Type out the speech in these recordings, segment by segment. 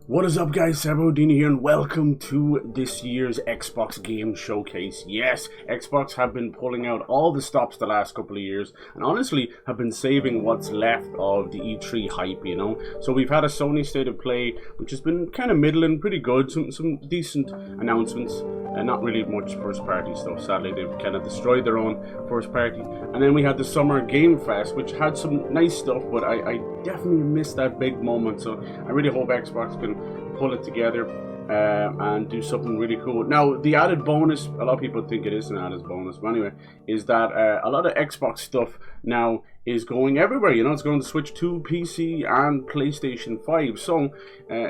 What is up, guys? Sabodini here, and welcome to this year's Xbox Game Showcase. Yes, Xbox have been pulling out all the stops the last couple of years, and honestly have been saving what's left of the E3 hype, you know? So we've had a Sony State of Play, which has been kind of middling, pretty good, some decent announcements, and not really much first-party stuff. Sadly, they've kind of destroyed their own first-party. And then we had the Summer Game Fest, which had some nice stuff, but I definitely missed that big moment, so I really hope Xbox can pull it together and do something really cool. Now, the added bonus, a lot of people think it is an added bonus, but anyway, is that a lot of Xbox stuff now is going everywhere. You know, it's going to Switch 2, PC, and PlayStation 5. So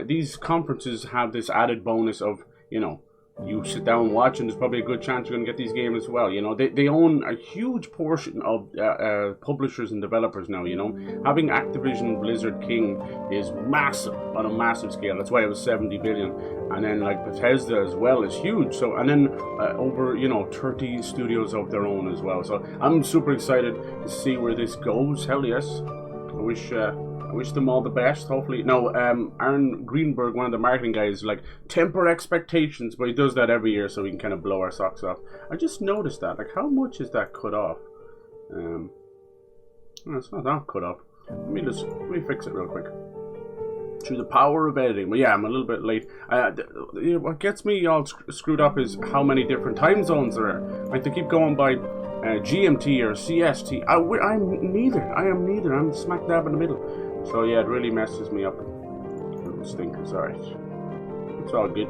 these conferences have this added bonus of, you know, you sit down and watch, and there's probably a good chance you're going to get these games as well. You know, they own a huge portion of publishers and developers now. You know, having Activision Blizzard King is massive on a massive scale. That's why it was 70 billion. And then like Bethesda as well is huge. So, and then over, you know, 30 studios of their own as well. So I'm super excited to see where this goes. Hell yes. I wish them all the best, hopefully. No, Aaron Greenberg, one of the marketing guys, like, temper expectations, but he does that every year so we can kind of blow our socks off. I just noticed that. Like, how much is that cut off? No, it's not that cut off. Let me fix it real quick. Through the power of editing. Well, yeah, I'm a little bit late. What gets me all screwed up is how many different time zones there are. Like, they keep going by GMT or CST. I'm neither. I'm smack dab in the middle. So yeah, it really messes me up. Little stinkers, alright. It's all good.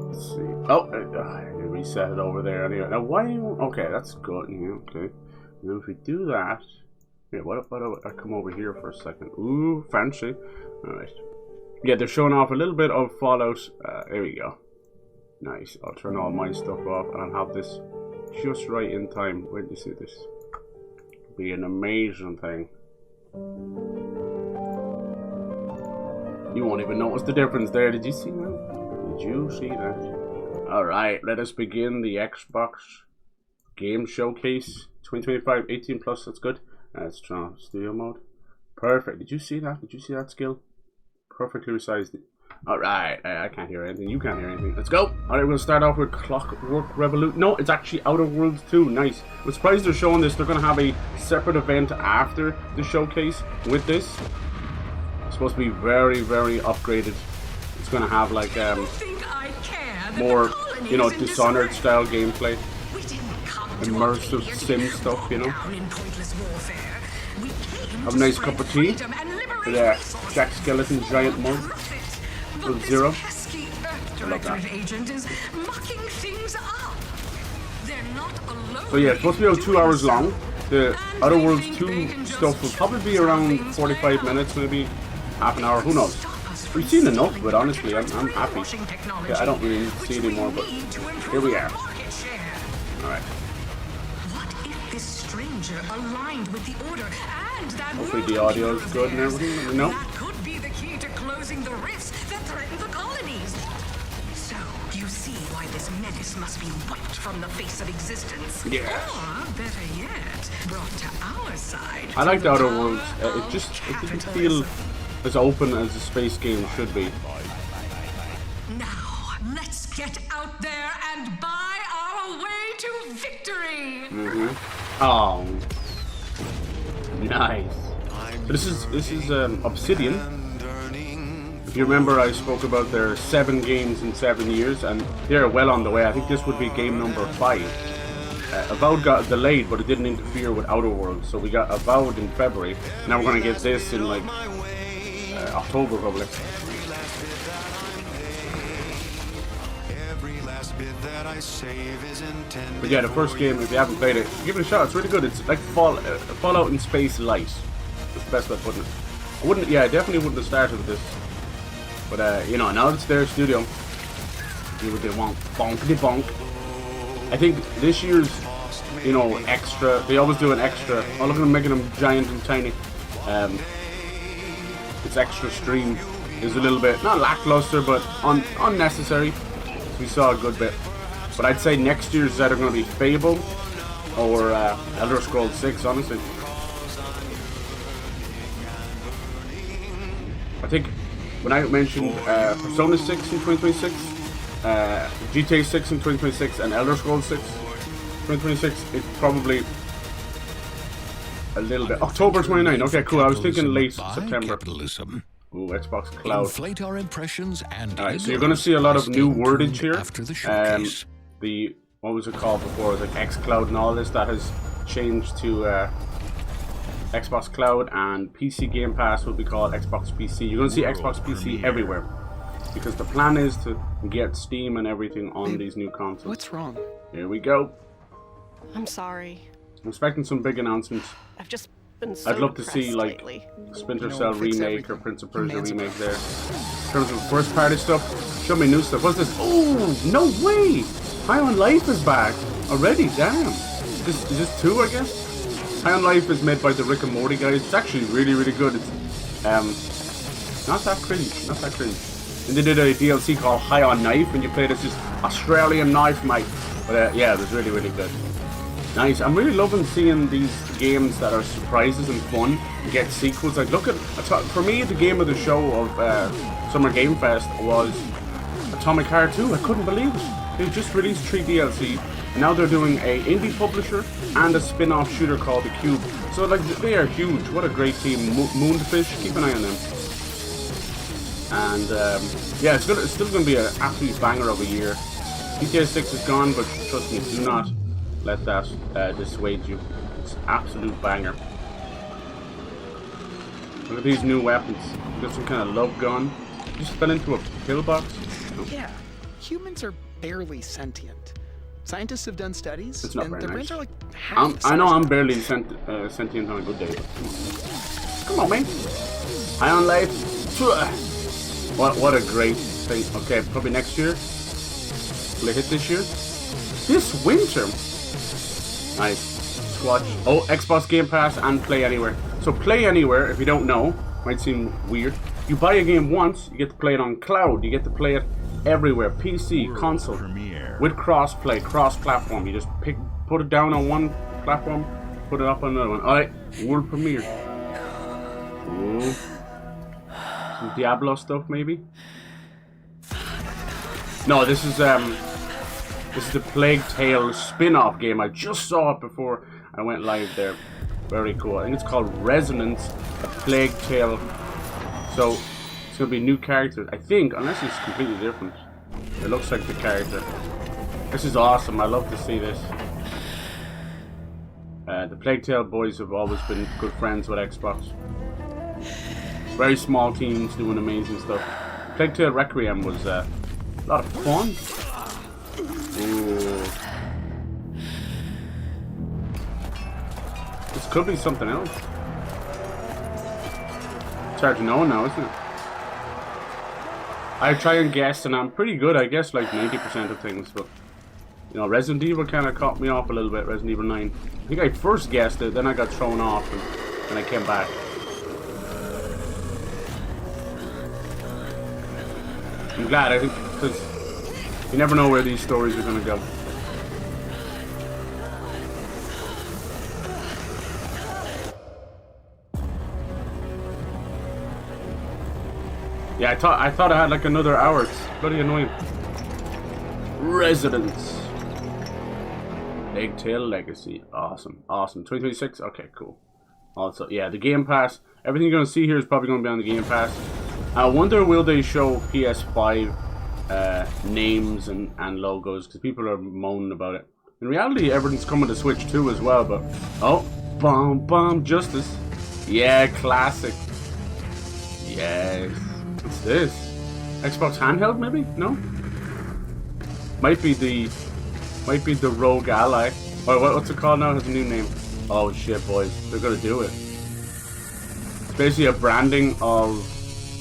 Let's see. Oh, I reset it over there anyway. Now why? Okay, that's good. Yeah, okay. Now if we do that, yeah. What about I come over here for a second? Ooh, fancy. Alright. Yeah, they're showing off a little bit of Fallout. There we go. Nice. I'll turn all my stuff off, and I'll have this just right in time. Wait till you see this. It'll be an amazing thing. You won't even notice the difference there. Did you see that? Did you see that? Alright, let us begin the Xbox Game Showcase 2025 18 plus. That's good. Let's turn on studio mode. Perfect. Did you see that? Did you see that skill? Perfectly resized. Alright, I can't hear anything. You can't hear anything. Let's go. Alright, we'll start off with Clockwork Revolution. No, it's actually Outer Worlds 2. Nice. I'm surprised they're showing this. They're going to have a separate event after the showcase with this. It's supposed to be very, very upgraded. It's going to have like more, you know, Dishonored style gameplay. Immersive sim stuff, you know. Have a nice cup of tea. Yeah, Jack Skeleton Giant Mug. With Zero. I love that. So yeah, it's supposed to be about 2 hours long. The Outer Worlds 2 stuff will probably be around 45 minutes, maybe half an hour, who knows. We've seen enough of it, honestly. I'm happy. Yeah, I don't really need to see anymore, but here we are. Alright. Hopefully the audio is good and everything, you know? The rifts that threaten the colonies. So, you see why this menace must be wiped from the face of existence. Yeah. Or, better yet, brought to our side. I like the Outer Worlds. It didn't feel as open as a space game should be. Now, let's get out there and buy our way to victory. Oh. Nice. This is Obsidian. If you remember, I spoke about their 7 games in 7 years, and they're well on the way. I think this would be game number 5. Avowed got delayed, but it didn't interfere with Outer Worlds, so we got Avowed in February. Now we're going to get this in like October probably. But yeah, the first game, if you haven't played it, give it a shot. It's really good. It's like Fallout in space light. That's the best way of putting it. I definitely wouldn't have started with this. But, you know, now it's their studio. Do what they want. Bonkity bonk. I think this year's, you know, extra, they always do an extra. Oh, look at them making them giant and tiny. Its extra stream is a little bit, not lackluster, but unnecessary. We saw a good bit. But I'd say next year's either going to be Fable or Elder Scrolls 6, honestly. I think when I mentioned Persona 6 in 2026, GTA 6 in 2026, and Elder Scrolls 6 2026, it's probably a little bit. October 29. Okay, cool. I was thinking late September. Ooh, Xbox Cloud. Inflate our impressions and Alright, so you're going to see a lot of new wordage here. After the showcase. What was it called before? It was like xCloud and all this. That has changed to Xbox Cloud, and PC Game Pass will be called Xbox PC. You're going to see Xbox PC everywhere, because the plan is to get Steam and everything on these new consoles. What's wrong? Here we go. I'm sorry. I'm expecting some big announcements. I've just been so I'd love to see like lately. Splinter No Cell one fix remake or everything. Prince of Persia Demands remake there. In terms of first party stuff, show me new stuff. What's this? Oh, no way! High on Life is back already. Damn. Is this 2, I guess? High on Life is made by the Rick and Morty guys. It's actually really, really good. It's not that cringe. Not that cringe. And they did a DLC called High on Knife, and you played as this Australian knife mate. But yeah, it was really, really good. Nice. I'm really loving seeing these games that are surprises and fun get sequels. Like, look at, for me, the game of the show of Summer Game Fest was Atomic Heart 2. I couldn't believe it. They just released 3 DLC, and now they're doing a indie publisher and a spin-off shooter called The Cube. So, like, they are huge. What a great team. Moonfish, keep an eye on them. And yeah, it's still going to be an absolute banger of a year. GTA 6 is gone, but trust me, do not let that dissuade you. It's an absolute banger. Look at these new weapons. Got some kind of love gun. Just fell into a pillbox. Oh. Yeah, humans are barely sentient. Scientists have done studies, It's not and very their nice. brains are like half the I know size I'm of barely sentient on a good day, but come on, man. High on Life. What a great thing. Okay, probably next year. Will it hit this year? This winter. Nice. Watch. Oh, Xbox Game Pass and Play Anywhere. So Play Anywhere, if you don't know, might seem weird. You buy a game once, you get to play it on cloud. You get to play it everywhere. PC, console, with cross-play, cross-platform. You just put it down on one platform, put it up on another one. All right, world premiere. Ooh. Some Diablo stuff, maybe. No, this is the Plague Tale spin-off game. I just saw it before I went live there. Very cool. I think it's called Resonance, a Plague Tale. So it's gonna be new characters, I think, unless it's completely different. It looks like the character. This is awesome. I love to see this. The Plague Tale boys have always been good friends with Xbox. Very small teams doing amazing stuff. Plague Tale Requiem was a lot of fun. Ooh. This could be something else. It's hard to know now, isn't it? I try and guess, and I'm pretty good. I guess like 90% of things, but you know, Resident Evil kind of caught me off a little bit. Resident Evil 9. I think I first guessed it, then I got thrown off, and then I came back. I'm glad, I think, because you never know where these stories are going to go. Yeah, I thought I had like another hour. It's bloody annoying. Residence. Plague Tale Legacy. Awesome. Awesome. 2026? Okay, cool. Also, yeah, the Game Pass. Everything you're going to see here is probably going to be on the Game Pass. I wonder, will they show PS5 names and logos, because people are moaning about it. In reality, everything's coming to Switch too as well, but oh, bomb Justice. Yeah, classic. Yes. What's this? Xbox handheld maybe? No? Might be the Rogue Ally. Or what's it called now? It has a new name. Oh shit, boys. They're gonna do it. It's basically a branding of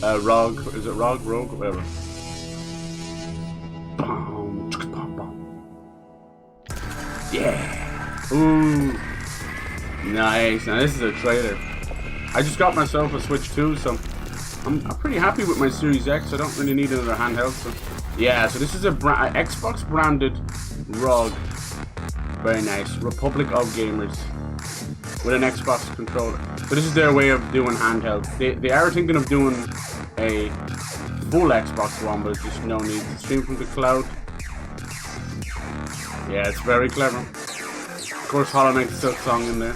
ROG. Is it ROG? Rogue? Whatever. Boom. Yeah. Ooh. Nice. Now this is a trailer. I just got myself a Switch 2, so I'm pretty happy with my Series X. I don't really need another handheld. So yeah, so this is a Xbox branded ROG. Very nice. Republic of Gamers with an Xbox controller. So this is their way of doing handheld. They are thinking of doing a full Xbox One, but just no need to stream from the cloud. Yeah, it's very clever. Of course, Hollow Knight Silk Song in there.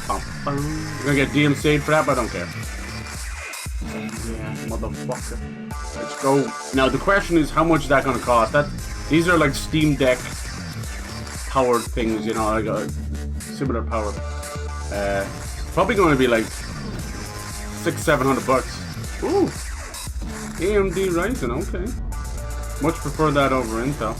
Bum, bum. You're gonna get DMCA'd for that, but I don't care. Yeah, motherfucker. Let's go. Now the question is, how much is that gonna cost? These are like Steam Deck powered things, you know, like a similar power. Probably going to be like $600-700. Ooh, AMD Ryzen. Okay, much prefer that over Intel.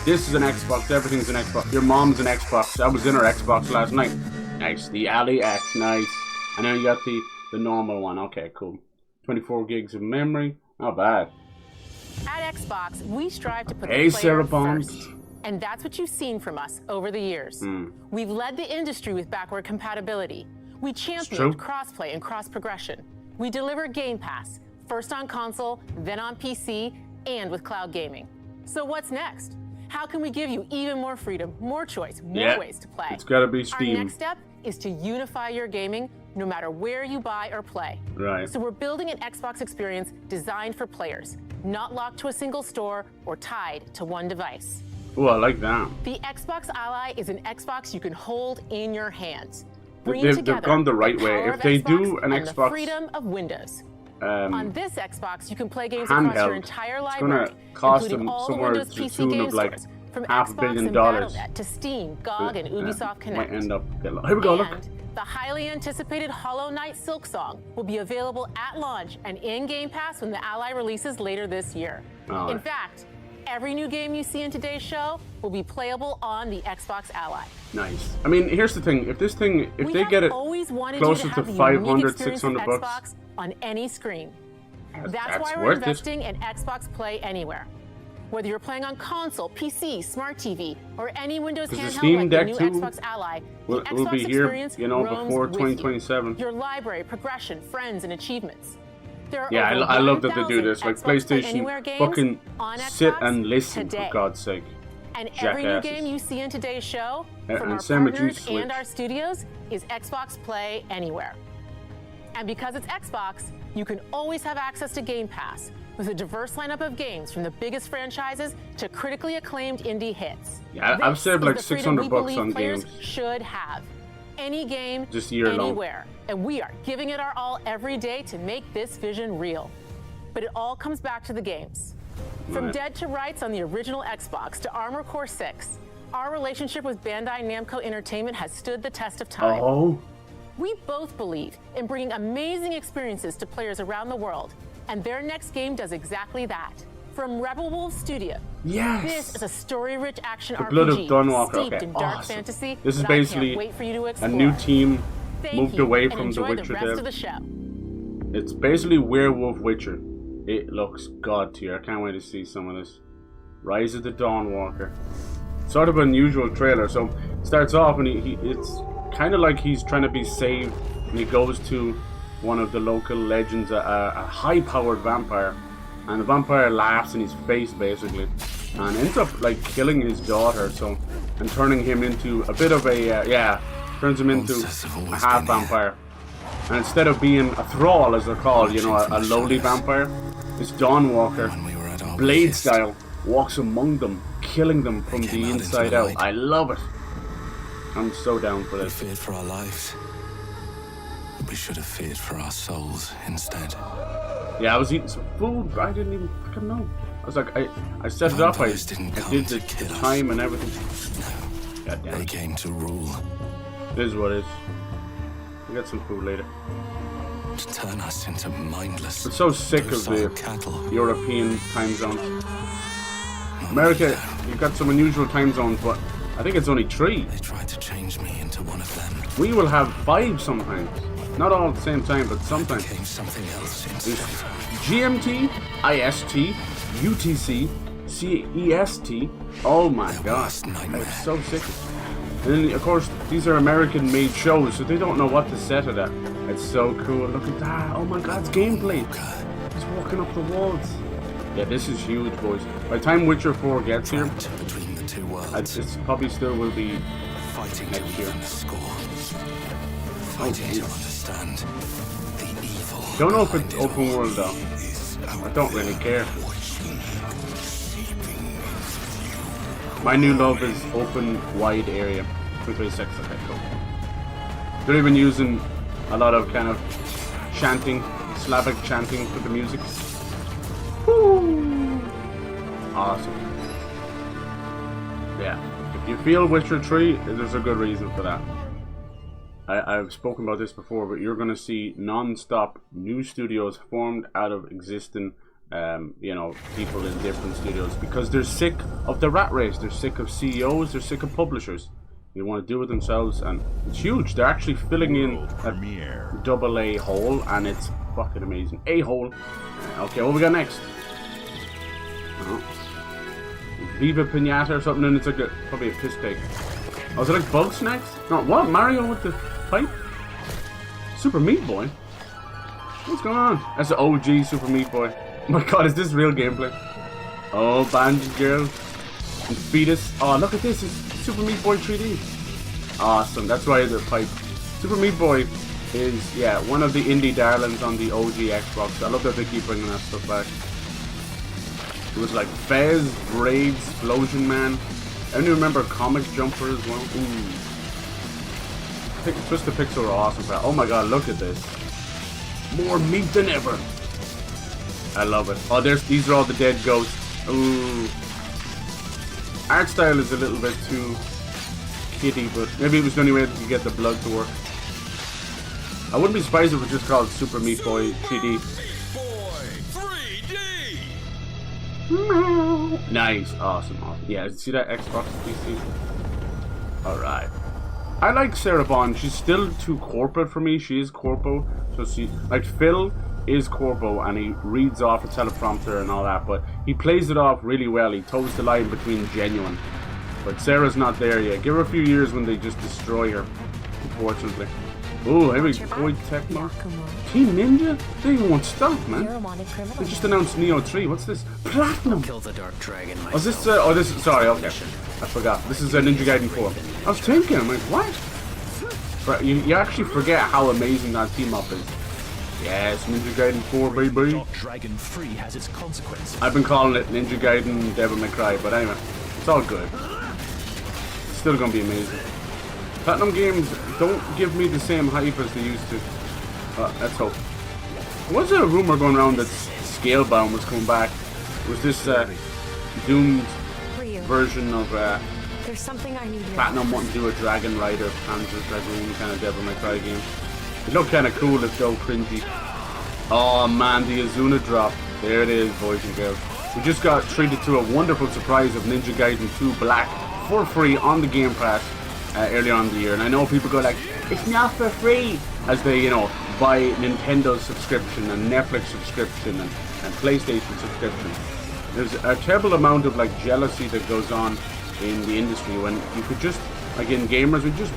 This is an Xbox. Everything's an Xbox. Your mom's an Xbox. I was in her Xbox last night. Nice. The Ali X. Nice. And then you got the normal one. Okay, cool. 24 gigs of memory. Not bad. At Xbox, we strive to put Hey, the Sarah player Bond. first. And that's what you've seen from us over the years. We've led the industry with backward compatibility. We championed crossplay and cross-progression. We deliver Game Pass, first on console, then on PC, and with cloud gaming. So what's next? How can we give you even more freedom, more choice, more ways to play? It's gotta be Steam. Our next step is to unify your gaming no matter where you buy or play. Right. So we're building an Xbox experience designed for players, not locked to a single store or tied to one device. Oh, I like that. The Xbox Ally is an Xbox you can hold in your hands. They've gone the right way. If they do an and Xbox, the freedom of Windows. On this Xbox, you can play games across your entire it's gonna library, cost including them all the somewhere Windows to PC tune game of like stores, from $500 Xbox million. and Battle.net to Steam, GOG, and Ubisoft Connect. Might end up getting. Here we go. Look. And the highly anticipated Hollow Knight Silk Song will be available at launch and in Game Pass when the Ally releases later this year. Oh. In fact, every new game you see in today's show will be playable on the Xbox Ally. Nice. I mean, here's the thing. If they get it closer to $500-600 on any screen. That's why we're worth investing in Xbox Play Anywhere. Whether you're playing on console, PC, smart TV, or any Windows Because the handheld Steam like Deck the new 2 Xbox Ally, will the Xbox be here, experience you know, roams before with 2027. You. Your library, progression, friends, and achievements. There are Yeah, over I love that they do 1,000 this. Like Xbox Play PlayStation, Anywhere games fucking on sit Xbox and listen today. for God's sake. And every new Jackasses. game you see in today's show, And from our same with you, partners Switch. and our studios, is Xbox Play Anywhere. And because it's Xbox, you can always have access to Game Pass with a diverse lineup of games from the biggest franchises to critically acclaimed indie hits. Yeah, I've This saved is like the freedom we $600 believe on players games. should have. Any game, Just year long. anywhere. And we are giving it our all every day to make this vision real. But it all comes back to the games. From Right. Dead to Rights on the original Xbox to Armored Core 6, our relationship with Bandai Namco Entertainment has stood the test of time. Oh, We both believe in bringing amazing experiences to players around the world, and their next game does exactly that. From Rebel Wolves Studio, yes. this is a story-rich action The RPG Blood of Dawnwalker. steeped Okay, in dark awesome. fantasy. This is that I can't basically wait for you to a explore. new team Thank moved you, away and from the enjoy Witcher the rest dev. of the show. It's basically Werewolf Witcher. It looks god tier. I can't wait to see some of this. Rise of the Dawnwalker. Sort of unusual trailer. So starts off and it's kind of like he's trying to be saved, and he goes to one of the local legends, a high-powered vampire, and the vampire laughs in his face basically, and ends up like killing his daughter. So and turning him into a bit of a turns him into a half vampire. And instead of being a thrall, as they're called, you know, a lowly vampire, this Dawnwalker, blade style, walks among them, killing them from the inside out. I love it. I'm so down for We this. feared for our lives. We should have feared for our souls instead. Yeah, I was eating some food, but I didn't even fucking know. I was like, I set it up, I Vampires didn't come did to the kill us. time and everything. God damn They it. came to rule, It is what it is. We got some food later. to turn us into mindless, I'm so sick of docile the cattle. European time zones. America, you've got some unusual time zones, but I think it's only 3. They tried to change me into one of them. We will have 5 sometimes. Not all at the same time, but sometimes. Became something else There's instead. GMT, IST, UTC, CEST. Oh my Their god. worst nightmare. I'm so sick. And then, of course, these are American-made shows, so they don't know what to set it at. It's so cool. Look at that. Oh my god, it's gameplay. He's walking up the walls. Yeah, this is huge, boys. By the time Witcher 4 gets here, Trapped between the two worlds, it's probably still will be... fighting to next year. even the score. Fighting to geez. understand the evil Don't know if it's open world though. I don't really care. My new love is open wide area. 236, okay, cool. They're even using a lot of kind of chanting, Slavic chanting with the music. Woo! Awesome. Yeah. If you feel Witcher 3, there's a good reason for that. I've spoken about this before, but you're going to see non-stop new studios formed out of existing, you know, people in different studios because they're sick of the rat race. They're sick of CEOs. They're sick of publishers. They want to do it themselves, and it's huge. They're actually filling in a double A hole, and it's fucking amazing. A hole. Okay, what we got next? Viva Pinata or something, and it's like probably a piss pig. Oh, is it like Bug Snacks? No, what? Mario with the pipe? Super Meat Boy? What's going on? That's the OG Super Meat Boy. Oh my god, is this real gameplay? Oh, Bandit Girl. And Fetus. Oh, look at this. It's Super Meat Boy 3D. Awesome. That's why the pipe. Super Meat Boy is, yeah, one of the indie darlings on the OG Xbox. I love that they keep bringing that stuff back. It was like Fez, Braids, Explosion Man. I only remember Comic Jumper as well. Ooh. Twisted Pixel are awesome. Oh my god, look at this. More meat than ever. I love it. Oh, these are all the dead ghosts. Ooh. Art style is a little bit too kiddie, but maybe it was the only way to get the blood to work. I wouldn't be surprised if it was just called Super Meat Boy 3D. Nice, awesome. Yeah, see that Xbox PC? Alright. I like Sarah Bond. She's still too corporate for me. She is corpo. So she, like Phil is corpo and he reads off a teleprompter and all that, but he plays it off really well. He toes the line between genuine. But Sarah's not there yet. Give her a few years when they just destroy her, unfortunately. Oh, here we go. Tecmo. Team Ninja? They won't stop, man. They just announced Neo 3. What's this? Platinum. Kill the Dark Dragon. Oh, this sorry, okay. I forgot. This is a Ninja Gaiden 4. I was thinking, I'm like, what? But you actually forget how amazing that team up is. Yes, Ninja Gaiden 4, baby. Dark Dragon 3 has its consequences. I've been calling it Ninja Gaiden Devil May Cry, but anyway, it's all good. It's still gonna be amazing. Platinum games don't give me the same hype as they used to. Let's hope. Was there a rumor going around that Scalebound was coming back? Was this doomed version of There's something I need Platinum wanting to do a Dragon Rider, Panzer Dragoon kind of Devil May Cry game? It looked kind of cool, if though cringy. Oh man, the Azuna drop. There it is, boys and girls. We just got treated to a wonderful surprise of Ninja Gaiden 2 Black for free on the Game Pass earlier on in the year. And I know people go like, it's not for free, as they, you know, buy Nintendo's subscription and Netflix subscription and PlayStation subscription. There's a terrible amount of like jealousy that goes on in the industry when you could just, again, gamers would just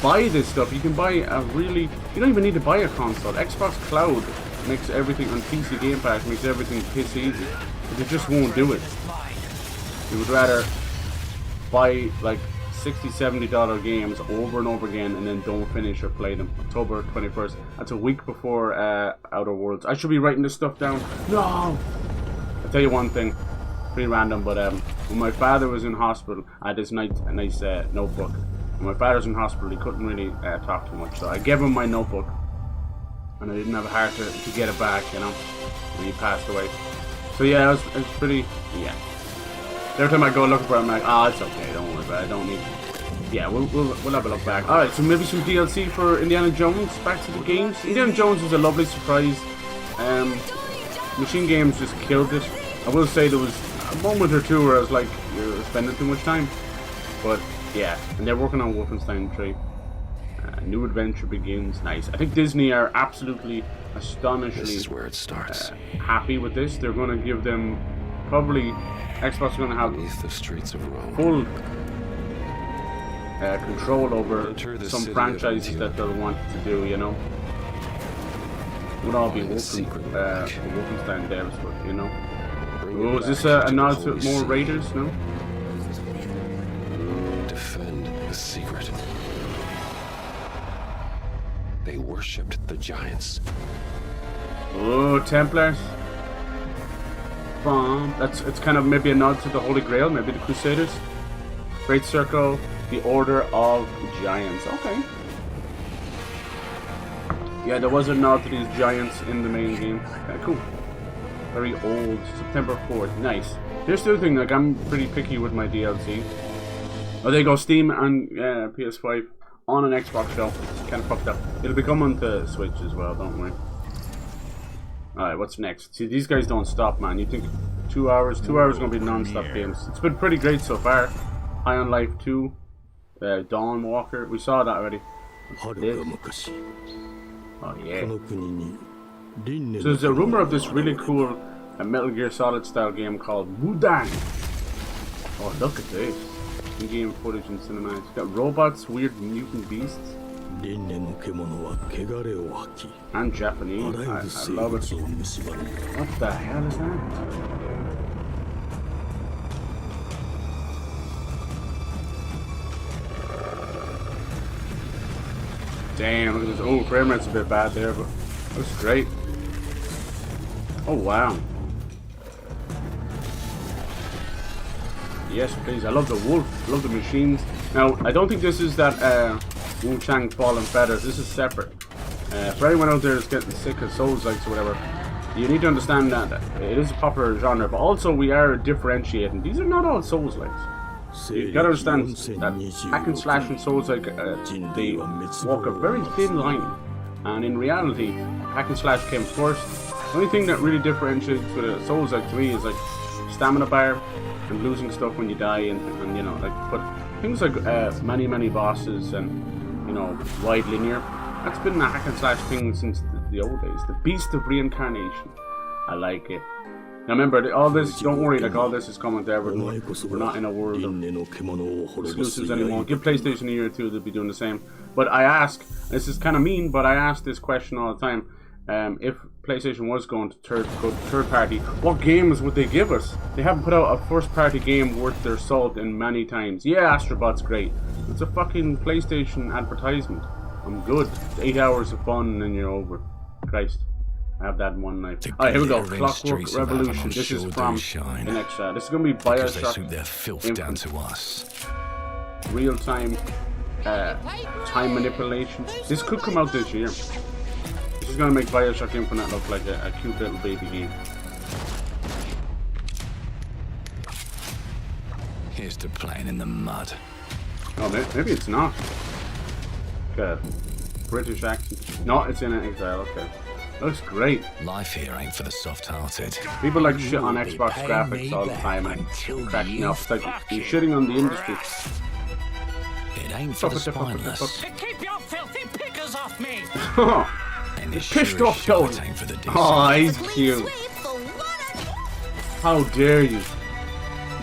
buy this stuff. You can buy a really, you don't even need to buy a console. Xbox Cloud makes everything on PC Game Pass, makes everything piss easy. But they just won't do it. You would rather buy like $60, $70 games over and over again and then don't finish or play them. October 21st. That's a week before Outer Worlds. I should be writing this stuff down. No! I'll tell you one thing. Pretty random, but when my father was in hospital, I had this nice notebook. When my father was in hospital, he couldn't really talk too much. So I gave him my notebook. And I didn't have a heart to get it back, you know, when he passed away. So yeah, it was pretty, yeah. Every time I go looking for it, I'm like, oh, it's okay, don't worry about it, I don't need it. Yeah, we'll have a look back. Alright, so maybe some DLC for Indiana Jones, back to the games. Indiana Jones was a lovely surprise. Machine Games just killed it. I will say there was a moment or two where I was like, you're spending too much time. But yeah, and they're working on Wolfenstein 3. New adventure begins. Nice. I think Disney are absolutely astonishingly This is where it starts. Happy with this. They're going to give them probably Xbox is going to have Beneath the streets of Rome. full control over some franchises that they'll want to do. You know, would all be Wolfenstein devs, but you know. Oh, is this a nod to more Raiders? No. Defend the secret. They worshipped the giants. Oh, Templars. It's kind of maybe a nod to the Holy Grail, maybe the Crusaders. Great Circle, the Order of Giants. Okay. Yeah, there was a nod to these giants in the main game. Cool. Very old. September 4th. Nice. Here's the other thing, like, I'm pretty picky with my DLC. Oh, there you go. Steam and PS5 on an Xbox shelf. Kind of fucked up. It'll be coming to Switch as well, don't worry. Alright, what's next? See, these guys don't stop, man. You think 2 hours? 2 hours is going to be non-stop games. It's been pretty great so far. High on Life 2. Dawn Walker. We saw that already. Oh, yeah. So there's a rumor of this really cool Metal Gear Solid style game called Wudang. Oh, look at this. In-game footage and cinematics. It's got robots, weird mutant beasts. And Japanese. I love it. What the hell is that? Damn, look at this. Oh, frame rate's a bit bad there, but looks great. Oh, wow. Yes, please. I love the wolf. I love the machines. Now, I don't think this is that Wu-Chang Fallen Feathers. This is separate. For anyone out there that's getting sick of Souls-likes or whatever, you need to understand that it is a popular genre, but also we are differentiating. These are not all Souls-likes. You gotta understand that hack and slash and Souls-like, they walk a very thin line. And in reality, hack and slash came first. The only thing that really differentiates with a Souls-like to me is like stamina bar and losing stuff when you die, and you know, like, but things like many bosses and, you know, wide linear, that's been a hack and slash thing since the old days. The Beast of Reincarnation, I like it. Now remember, all this, don't worry, like, all this is coming to everyone. We're not in a world of exclusives anymore. Give PlayStation a year or two, they'll be doing the same. But I ask, this is kind of mean, but I ask this question all the time. If PlayStation was going to third party, what games would they give us? They haven't put out a first party game worth their salt in many times. Yeah, Astrobot's great. It's a fucking PlayStation advertisement. I'm good. It's 8 hours of fun and then you're over. Christ. I have that in one night. Alright, here we go. Clockwork Revolution. This is from the next shot. This is going to be Bioshock their filth down to us. Real-time time manipulation. This could come out this year. This is going to make Bioshock Infinite look like a cute little baby game. Here's to playing in the mud. Oh, maybe it's not. Okay. British accent. No, it's in exile. Okay. Looks great. Life here ain't for the soft-hearted. People like shit on Xbox graphics all the time and cracking up. It's like you're shitting on the industry. It ain't for the spineless. Keep your filthy pickers off me! And it pissed off Toad. Oh, he's cute. How dare you?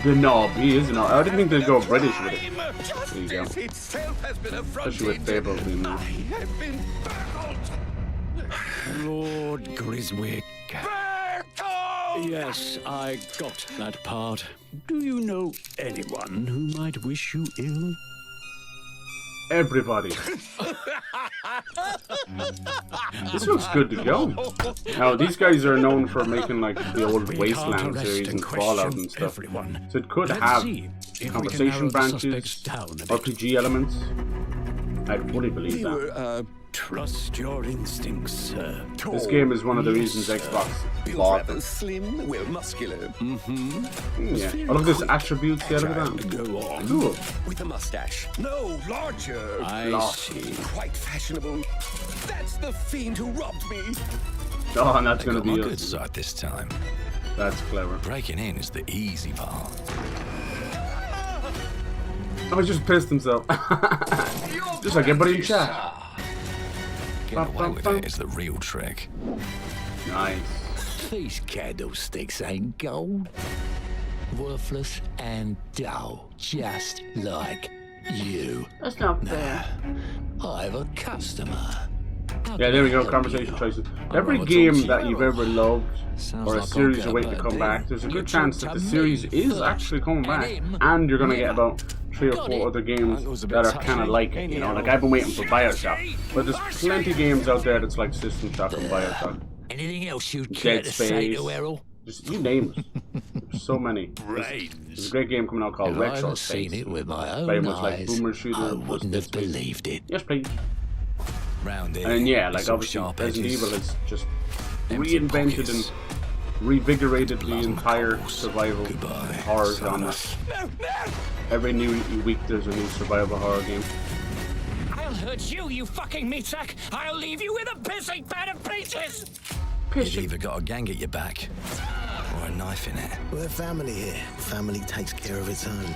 The knob, he is a knob. I didn't think they'd go British with it. There you go. Especially with Fable being there. Lord Griswick. Yes, I got that part. Do you know anyone who might wish you ill? Everybody. This looks good to go. Now, these guys are known for making like the old Wasteland series and Fallout and stuff. So it could have conversation branches, RPG elements. I'd fully believe that. Trust your instincts, sir. This game is one of the reasons Xbox bought them. Slim, well muscular. Yeah. Oh, look at this attributes. Yeah, look at that. Go on. Cool. With a mustache. No, larger. I see. Quite fashionable. That's the fiend who robbed me. Oh, and that's going to be good us. side this time. That's clever. Breaking in is the easy part. Oh, he just pissed himself. Just like everybody in chat. Getting away with it is the real trick. Nice. These candlesticks ain't gold. Worthless and dull, just like you. That's not fair. I have a customer. Yeah, there we go. Conversation choices. Every game that you've ever loved or a series you're waiting to come back, there's a good chance that the series is actually coming back, and you're gonna get about 3 or 4 other games that are kind of like it. You know, like I've been waiting for Bioshock, but there's plenty of games out there that's like System Shock and Bioshock. Anything else you'd Dead care to say Space. to Errol? Just you name it. There's so many. There's a great game coming out called If I Retro hadn't Space. seen it with my own Very much like eyes, Boomer Shooter. I wouldn't have believed it. Yes, please. Round here, And yeah, like some obviously sharp Resident edges, Evil has just empty reinvented pockets, and revigorated the blood and entire cobbles. survival Goodbye, horror son. genre. Every new week there's a new survival horror game. I'll hurt you, you fucking meat sack! I'll leave you with a pissing pan of peaches! You've either got a gang at your back or a knife in it. We're family here. Family takes care of its own.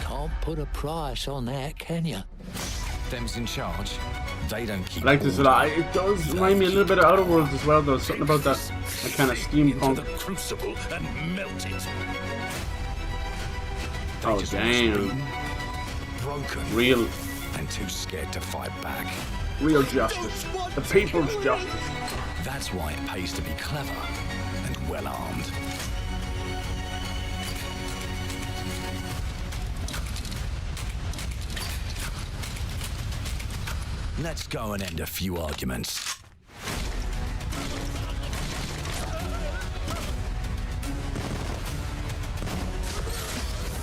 Can't put a price on that, can you? Them's in charge. They don't keep. I like this a lot. It does remind me a little bit of Outer Worlds as well, though. Something about that kind of steampunk. Into the crucible and melt it. Oh damn! Broken. Real, And too scared to fight back. real justice. The people's justice. That's why it pays to be clever and well armed. Let's go and end a few arguments.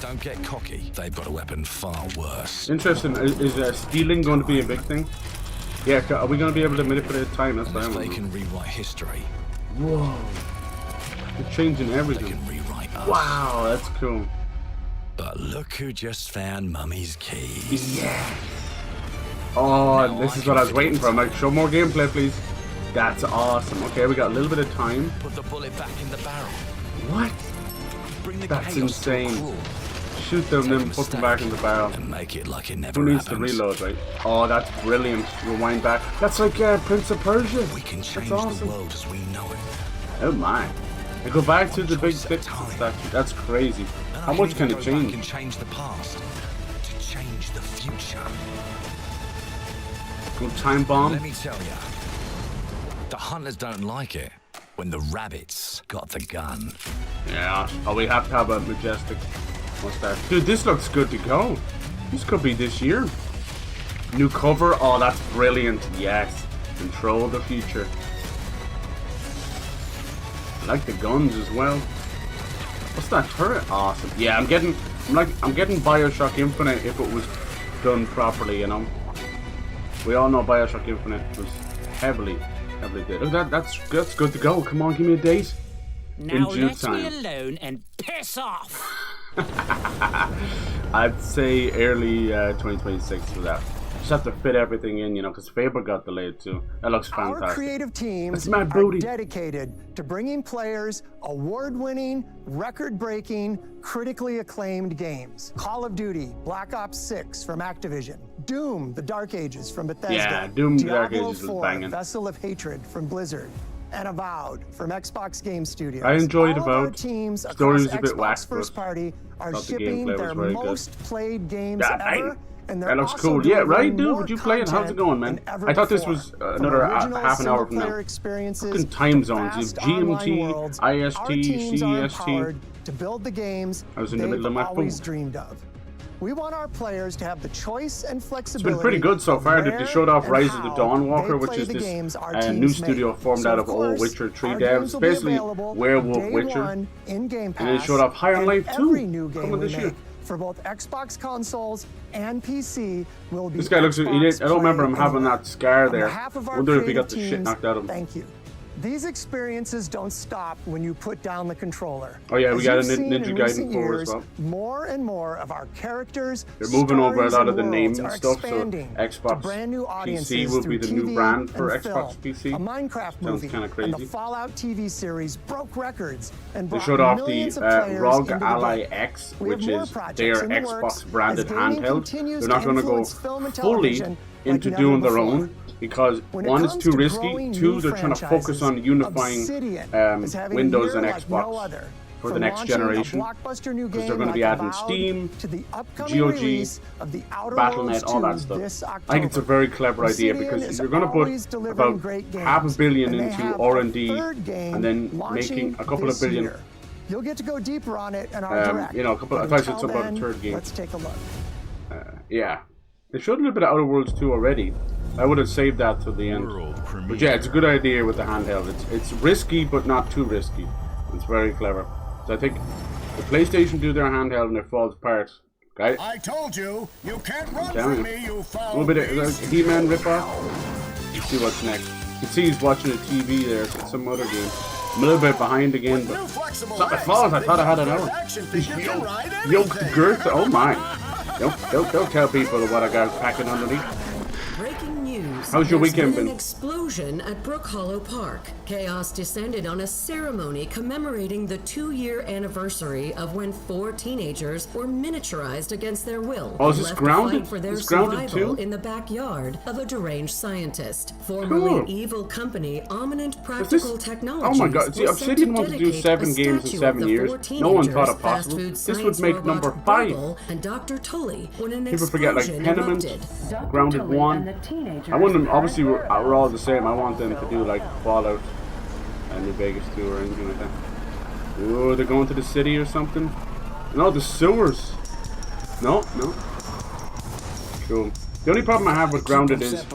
Don't get cocky. They've got a weapon far worse. Interesting. Is stealing going to be a big thing? Yeah. Are we going to be able to manipulate time? That's what If I'm they wondering. can rewrite history, Whoa! They're changing they everything. can rewrite us. Wow, that's cool. But look who just found Mummy's keys. Yeah. Oh, this is what I was waiting for. I'm like, show more gameplay, please. That's awesome. Okay, we got a little bit of time. Put the bullet back in the barrel. What? Bring the That's chaos to a insane. crawl. Shoot them, then put them back in the barrel. And make it like it never Who needs to happened. reload, right? Oh, that's brilliant. Rewind back. That's like Prince of Persia. We can change That's awesome. the world as we know it. Oh my. And go back to the big Choice at sticks a and time. stuff. That's crazy. And How I much even can it go back change? and change the past to change the future. Good time bomb. Let me tell you, the hunters don't like it when the rabbits got the gun. Yeah. Oh, we have to have a majestic mustache. Dude, this looks good to go. This could be this year. New cover. Oh, that's brilliant. Yes. Control the future. I like the guns as well. What's that turret? Awesome. Yeah, I'm getting BioShock Infinite if it was done properly, you know. We all know BioShock Infinite was heavily did. Oh, that's good to go. Come on, give me a date. Now In due let time. me alone and piss off! I'd say early 2026 for that. Just have to fit everything in, you know, because Faber got delayed too. That looks fantastic. Our creative teams That's my are booty. dedicated to bringing players award-winning, record-breaking, critically acclaimed games. Call of Duty, Black Ops 6 from Activision, Doom, The Dark Ages from Bethesda, Yeah, Doom, The Dark Diablo Ages was 4, banging. Vessel of Hatred from Blizzard, and Avowed from Xbox Game Studios. I enjoyed All of our Avowed. teams Story across was a bit Xbox whack, First but Party are thought the shipping gameplay was their very good. most played games Yeah, ever. bang. And That they're looks also cool. Yeah, right, delivering dude. more Would you play it? How's it content going, man? than ever I thought this before. was From another original half an hour from single-player now. experiences Fucking time to zones. fast GMT, online worlds, IST, our teams are CEST. empowered to build the games I was in the they've middle of my always food. dreamed of. We want our players to have the choice and It's flexibility. been pretty good so of far. where They showed off and Rise of the how Dawn they Walker, which play is the this games our new teams studio make. formed So out of of old course, Witcher 3 our devs. games will be Basically, available Werewolf day Witcher. one in Game Pass, And they showed off Higher and Life 2 every new game coming we this year. make for both Xbox consoles and PC will be This guy looks. I don't remember him having that scar On there. behalf of our Wonder if he got the creative shit teams, knocked out of him. Thank you. These experiences don't stop when you put down the controller. Oh yeah, we As got a you've seen Ninja in Gaiden recent 4 as years, well. More and more of our characters, They're moving over a stories, lot of and the names and worlds are stuff, so expanding to Xbox brand new audiences PC will be the through new TV brand for and Xbox film. PC. A Minecraft Sounds movie kinda and crazy. the Fallout TV series broke records and They brought showed off the millions of players ROG into the Ally game. X, We have which more is projects their in the works Xbox branded as gaming handheld. continues They're not to going to go influence film and fully television into like doing never their before. own because When it one, it's comes too to risky. growing Two, new they're trying to focus franchises, on unifying Obsidian is having a Windows year and like no Xbox other. for From the next launching a generation. blockbuster new Because game they're going to be like adding Avowed Steam, to the upcoming GOG, release of the Outer Battle.net, Worlds all that 2 stuff. this I think it's a October. very clever idea Obsidian because is you're going to always put delivering about great games, $500 million and they into have a R&D third game and then launching making a couple of this billion. year. You'll get to go deeper on it in our direct. You know, a couple. I But thought you said until something about then, the third game. Let's take a look. Yeah, they showed a little bit of Outer Worlds 2 already. I would have saved that till the end. But yeah, it's a good idea with the handheld. It's risky, but not too risky. It's very clever. So I think the PlayStation do their handheld and it falls apart. Okay? I told you, you can't run from me, you foul. A little bit of He-Man ripoff. Let's see what's next. You can see he's watching a TV there. So it's some other game. I'm a little bit behind again, but it's not my fault. I thought I had an hour. Yoked girth. Oh my! Don't tell people what I got packing underneath. Breaking news. How's your weekend been? An explosion at Brook Hollow Park. Chaos descended on a ceremony commemorating the 2-year anniversary of when 4 teenagers were miniaturized against their will. Oh, is this grounded? For their it's grounded survival too? in the backyard of a deranged scientist. Formerly evil company Eminent Practical Technologies. Oh my god! See, Obsidian wanted to do 7 games in 7 years. No one thought it possible. This would make number 5. And Dr. Tully when an People forget like Tenement, erupted. Grounded 1. I want them. Obviously, we're all the same. I want them to do like Fallout. New Vegas 2 or anything like that. Oh, they're going to the city or something? No, the sewers. No. Cool. The only problem I have with Grounded is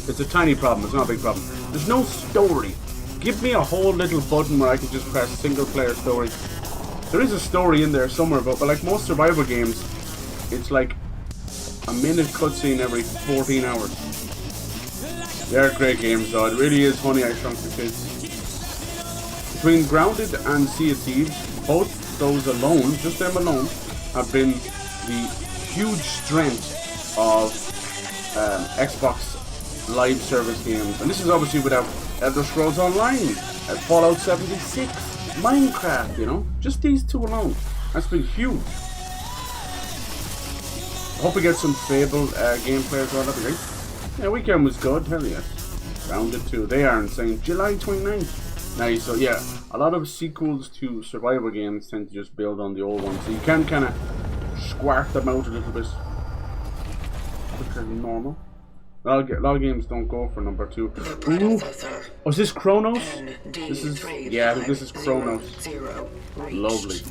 it's a tiny problem. It's not a big problem. There's no story. Give me a whole little button where I can just press single player story. There is a story in there somewhere, but like most survival games, it's like a minute cutscene every 14 hours. They're great games though. It really is Honey, I Shrunk the Kids. Between Grounded and Sea of Thieves, both those alone, just them alone, have been the huge strength of Xbox live service games. And this is obviously without Elder Scrolls Online, Fallout 76, Minecraft, you know? Just these 2 alone. That's been huge. I hope we get some Fable gameplay as well. That'd be great. Yeah, weekend was good. Hell yes. Grounded 2. They are insane. July 29th. Nice. So yeah, a lot of sequels to survival games tend to just build on the old ones, so you can kind of squart them out a little bit quicker than normal. A lot of games don't go for number 2. Ooh. Oh, is this Chronos? This is this is Chronos. Lovely.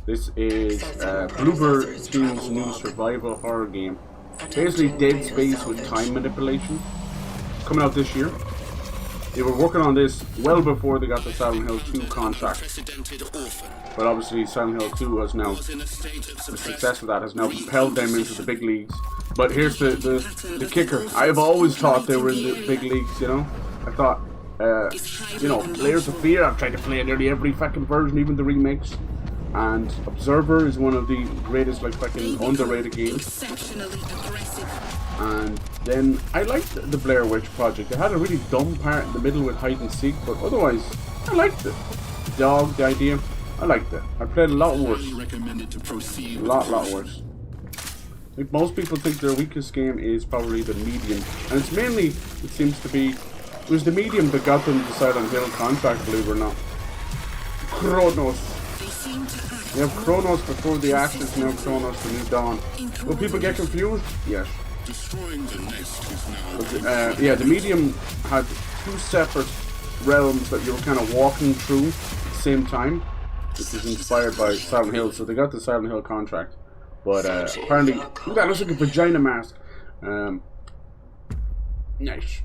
This is Bloober Team's new survival horror game. Basically Dead Space with time manipulation. It's coming out this year. They were working on this well before they got the Silent Hill 2 contract. But obviously Silent Hill 2 has now, the success of that has now propelled them into the big leagues. But here's the kicker. I've always thought they were in the big leagues, you know? I thought, you know, Layers of Fear, I've tried to play nearly every fucking version, even the remakes. And Observer is one of the greatest, like, fucking underrated games. And then I liked the Blair Witch Project. It had a really dumb part in the middle with hide and seek, but otherwise, I liked it. The dog, the idea, I liked it. I played a lot worse. A lot worse. I think most people think their weakest game is probably the Medium. And it's mainly, it seems to be, it was the Medium that got them the Silent Hill contract, believe it or not. Chronos. You have Chronos before the Ashes, now Chronos the New Dawn. Will people get confused? Yes. But, yeah, the Medium had 2 separate realms that you were kind of walking through at the same time, which was inspired by Silent Hill, so they got the Silent Hill contract. But apparently, look, that looks like a vagina mask. Nice.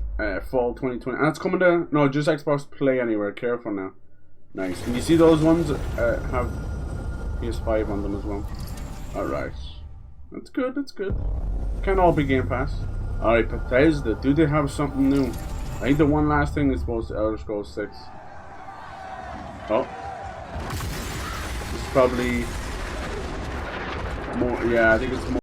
Fall 2020. And it's coming to, no, just Xbox Play Anywhere. Careful now. Nice. And you see those ones have PS5 on them as well. Alright. That's good, that's good. Can't all be Game Pass. Alright, Bethesda. Do they have something new? I think the one last thing is supposed to Elder Scrolls 6. Oh. It's probably more, yeah, I think it's more.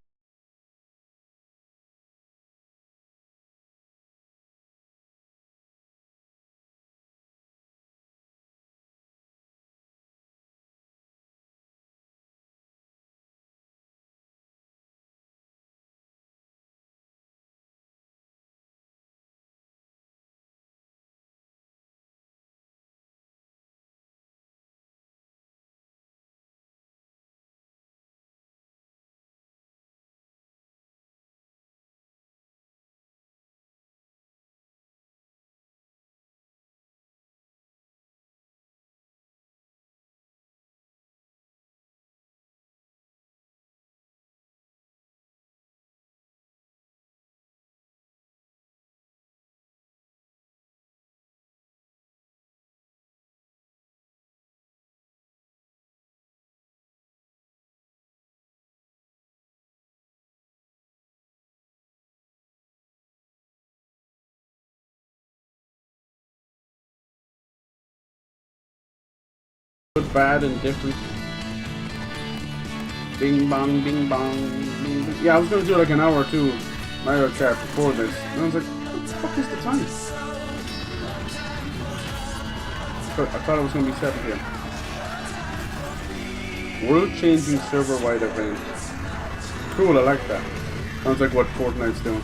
bad and different. Bing bong, bing bong, bing bing. Yeah, I was gonna do like an hour or two Mario Kart before this, and I was like, what the fuck is the time? I thought it was gonna be 7 here. World-changing server-wide event. Cool, I like that. Sounds like what Fortnite's doing.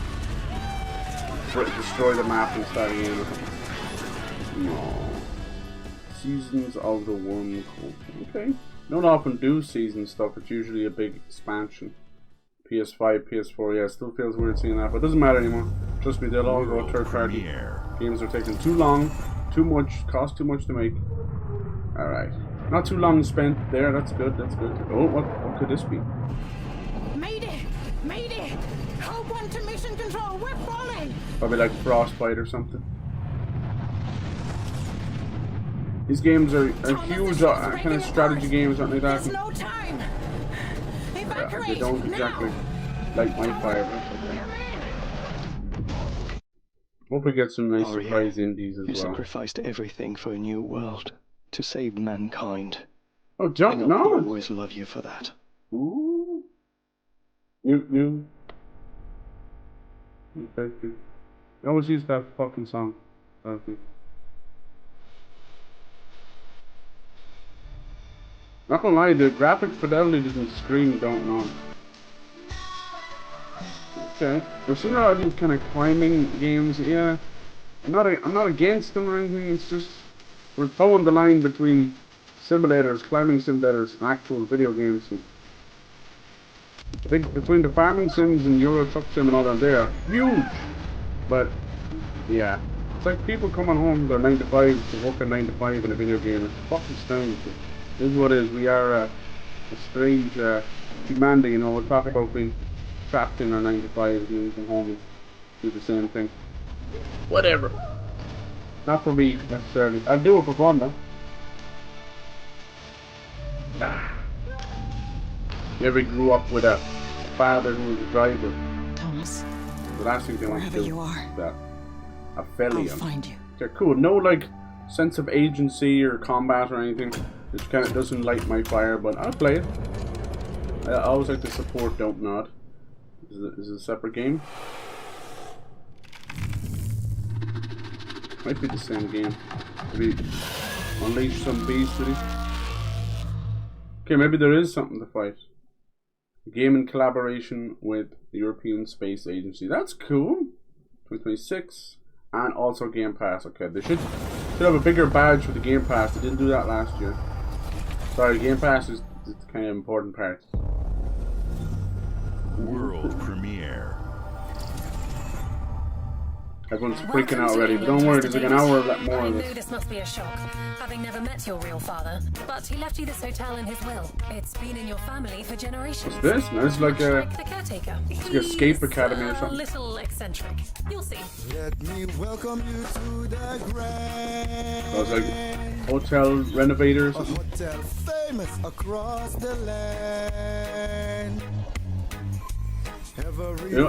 Destroy the map and start again or something. No. Seasons of the Worm Cult. Okay. Don't often do season stuff, it's usually a big expansion. PS5, PS4, yeah, it still feels weird seeing that, but it doesn't matter anymore. Trust me, they'll all go third party. Games are taking too long, too much, cost too much to make. Alright. Not too long spent there, that's good, that's good. Oh, what could this be? Mayday! Mayday! Code 1 to mission control, we're falling! Probably like Frostbite or something. These games are huge kind of strategy games, aren't they? That no time. Yeah, they don't exactly light my fire, but okay. Hope we get some nice surprise indies as well. You sacrificed everything for a new world to save mankind. Oh, John, no! I'll always love you for that. Ooh. You. Okay. I always use that fucking song. Not gonna lie, the graphic fidelity doesn't scream don't know. Okay. I've seen a lot of these kind of climbing games, yeah. I'm not against them or anything, it's just we're towing the line between simulators, climbing simulators, and actual video games. And I think between the farming sims and Euro Truck Sim and all that, they are huge. But yeah. It's like people coming home from their 9 to 5 to work a 9 to 5 in a video game. It's fucking strange. This is what it is. We are a strange humanity, you know. We're talking about being trapped in our 9 to 5 and come home and do the same thing. Whatever. Not for me necessarily. I'll do it for fun though. You ever grew up with a father who was a driver? Thomas. The last thing they want to do you are, is that. A fellion. I'll find you. Okay, cool. No like sense of agency or combat or anything. It kind of doesn't light my fire, but I'll play it. I always like to support Don't Nod. Is it a separate game? Might be the same game. Maybe unleash some beast with it. Okay, maybe there is something to fight. A game in collaboration with the European Space Agency. That's cool. 2026. And also Game Pass. Okay, they should have a bigger badge for the Game Pass. They didn't do that last year. Sorry, Game Pass is the kind of important part. World premiere. Everyone's freaking out already, but don't worry, there's like an hour more I of know this. this must be a shock, having never met your real father, but he left you this hotel in his will. It's been in your family for generations. What's this? No, it's like a the caretaker. It's like Escape Academy or A something. little eccentric. You'll see. Let me welcome you to the grand. So it's like hotel renovator or A something. hotel famous across the land.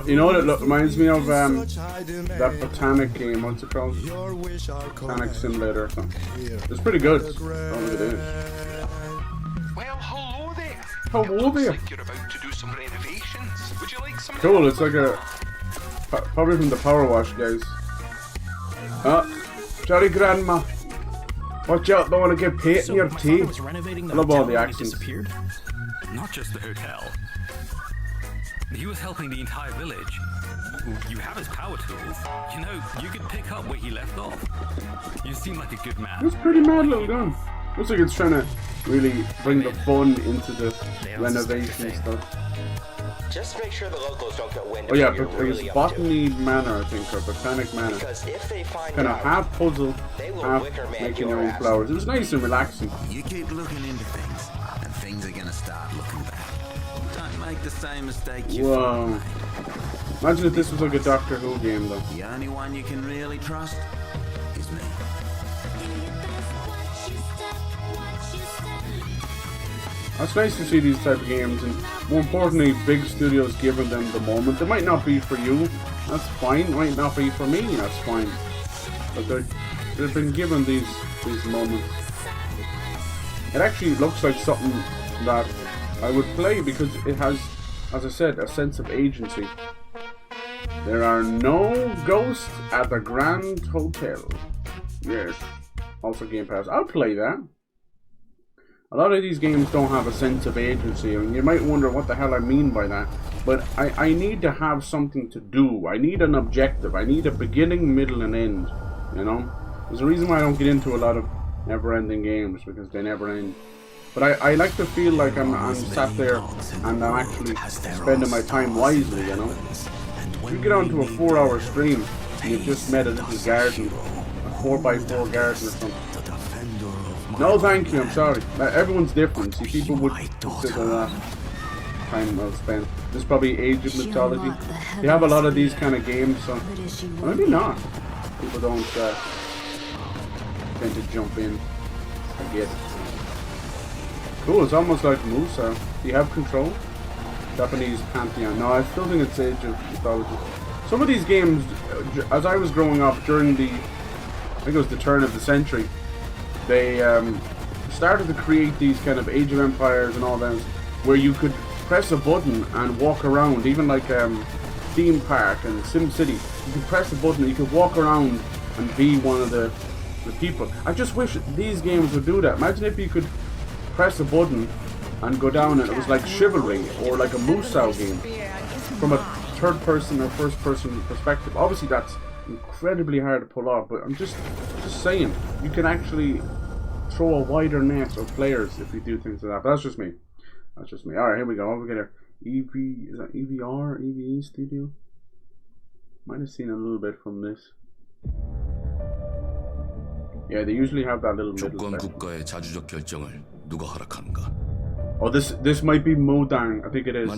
You know what it reminds me of? That Botanic game. What's it called? Botanic Simulator or something. It's pretty good. I don't know what it is. Well, hello there. Hello Looks there. like you're about to do some renovations. Would you like some? Cool. It's like a probably from the Power Wash guys. Sorry, Grandma. Watch out! Don't want to get paint in your teeth. I love all the accents. Not just the hotel. He was helping the entire village. You have his power tools. You know, you could pick up where he left off. You seem like a good man. It's pretty mad little gun. Looks like it's trying to really bring the fun into the renovation stuff. Just make sure the locals don't get wind Oh yeah, of but you're really it's up Botany Manor, I think, or Botanic Manor. Because if they find Kind of out, half puzzle, they will half wicker man making your your own ass. flowers. It was nice and relaxing. You keep looking into things, and things are gonna start looking bad. Don't make the same mistake you Whoa. Imagine if this was like a Doctor Who game though. The only one you can really trust is me. It's nice to see these type of games, and more importantly, big studios giving them the moment. It might not be for you, that's fine. It might not be for me, that's fine. But they've been given these moments. It actually looks like something that I would play because it has, as I said, a sense of agency. There are no ghosts at the Grand Hotel. Yes. Also Game Pass. I'll play that. A lot of these games don't have a sense of agency, and you might wonder what the hell I mean by that. But I need to have something to do. I need an objective. I need a beginning, middle, and end. You know? There's a reason why I don't get into a lot of never-ending games, because they never end. But I like to feel like I'm sat there and I'm actually spending my time wisely, you know? If you get onto a 4-hour stream and you've just met a little garden, a 4x4 garden or something. No, thank you, I'm sorry. Everyone's different. See, people would consider that time well spent. This is probably Age of Mythology. They have a lot of these kind of games, so maybe not. People don't tend to jump in. I get it. Cool, it's almost like Musa. Do you have control? Japanese Pantheon. No, I still think it's Age of Mythology. Some of these games, as I was growing up during the, I think it was the turn of the century, they started to create these kind of Age of Empires and all that, where you could press a button and walk around, even like Theme Park and Sim City. You could press a button and you could walk around and be one of the people. I just wish these games would do that. Imagine if you could press a button and go down and it was like Chivalry or like a Musou game from a third person or first person perspective. Obviously that's incredibly hard to pull off, but I'm just saying, you can actually throw a wider net of players if you do things like that. But that's just me. That's just me. Alright, here we go. Over here. Is that EVR? EVE Studio? Might have seen a little bit from this. Yeah, they usually have that little middle section. Oh, this might be Modang. I think it is.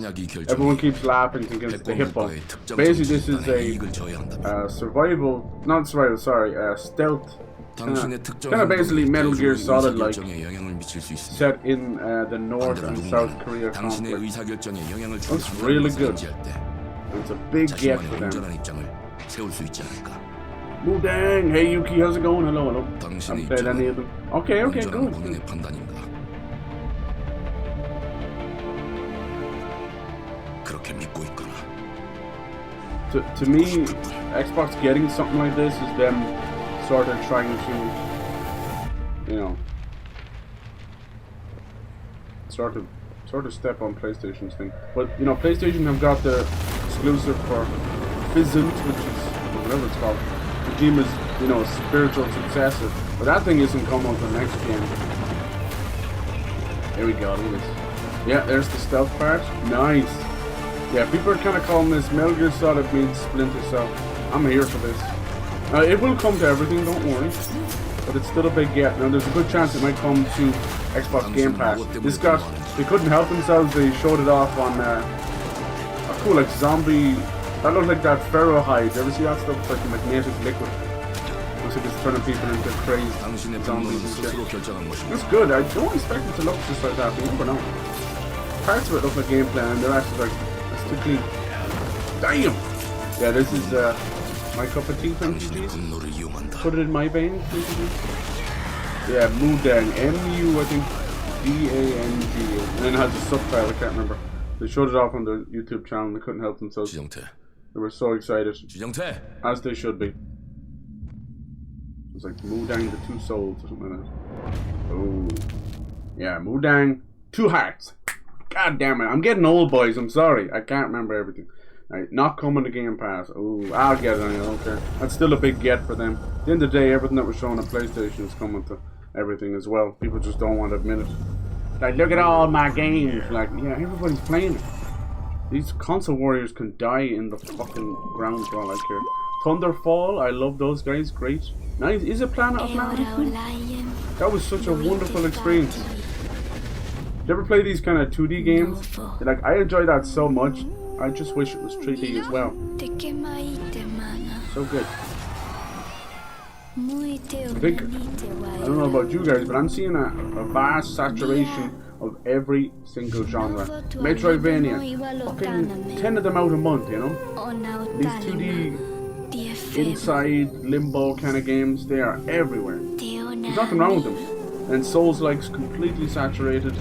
Everyone keeps laughing thinking it's the hippo. Basically, this is a survival, not survival, sorry, stealth. Kind of basically Metal Gear Solid like, set in the North and South Korea conflict. That's really good. It's a big get for them. Modang! Hey Yuki, how's it going? Hello, hello. Haven't played any of them. Okay, good. To me, Xbox getting something like this is them sort of trying to, you know, sort of step on PlayStation's thing. But you know, PlayStation have got the exclusive for Fizzant, which is whatever it's called. Kojima's, you know, spiritual successor. But that thing isn't coming on the next gen. There we go. Look at this. Yeah, there's the stealth part. Nice. Yeah, people are kind of calling this Metal Gear Solid means Splinter Cell. I'm here for this. It will come to everything, don't worry. But it's still a big get. Now, there's a good chance it might come to Xbox Game Pass. This got, they couldn't help themselves. They showed it off on, cool, like zombie. That looked like that Pharaoh hide. You ever see that stuff? It's like magnetic liquid. Looks like it's turning people into crazy zombies and shit. That's good. I don't expect it to look just like that, but you never know. Parts of it look like gameplay, and they're actually like, that's too clean. Damn! Yeah, this is my cup of tea, MTGs. Put it in my veins, MTGs. Yeah, Modang. M-U, I think, D-A-N-G. And then it has a subtitle, I can't remember. They showed it off on their YouTube channel and they couldn't help themselves. They were so excited. As they should be. It's like Modang the Two Souls or something like that. Oh. Yeah, Modang, Two Hearts. God damn it. I'm getting old, boys. I'm sorry. I can't remember everything. Right, not coming to Game Pass. Oh, I'll get it on you. I don't care. That's still a big get for them. At the end of the day, everything that was shown on PlayStation is coming to everything as well. People just don't want to admit it. Like, look at all my games. Like, yeah, everybody's playing it. These console warriors can die in the fucking ground for all I care. Thunderfall, I love those guys. Great. Nice. Is it Planet of Lana? That was such a wonderful experience. You ever play these kind of 2D games? Like, I enjoy that so much. I just wish it was 3D as well. So good. I think, I don't know about you guys, but I'm seeing a vast saturation of every single genre. Metroidvania, fucking 10 of them out a month, you know? These 2D, inside, limbo kind of games, they are everywhere. There's nothing wrong with them. And Souls-like's completely saturated.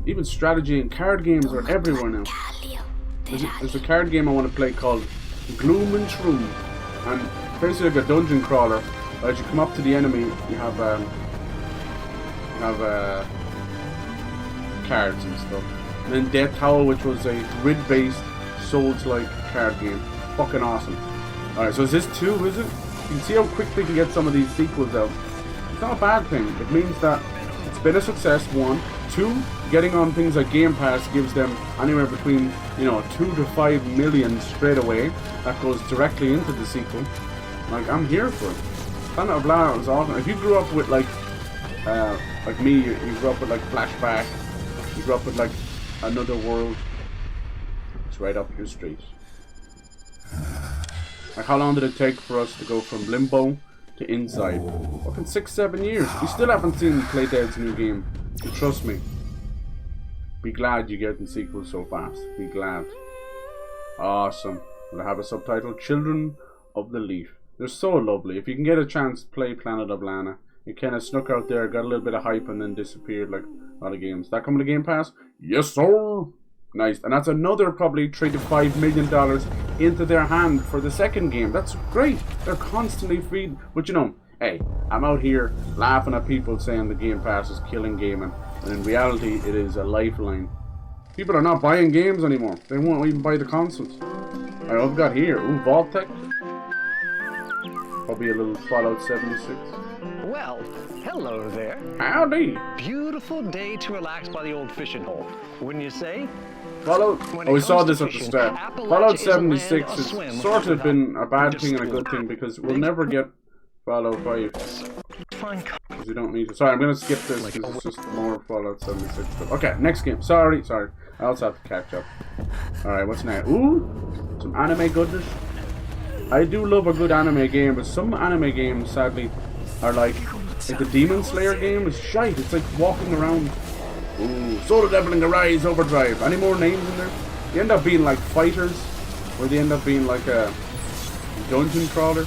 Even strategy and card games are everywhere now. There's a card game I want to play called Gloom and Shroom, and basically like a dungeon crawler. As you come up to the enemy, you have cards and stuff. And then Death Tower, which was a grid-based Souls-like card game. Fucking awesome. Alright, so is this 2, is it? You can see how quick they can get some of these sequels out. It's not a bad thing. It means that it's been a success, 1. 2, getting on things like Game Pass gives them anywhere between, 2 to 5 million straight away. That goes directly into the sequel. Like, I'm here for it. Planet of Lana was awesome. If you grew up with, like me, you grew up with, like, Flashback, you grew up with, like, Another World, it's right up your street. Like, how long did it take for us to go from Limbo to Inside? Fucking 6-7 years. We still haven't seen Playdead's new game. Trust me. Be glad you're getting sequels so fast. Be glad. Awesome. Will I have a subtitle? Children of the Leaf. They're so lovely. If you can get a chance, play Planet of Lana. It kind of snuck out there, got a little bit of hype, and then disappeared like a lot of games. That coming to Game Pass? Yes, sir! Nice. And that's another probably $3 to $5 million into their hand for the second game. That's great. They're constantly feeding. But hey, I'm out here laughing at people saying the Game Pass is killing gaming. And in reality, it is a lifeline. People are not buying games anymore. They won't even buy the consoles. Alright, what we got here? Ooh, Vault-Tec. Probably a little Fallout 76. Well, hello there. Howdy. Beautiful day to relax by the old fishing hole, wouldn't you say? Fallout, we saw this at the start. Fallout 76 has sort of been a bad thing and a good thing because we'll never get Fallout 5. Because you don't need to. Sorry, I'm going to skip this because it's just more Fallout 76. But okay, next game. Sorry. I also have to catch up. Alright, what's next? Ooh, some anime goodness. I do love a good anime game, but some anime games, sadly, are like the Demon Slayer game is shite. It's like walking around. Ooh, Soul Devil Arise Overdrive. Any more names in there? They end up being like fighters, or they end up being like a dungeon crawler.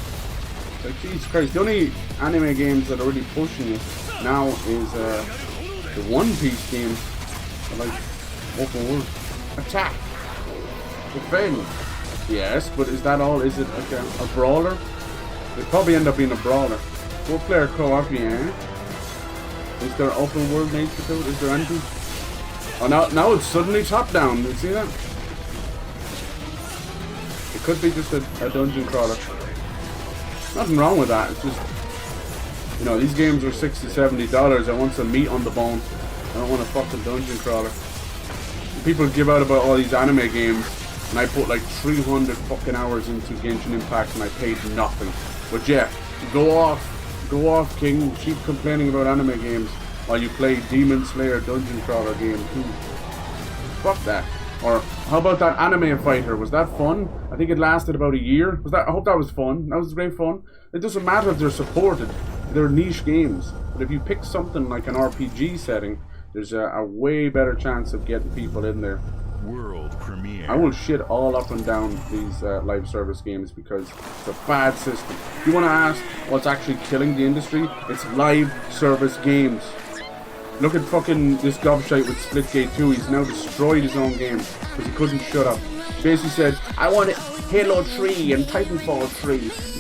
Like, Jesus Christ, the only anime games that are really pushing it now is the One Piece games. They're like open world. Attack. Defend. Yes, but is that all? Is it like a brawler? It'd probably end up being a brawler. 4-player co-op, yeah. Is there open world nature to it? Is there anything? Oh, now it's suddenly top down. You see that? It could be just a dungeon crawler. Nothing wrong with that. It's just, these games are $60, $70. I want some meat on the bone. I don't want a fucking dungeon crawler. People give out about all these anime games, and I put like 300 fucking hours into Genshin Impact, and I paid nothing. But yeah, go off, King. Keep complaining about anime games while you play Demon Slayer Dungeon Crawler game too. Fuck that. Or how about that Anime Fighter? Was that fun? I think it lasted about a year. I hope that was fun. That was great fun. It doesn't matter if they're supported. They're niche games. But if you pick something like an RPG setting, there's a way better chance of getting people in there. World premiere. I will shit all up and down these live service games because it's a bad system. If you want to ask what's actually killing the industry, it's live service games. Look at fucking this gobshite with Splitgate 2. He's now destroyed his own game because he couldn't shut up. He basically said, I want Halo 3 and Titanfall 3.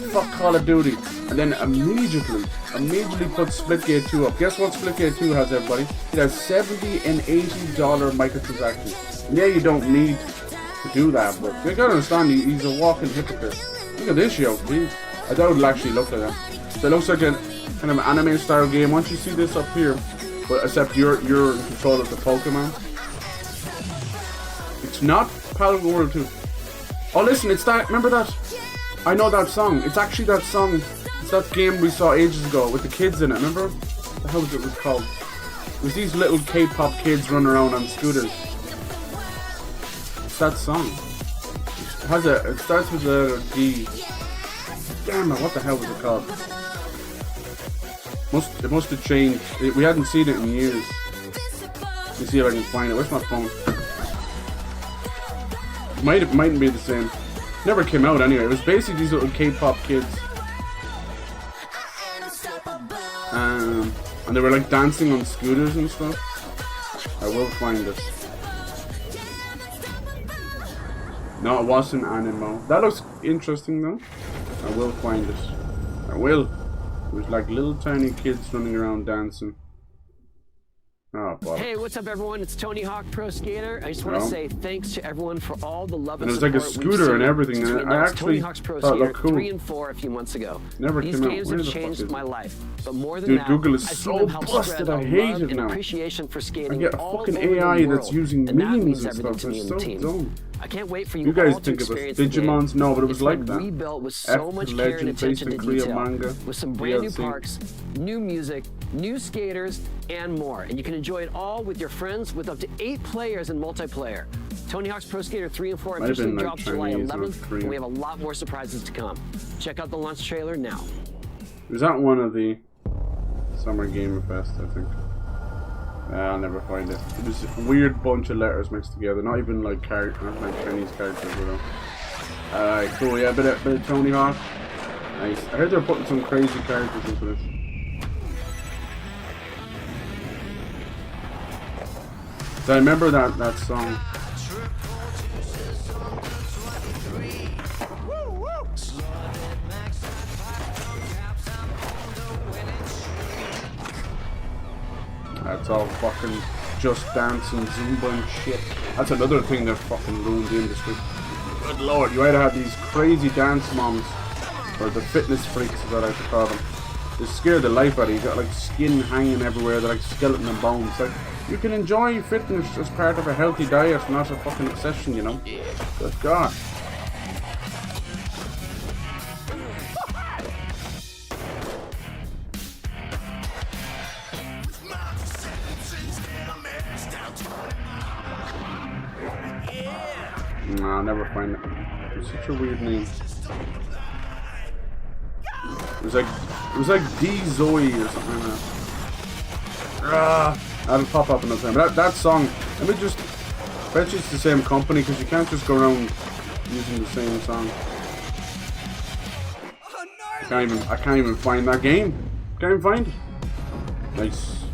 Fuck Call of Duty. And then immediately put Splitgate 2 up. Guess what Splitgate 2 has, everybody? It has $70 and $80 microtransactions. And yeah, you don't need to do that, but you gotta understand he's a walking hypocrite. Look at this, yo. I doubt it'll actually look like that. So it looks like a kind of anime style game. Once you see this up here, but except you're in control of the Pokemon. It's not Palette World 2. Oh, listen, it's that. Remember that? I know that song. It's actually that song. It's that game we saw ages ago with the kids in it. Remember? What the hell was it called? It was these little K-pop kids running around on scooters. It's that song. It starts with a D. Damn it! What the hell was it called? It must have changed. We hadn't seen it in years. Let me see if I can find it. Where's my phone? Mightn't be the same. Never came out anyway. It was basically these little K-pop kids. And they were like dancing on scooters and stuff. I will find this. No, it wasn't Animo. That looks interesting though. I will find it. I will. It was like little tiny kids running around dancing. Oh, boy. Hey, what's up, everyone? It's Tony Hawk Pro Skater. I just want to say thanks to everyone for all the love and support. And it was like a scooter and everything, and I actually Tony Hawk's Pro thought it Skater looked cool. 3 and 4 a few months ago. Never These came out. games Where have the fuck changed is my it? life, but more than Dude, that, Google is I've seen so them help busted. spread I a hate love it and now. appreciation for skating I get all fucking over the AI that's world, using and that memes means and everything stuff. to me It's and the so team. dumb. I can't wait for you, You guys all to think of us experience the game. Digimons? No, but it was It's like been that. rebuilt with so much care and Legend attention based to in Korea detail, manga. with some brand new DLC. parks, new music, new skaters, and more. And you can enjoy it all with your friends with up to 8 players in multiplayer. Tony Hawk's Pro Skater 3 and 4 Might have officially been, like, drops July Chinese or 11th, and Korean. we have a lot more surprises to come. Check out the launch trailer now. Was that one of the Summer Game Fest, I think? I'll never find it. It was a weird bunch of letters mixed together. Not even like characters, not like Chinese characters, you know. Alright, cool. Yeah, bit of Tony Hawk. Nice. I heard they're putting some crazy characters into this. So I remember that song. That's all fucking Just Dance and Zumba and shit. That's another thing that fucking ruined the industry. Good lord, you either have these crazy dance moms, or the fitness freaks is what I like to call them. They scare the life out of you. You got like skin hanging everywhere, they're like skeleton and bones. Like, you can enjoy fitness as part of a healthy diet, not a fucking obsession, you know? Good God. Nah, I'll never find it. It's such a weird name. It was like D Zoe or something like that. That'll pop up another time. But that song, let me just bet you it's the same company, because you can't just go around using the same song. I can't even find that game. Can't even find it. Nice.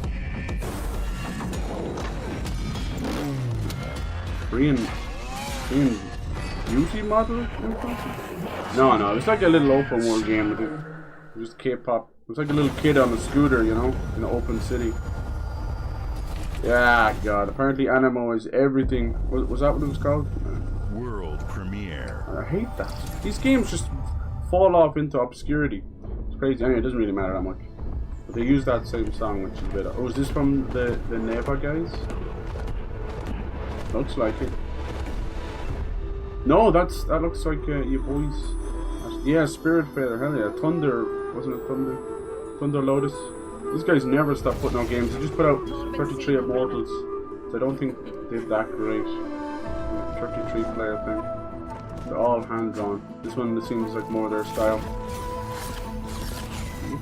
Korean beauty model? No, it's like a little open world game with it. Just K-pop. It's like a little kid on a scooter, you know, in an open city. Yeah, God. Apparently Animo is everything. Was that what it was called? World premiere. I hate that. These games just fall off into obscurity. It's crazy. Anyway, it doesn't really matter that much. But they use that same song, which is a bit... Oh, is this from the Neva guys? Looks like it. No, that looks like your boys. Yeah, Spirit Fader. Hell yeah. Thunder. Wasn't it Thunder? Thunder Lotus. These guys never stop putting out games. They just put out 33 Immortals. So I don't think they did that great. 33 player thing. They're all hand drawn. This one seems like more their style.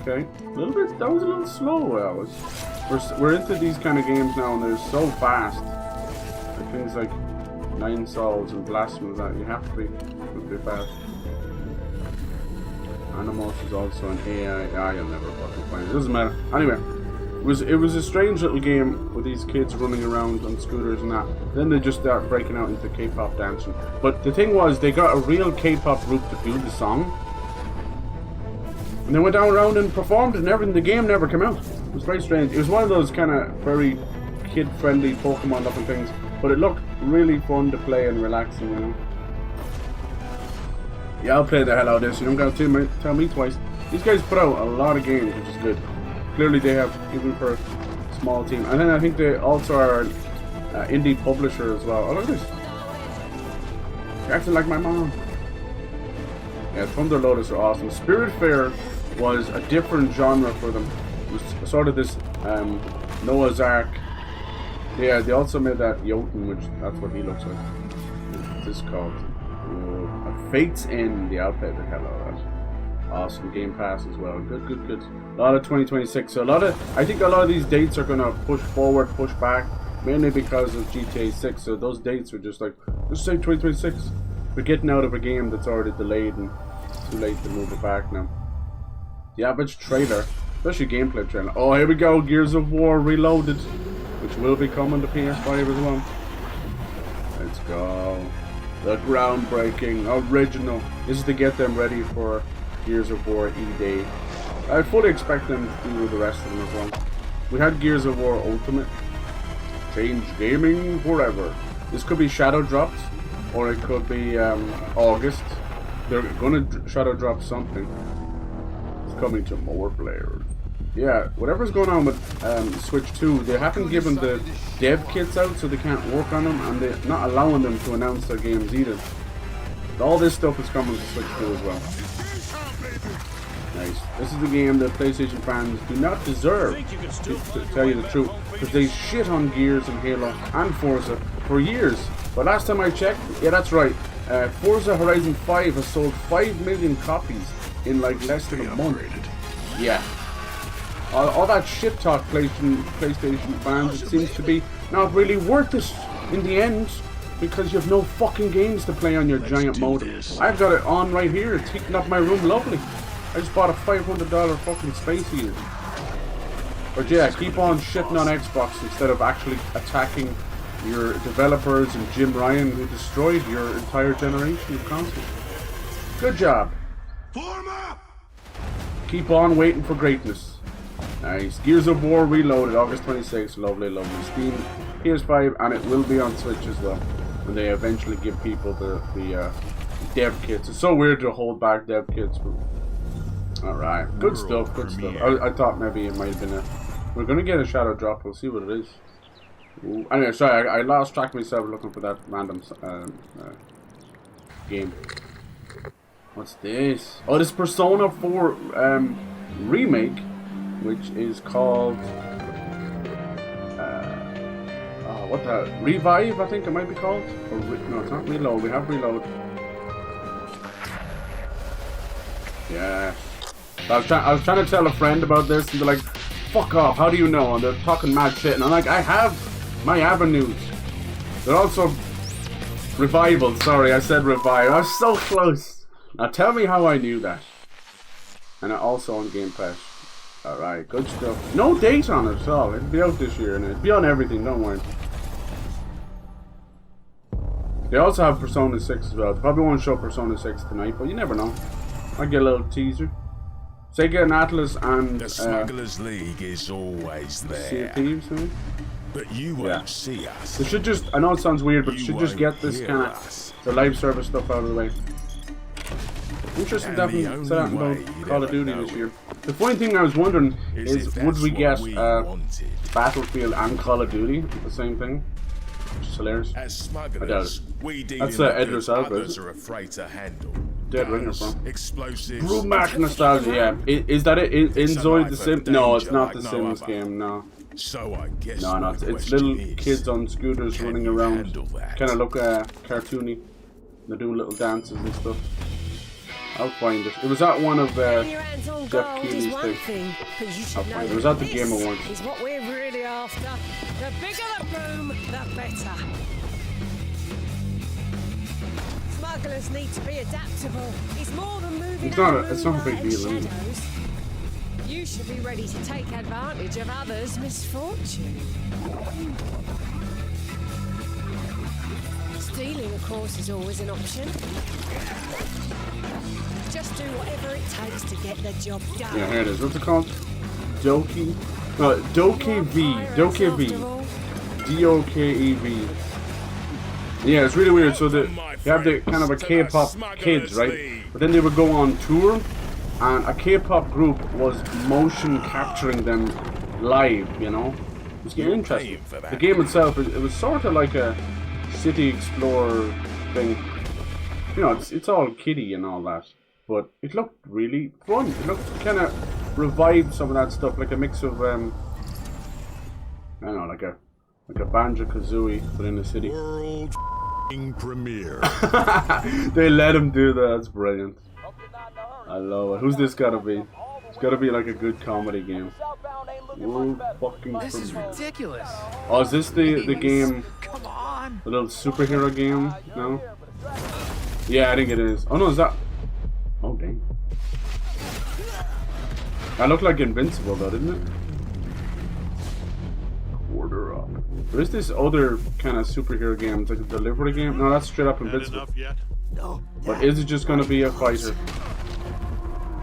Okay. A little bit. That was a little slow. We're into these kind of games now, and they're so fast. Like things like Nine Souls and Blasphemous, that you have to be fast. Animals is also an AI. You'll never fucking find it. Doesn't matter. Anyway, it was a strange little game with these kids running around on scooters and that. Then they just start breaking out into K-pop dancing. But the thing was, they got a real K-pop group to do the song, and they went down around and performed and everything. The game never came out. It was very strange. It was one of those kind of very kid-friendly Pokemon-looking things, but it looked really fun to play and relaxing, you know. Yeah, I'll play the hell out of this. You don't gotta tell me twice. These guys put out a lot of games, which is good. Clearly they have, even for a small team. And then I think they also are an indie publisher as well. Oh, look at this. You're acting like my mom. Yeah, Thunder Lotus are awesome. Spirit Fair was a different genre for them. It was sort of this Noah's Ark. Yeah, they also made that Jotun, which that's what he looks like. What's this called? Fate's End. The outfit the hell out of that. Awesome. Game Pass as well. Good. A lot of 2026. So I think a lot of these dates are gonna push forward, push back, mainly because of GTA 6. So those dates are just like, let's say 2026. We're getting out of a game that's already delayed and it's too late to move it back now. The average trailer Especially gameplay trailer. Oh, here we go. Gears of War Reloaded, which will be coming to PS5 as well. Let's go. The groundbreaking, original. This is to get them ready for Gears of War E-Day. I fully expect them to do the rest of them as well. We had Gears of War Ultimate. Change gaming forever. This could be shadow dropped, or it could be August. They're gonna shadow drop something. It's coming to more players. Yeah, whatever's going on with Switch 2, they haven't given the dev kits out, so they can't work on them, and they're not allowing them to announce their games either. All this stuff is coming to Switch 2 as well. Nice. This is the game that PlayStation fans do not deserve, to tell you the truth, because they shit on Gears and Halo and Forza for years. But last time I checked, yeah, that's right, Forza Horizon 5 has sold 5 million copies in like less than a month. Yeah. All that shit talk PlayStation fans, it seems to be not really worth it in the end, because you have no fucking games to play on your giant modem. I've got it on right here, it's heating up my room lovely. I just bought a $500 fucking space heater. But yeah, keep on shitting on Xbox instead of actually attacking your developers and Jim Ryan, who destroyed your entire generation of consoles. Good job. Keep on waiting for greatness. Nice. Gears of War Reloaded, August 26th. Lovely, lovely. Steam, PS5, and it will be on Switch as well when they eventually give people the dev kits. It's so weird to hold back dev kits. Alright, good stuff, good stuff. I thought maybe it might have been a... We're gonna get a shadow drop, we'll see what it is. Ooh. Anyway, sorry, I lost track of myself looking for that random game. What's this? Oh, this Persona 4 remake, which is called what the Revive, I think it might be called, or no, it's not Reload. We have Reload. Yeah, I was trying to tell a friend about this, and they're like, "Fuck off! How do you know?" And they're talking mad shit, and I'm like, "I have my avenues." They're also revival. Sorry, I said revive. I was so close. Now tell me how I knew that. And also on Game Pass. Alright, good stuff. No date on it at all. It'll be out this year, and it'll be on everything, don't worry. They also have Persona 6 as well. They probably won't show Persona 6 tonight, but you never know. I'll get a little teaser. Sega and Atlas and the Smugglers League is always there. Sea of Thieves, maybe? But you won't see us. They should just, I know it sounds weird, but they should just get this kind of the live service stuff out of the way. Interesting to have set out about Call of Duty this year. The funny thing I was wondering is, would we get Battlefield and Call of Duty at the same thing? Which is hilarious. I doubt it. That's Idris Elba. Dead Ringer from. Brumac nostalgia, yeah. Is that it? Is Zoid the Sims? No, it's not the Sims game, no. So I guess no, it's little kids on scooters running around. Kind of look cartoony. They do little dances and stuff. I'll find it. It was at one of Jeff Keighley's things. I'll find it. It was at the Game Awards. Is what we're really after. The bigger the boom, the better. Smugglers need to be adaptable. It's more than moving. It's not a big deal, is it? You should be ready to take advantage of others' misfortune. Stealing, of course, is always an option. Just do whatever it takes to get the job done. Yeah, here it is. What's it called? Dokev. D-O-K-E-V. Yeah, it's really weird. So you have the kind of a K-pop kids, right? But then they would go on tour, and a K-pop group was motion capturing them live, you know? It was getting interesting. The game itself, it was sort of like a City Explorer thing. You know, it's all kiddie and all that. But it looked really fun. It looked kind of revived some of that stuff, like a mix of I don't know, like a Banjo-Kazooie, but in a city. World premiere. They let him do that. That's brilliant. I love it. Who's this gotta be? It's gotta be like a good comedy game. World fucking premiere. This is ridiculous. Oh, is this the game? Come on. The little superhero game? No. Yeah, I think it is. Oh no, is that? Oh dang. That looked like Invincible though, didn't it? Quarter up. There is this other kind of superhero game, it's like a delivery game. No, that's straight up Invincible. No. But is it just going to be a fighter?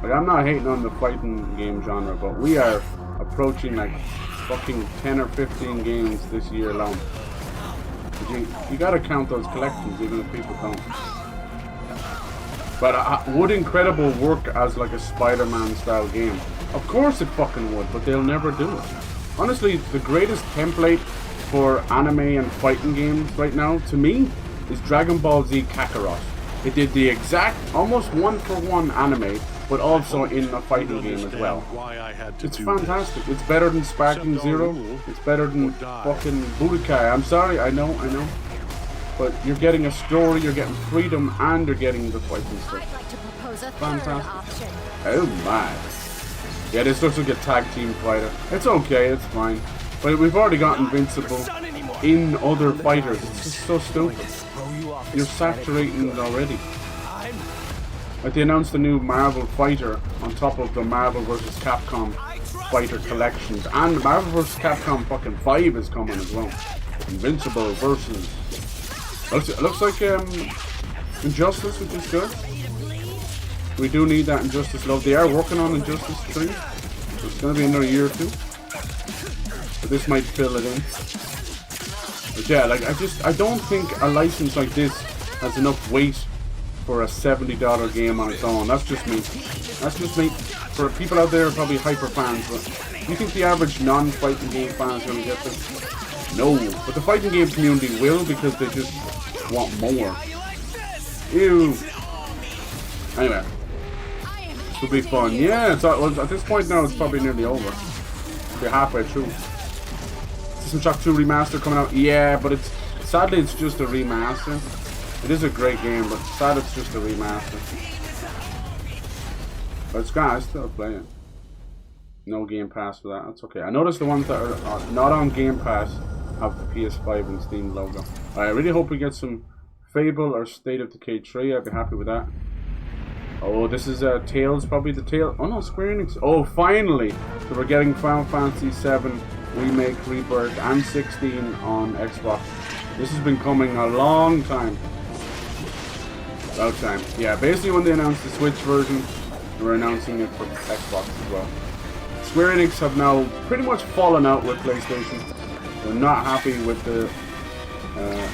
Like, I'm not hating on the fighting game genre, but we are approaching like fucking 10 or 15 games this year alone. You gotta count those collections even if people don't. But would Incredible work as like a Spider-Man style game? Of course it fucking would, but they'll never do it. Honestly, the greatest template for anime and fighting games right now, to me, is Dragon Ball Z Kakarot. It did the exact, almost one-for-one anime, but also in a fighting game as well. It's fantastic. It's better than Sparking Zero. It's better than fucking Budokai. I'm sorry, I know. But you're getting a story, you're getting freedom, and you're getting the fighting stuff. Fantastic. Oh my. Yeah, this looks like a tag team fighter. It's okay, it's fine. But we've already got Invincible in other fighters. It's just so stupid. You're saturating it already. Like they announced the new Marvel fighter on top of the Marvel vs. Capcom fighter collections. And Marvel vs. Capcom fucking 5 is coming as well. Invincible versus... It looks like Injustice, which is good. We do need that Injustice love. They are working on Injustice 3. So it's going to be another year or two. So this might fill it in. But yeah, like I don't think a license like this has enough weight for a $70 game on its own. That's just me. That's just me. For people out there, probably hyper fans, but do you think the average non-fighting game fan is going to get this? No. But the fighting game community will, because they just want more. Ew. Anyway. This will be fun. Yeah, well, at this point now, it's probably nearly over. We'll be halfway through. System Shock 2 Remaster coming out. Yeah, but sadly it's just a remaster. It is a great game, but sad it's just a remaster. But it's great, I still play it. No Game Pass for that, that's okay. I noticed the ones that are not on Game Pass have the PS5 and Steam logo. I really hope we get some Fable or State of Decay 3, I'd be happy with that. Oh, this is Tales, probably the Tale. Oh no, Square Enix. Oh, finally! So we're getting Final Fantasy 7 Remake, Rebirth, and 16 on Xbox. This has been coming a long time. About time. Yeah, basically when they announced the Switch version, they were announcing it for Xbox as well. Square Enix have now pretty much fallen out with PlayStation. They're not happy with the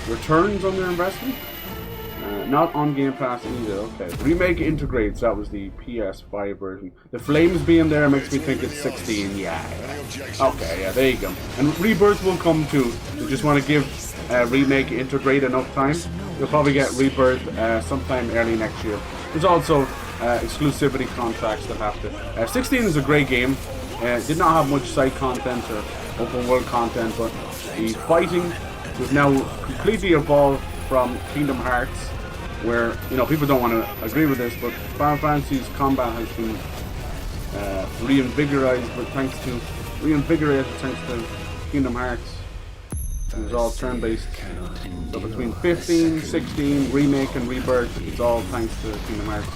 returns on their investment. Not on Game Pass either. Okay. Remake integrates. That was the PS5 version. The flames being there makes me think it's 16. Yeah. Okay. Yeah. There you go. And Rebirth will come too. They just want to give Remake integrate enough time. You'll probably get Rebirth sometime early next year. There's also exclusivity contracts that have to. 16 is a great game. Did not have much side content or open world content, but the fighting was now completely evolved from Kingdom Hearts, where, you know, people don't want to agree with this, but Final Fantasy's combat has been reinvigorated thanks to Kingdom Hearts. And it's all turn-based. So between 15, 16, Remake and Rebirth, it's all thanks to Kingdom Hearts.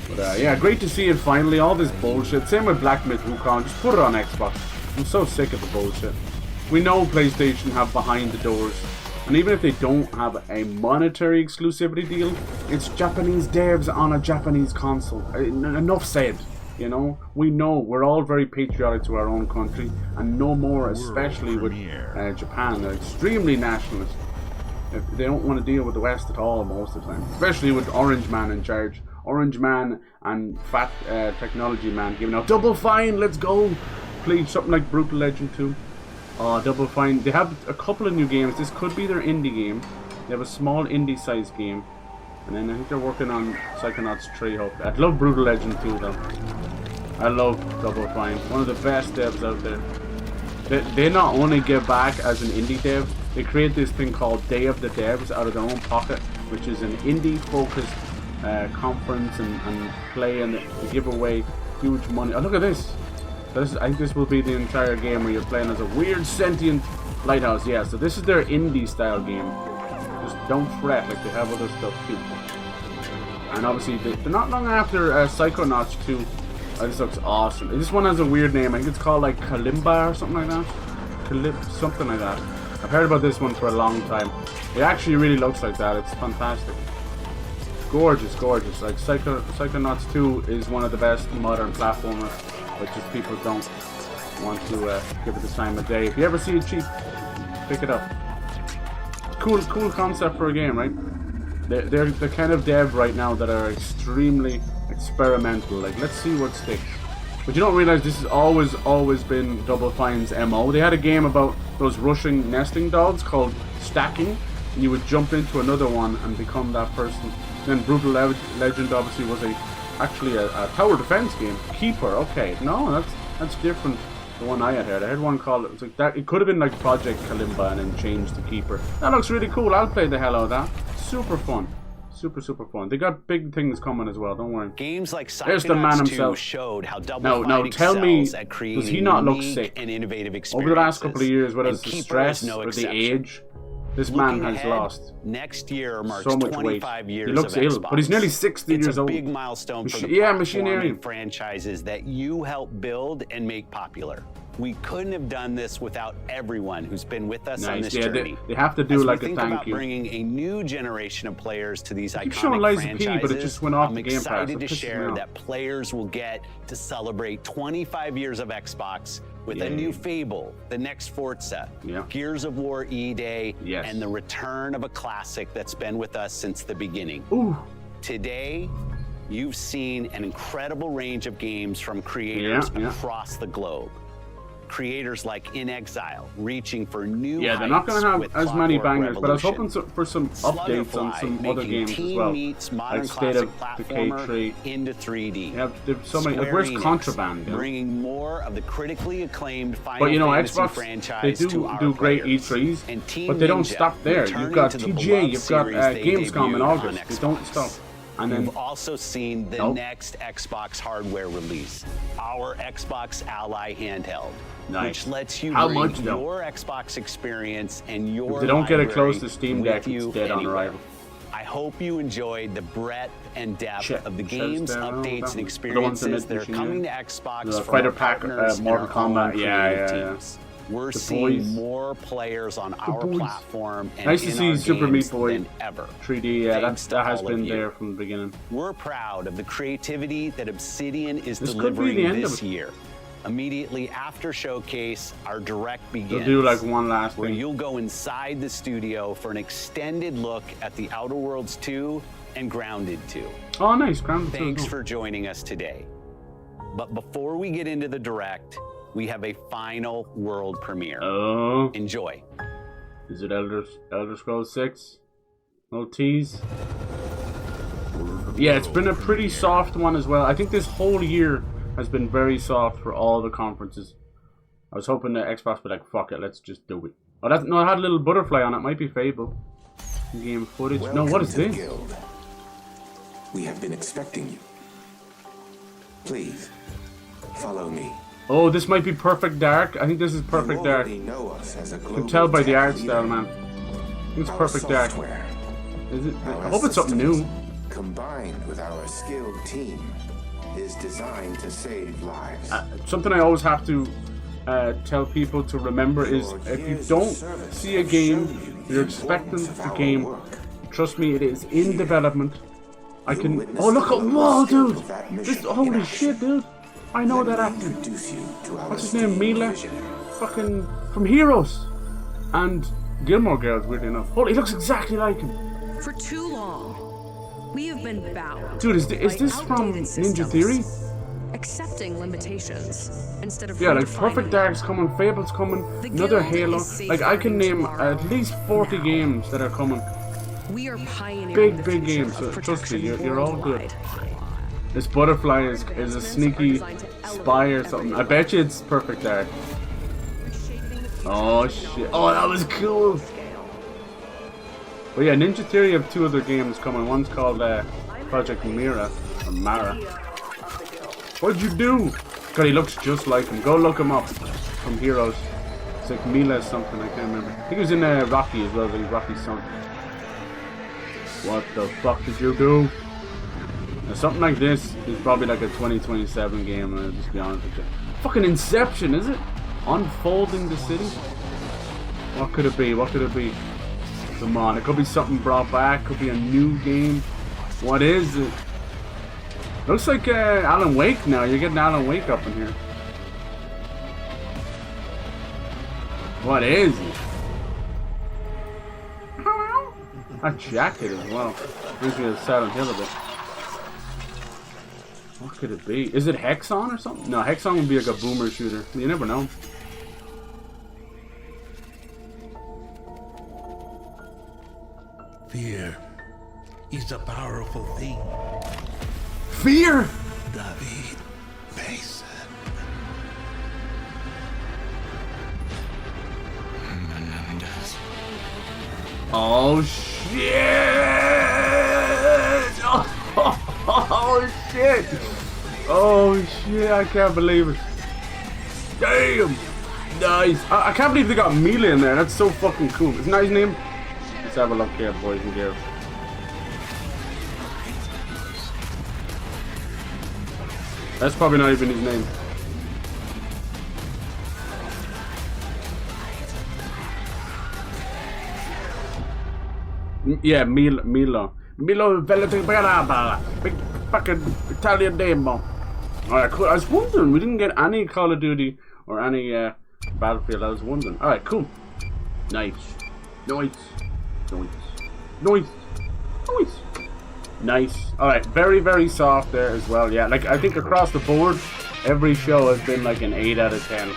But yeah, great to see it finally. All this bullshit. Same with Black Myth Wukong. Just put it on Xbox. I'm so sick of the bullshit. We know PlayStation have behind the doors. And even if they don't have a monetary exclusivity deal, it's Japanese devs on a Japanese console. Enough said. You know, we know we're all very patriotic to our own country, and no more, especially with Japan. They're extremely nationalist. They don't want to deal with the West at all most of the time, especially with Orange Man in charge. Orange Man and Fat Technology Man giving out Double Fine, let's go. Please, something like Brutal Legend 2. Double Fine. They have a couple of new games. This could be their indie game. They have a small indie sized game. And then I think they're working on Psychonauts 3 Hope. I'd love Brutal Legend 2 though. I love Double Fine. One of the best devs out there. They not only give back as an indie dev, they create this thing called Day of the Devs out of their own pocket, which is an indie focused conference and play, and they give away huge money. Oh, look at this. I think this will be the entire game where you're playing as a weird sentient lighthouse. Yeah, so this is their indie style game. Just don't fret like they have other stuff too. And obviously they're not long after Psychonauts 2 Oh, this looks awesome. This one has a weird name. I think it's called like Kalimba or something like that. Something like that. I've heard about this one for a long time. It actually really looks like that. It's fantastic. Gorgeous, gorgeous. Like Psychonauts 2 is one of the best modern platformers, but just people don't want to give it the time of day. If you ever see it cheap, pick it up. Cool concept for a game, right? They're the kind of dev right now that are extremely experimental. Like, let's see what sticks. But you don't realize this has always been Double Fine's MO. They had a game about those Russian nesting dolls called Stacking, and you would jump into another one and become that person. Then Brutal Legend obviously was actually a tower defense game. Keeper, okay. No, that's different. The one I had heard. I had one called, it was like that. It could have been like Project Kalimba and then changed to Keeper. That looks really cool. I'll play the hell out of that. Super fun. Super fun. They got big things coming as well, don't worry. Games like There's the man himself. Showed how Double Fine tell me, does he not look sick? And innovative over the last couple of years, whether it's the stress or the age, this man has lost next year marks so much 25 weight. Years he looks of ill, Xbox. but he's nearly 60 years old. It's a big milestone for the Machinarium franchises that you help build and make popular. We couldn't have done this without everyone who's been with us on this journey. They have to do As like we a think thank about you. bringing a new generation of players to these iconic showing Liza P, franchises, but it just went off I'm the Game Pass. excited It to pisses me share off. that players will get to celebrate 25 years of Xbox with a new Fable, the next Forza, Gears of War E-Day, and the return of a classic that's been with us since the beginning. Ooh. Today, you've seen an incredible range of games from creators across the globe. Creators like In Exile, reaching for new they're not going to have with as many Clockwork bangers, but I was hoping Revolution. for some updates on some other games as well. Like State of Decay 3. Into 3D. There's so many. Like, where's Contraband? Bringing more of the critically acclaimed Final But you know, Fantasy Xbox, franchise they to do our great players. E3s, And Team but they don't Ninja stop there. You've got returning to the TGA, beloved you've got series they Gamescom in debuted on August. They don't stop. And then You've also seen the next Xbox hardware release, our Xbox Ally handheld, which lets you bring your Xbox experience and your if they don't get it library close to Steam Deck, with you it's dead on anywhere. arrival. I hope you enjoyed the breadth and depth of the Check games, this down. updates, and The ones experiences that that are machine, coming to Xbox The from Fighter our Pack, partners and Mortal our own Kombat, creative teams. We're The seeing boys. more players on our boys. platform and Nice to in see our Super Meat games Boy than ever. 3D. Thanks to that has all been of you. there from the beginning. We're proud of the creativity that Obsidian is This could be the delivering end of this it. year. Immediately after Showcase, our direct begins. They'll do like one last where thing. you'll go inside the studio for an extended look at the Outer Worlds 2 and Grounded 2. Oh, nice. Grounded 2. Thanks for joining us today. But before we get into the direct, we have a final world premiere. Oh. Enjoy. Is it Elder Scrolls 6? No tease? Yeah, it's been a pretty soft one as well. I think this whole year has been very soft for all the conferences. I was hoping that Xbox would be like, fuck it, let's just do it. Oh, no, it had a little butterfly on it. Might be Fable. Game footage. No, what is this? Guild. We have been expecting you. Please, follow me. Oh, this might be Perfect Dark. I think this is Perfect Dark. Know us as a You can tell by the art style, man. I think it's Perfect Dark. Is it? I hope it's something new. Combined with our skilled team, is designed to save lives. Something I always have to tell people to remember is if you don't see a game, you're expecting the game. Trust me, it is in development. I can. Oh, look at whoa, dude! This holy shit, dude! I know that actor. What's his name? Mila, fucking from Heroes and Gilmore Girls. Weirdly enough, holy, he looks exactly like him. For too long, we have been bound. Dude, is this from Ninja Theory? Accepting limitations instead of Yeah, like Perfect Dark's coming, Fable's coming, another Halo. Like I can name at least 40 games that are coming. We are pioneering Big games. So trust me, you're all good. This butterfly is a sneaky spy or something. I bet you it's Perfect Dark. Oh shit! Oh, that was cool. But yeah, Ninja Theory have 2 other games coming. One's called Project Mira or Mara. What'd you do? God, he looks just like him. Go look him up from Heroes. It's like Mila something, I can't remember. I think he was in Rocky as well, like Rocky's son. What the fuck did you do? Now, something like this is probably like a 2027 game, I'll just be honest with you. Fucking Inception, is it? Unfolding the City? What could it be? What could it be? Come on, it could be something brought back, could be a new game. What is it? Looks like Alan Wake now. You're getting Alan Wake up in here. What is it? A jacket as well. Brings me to Silent Hill a bit. What could it be? Is it Hexon or something? No, Hexon would be like a boomer shooter. You never know. Fear is a powerful thing. Fear? David Mason. Oh shit! Oh shit! Oh shit! I can't believe it. Damn! Nice. I can't believe they got Mila in there. That's so fucking cool. Isn't that his name? Let's have a look here, boys and girls. That's probably not even his name. Yeah, Milo Velatibara, big fucking Italian name. Alright, cool. I was wondering, we didn't get any Call of Duty or any Battlefield. I was wondering. Alright, cool. Nice. Nice. Nice. Nice. Nice. Nice. Alright, very, very soft there as well. Yeah, like I think across the board, every show has been like an 8 out of 10.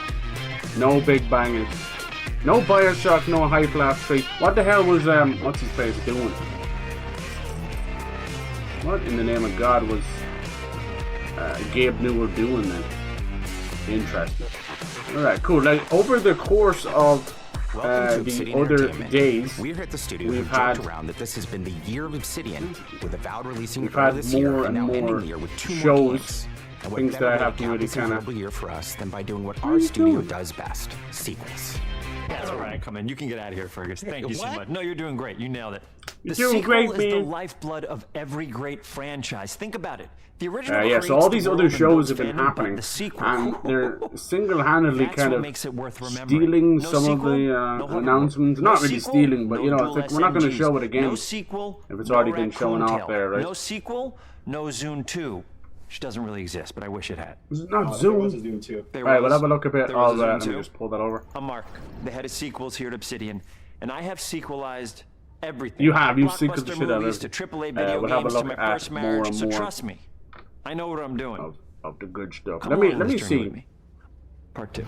No big bangers. No Bioshock, no Half-Life 3. What the hell was, what's his face doing? What in the name of God was Gabe Newell doing then? Interesting. Alright, cool. Like, over the course of the other days, we're at the studio. We've had around that this has been the year of Obsidian, with Avowed releasing we've had this more year, and now more ending the year with 2 more shows, games. And things what that I better have way to cap really this kind of. incredible year for us than by doing what our studio does best: sequels. That's all right. Come in. You can get out of here, Fergus. Thank you so much. No, you're doing great. You nailed it. You're The doing sequel great, is the man. lifeblood of every great franchise. Think about it. The original. Yeah, so creates all the these world other and shows builds have been fandom, but happening, the sequel, and they're single-handedly that's kind what of makes it worth remembering. stealing No some sequel, of the no Hollywood. announcements. No Not really sequel, stealing, but no you know, dual it's like we're not going to SMGs. show it again No sequel, if it's no already been Raccoon shown off Tail. there, right? No sequel, no Zune 2. Which doesn't really exist, but I wish it had. Is it not Zoom? Alright, we'll have a look a bit of that. Let me just pull that over. I'm Mark, the head of sequels here at Obsidian, and I have sequelized everything. You have. You've Blockbuster sequeled the shit out of movies it. to AAA video We'll have a games to look my at first more marriage, and so more trust me. I know what I'm doing. Of the good stuff. Come Let me on this journey with see. me. Part 2.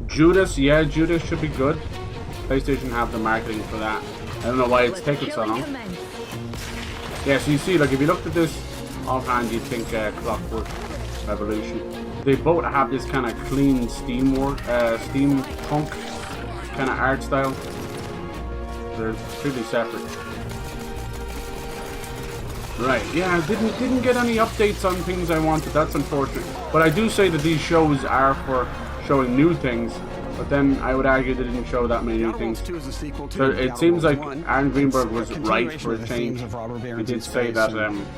Judas, yeah, Judas should be good. PlayStation have the marketing for that. I don't know why it's taking so long. Yeah, so you see, like if you looked at this offhand, you'd think Clockwork Revolution. They both have this kind of clean steampunk kind of art style. They're completely separate. Right, yeah, I didn't get any updates on things I wanted. That's unfortunate. But I do say that these shows are for showing new things. But then I would argue they didn't show that many new things. So it seems like Aaron Greenberg was right for a change. He did say that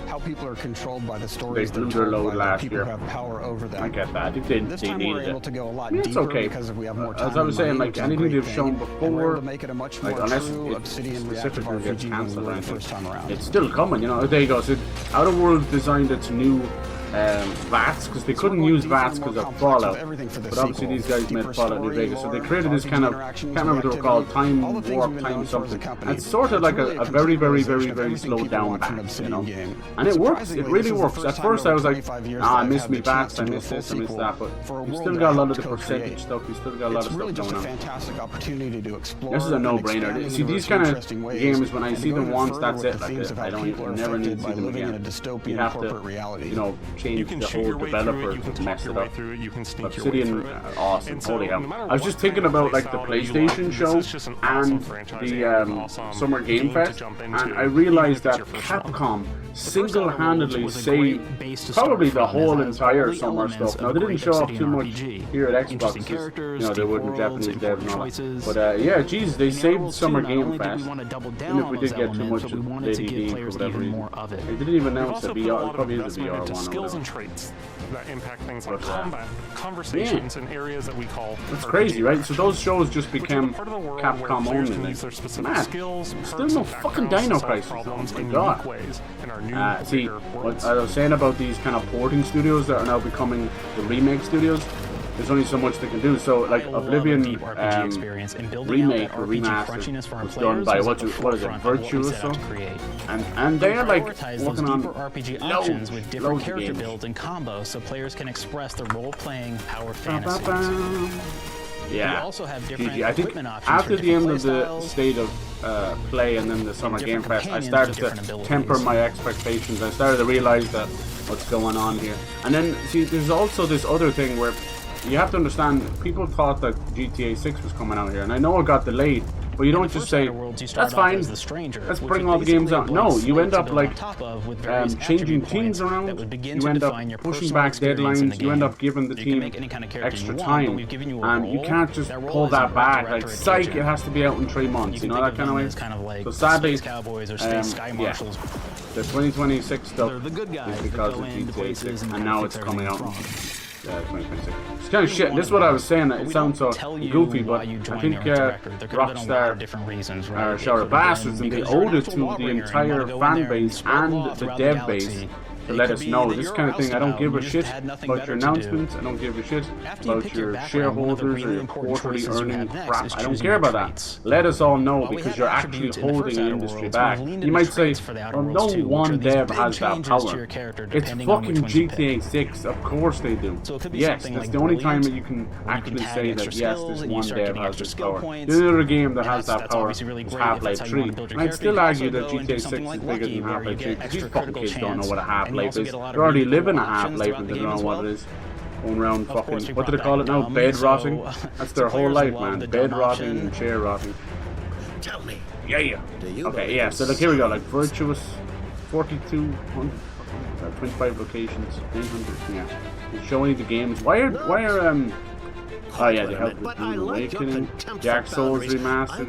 how people are controlled by the they stories blew their load last year. have power over them. I get that. I think they needed able to it. go a lot It's deeper okay. because we have more time As I was and saying, money, like which is a anything great they've shown thing. And we're able before, to make it a much like more unless true it Obsidian reactive specifically gets RPG than we cancelled were or the anything, first time around. it's still coming. You know, there you go. So Outer Worlds designed its new VATS because they couldn't use VATS because of Fallout. But obviously these guys made Fallout New Vegas, so they created this kind of, can't remember what they were called, time warp, time something. And it's sort of like a very, very, very, very slowed down VATS, you know. And it works. It really works. At first I was like, I miss me VATS, I miss this, I miss that, but you still got a lot of the percentage stuff. You still got a lot of stuff going on. Fantastic opportunity to explore. This is a no-brainer. See, these kind of games, when I see them once, that's it. Like, I don't never need to see them again. You have to, you know, change the whole developer to mess it up. Obsidian, awesome. Holy hell. I was just thinking about like the PlayStation show and the Summer Game Fest, and I realized that Capcom single-handedly saved probably the whole entire summer stuff. Now, they didn't show off too much here at Xbox, you know, they wouldn't Japanese devs and all that. But yeah, geez, they saved Summer Game Fest. Even if we did get too much ADD for whatever reason. They didn't even announce the VR, probably is a VR one. Skills and traits that impact things like combat, conversations, and areas that we call. It's crazy, right? So those shows just became Capcom only. Like, man, still no fucking Dino Crisis. Oh my god. See, what I was saying about these kind of porting studios that are now becoming the remake studios, there's only so much they can do. So, like, Oblivion Remake or Remastered was done by, what is it, Virtuous? And they're like working on RPG options with different character builds and combos so players can express their role-playing powered fantasies. Yeah, we also have different I think after the end of the state of play and then the Summer Game Fest, I started to temper my expectations. I started to realize that what's going on here. And then, see, there's also this other thing where you have to understand, people thought that GTA 6 was coming out here, and I know it got delayed, but you don't just say, that's fine, let's bring all the games out. No, you end up like changing teams around, you end up pushing back deadlines, you end up giving the team extra time, and you can't just pull that back, like, psych, it has to be out in 3 months, you know, that kind of way. So sadly, yeah, the 2026 stuff is because of GTA 6, and now it's coming out. 2026. It's kind of shit. This is what I was saying. It sounds so goofy, but I think Rockstar are shower bastards, and they owed it to the entire fan base and the dev base to let us know this kind of thing. I don't give a shit about your announcements. I don't give a shit about your shareholders or your quarterly earning crap. I don't care about that. Let us all know, because you're actually holding the industry back. You might say, well, no one dev has that power. It's fucking GTA 6. Of course they do. Yes, that's the only time that you can actually say that, yes, this one dev has this power. The other game that has that power is Half-Life 3. And I'd still argue that GTA 6 is bigger than Half-Life 3, because these fucking kids don't know what a Half-Life is. They're already living a Half-Life and they don't know what it is. Going around fucking, what do they call it now? Bed rotting? That's their whole life, man. Bed rotting and chair rotting. Tell me. Yeah. Okay, yeah, so like, here we go, like, Virtuous, 4,200, 25 locations, 900, yeah. It's showing the games. Why are oh yeah, they have the Doom Awakening, Dark Souls Remastered.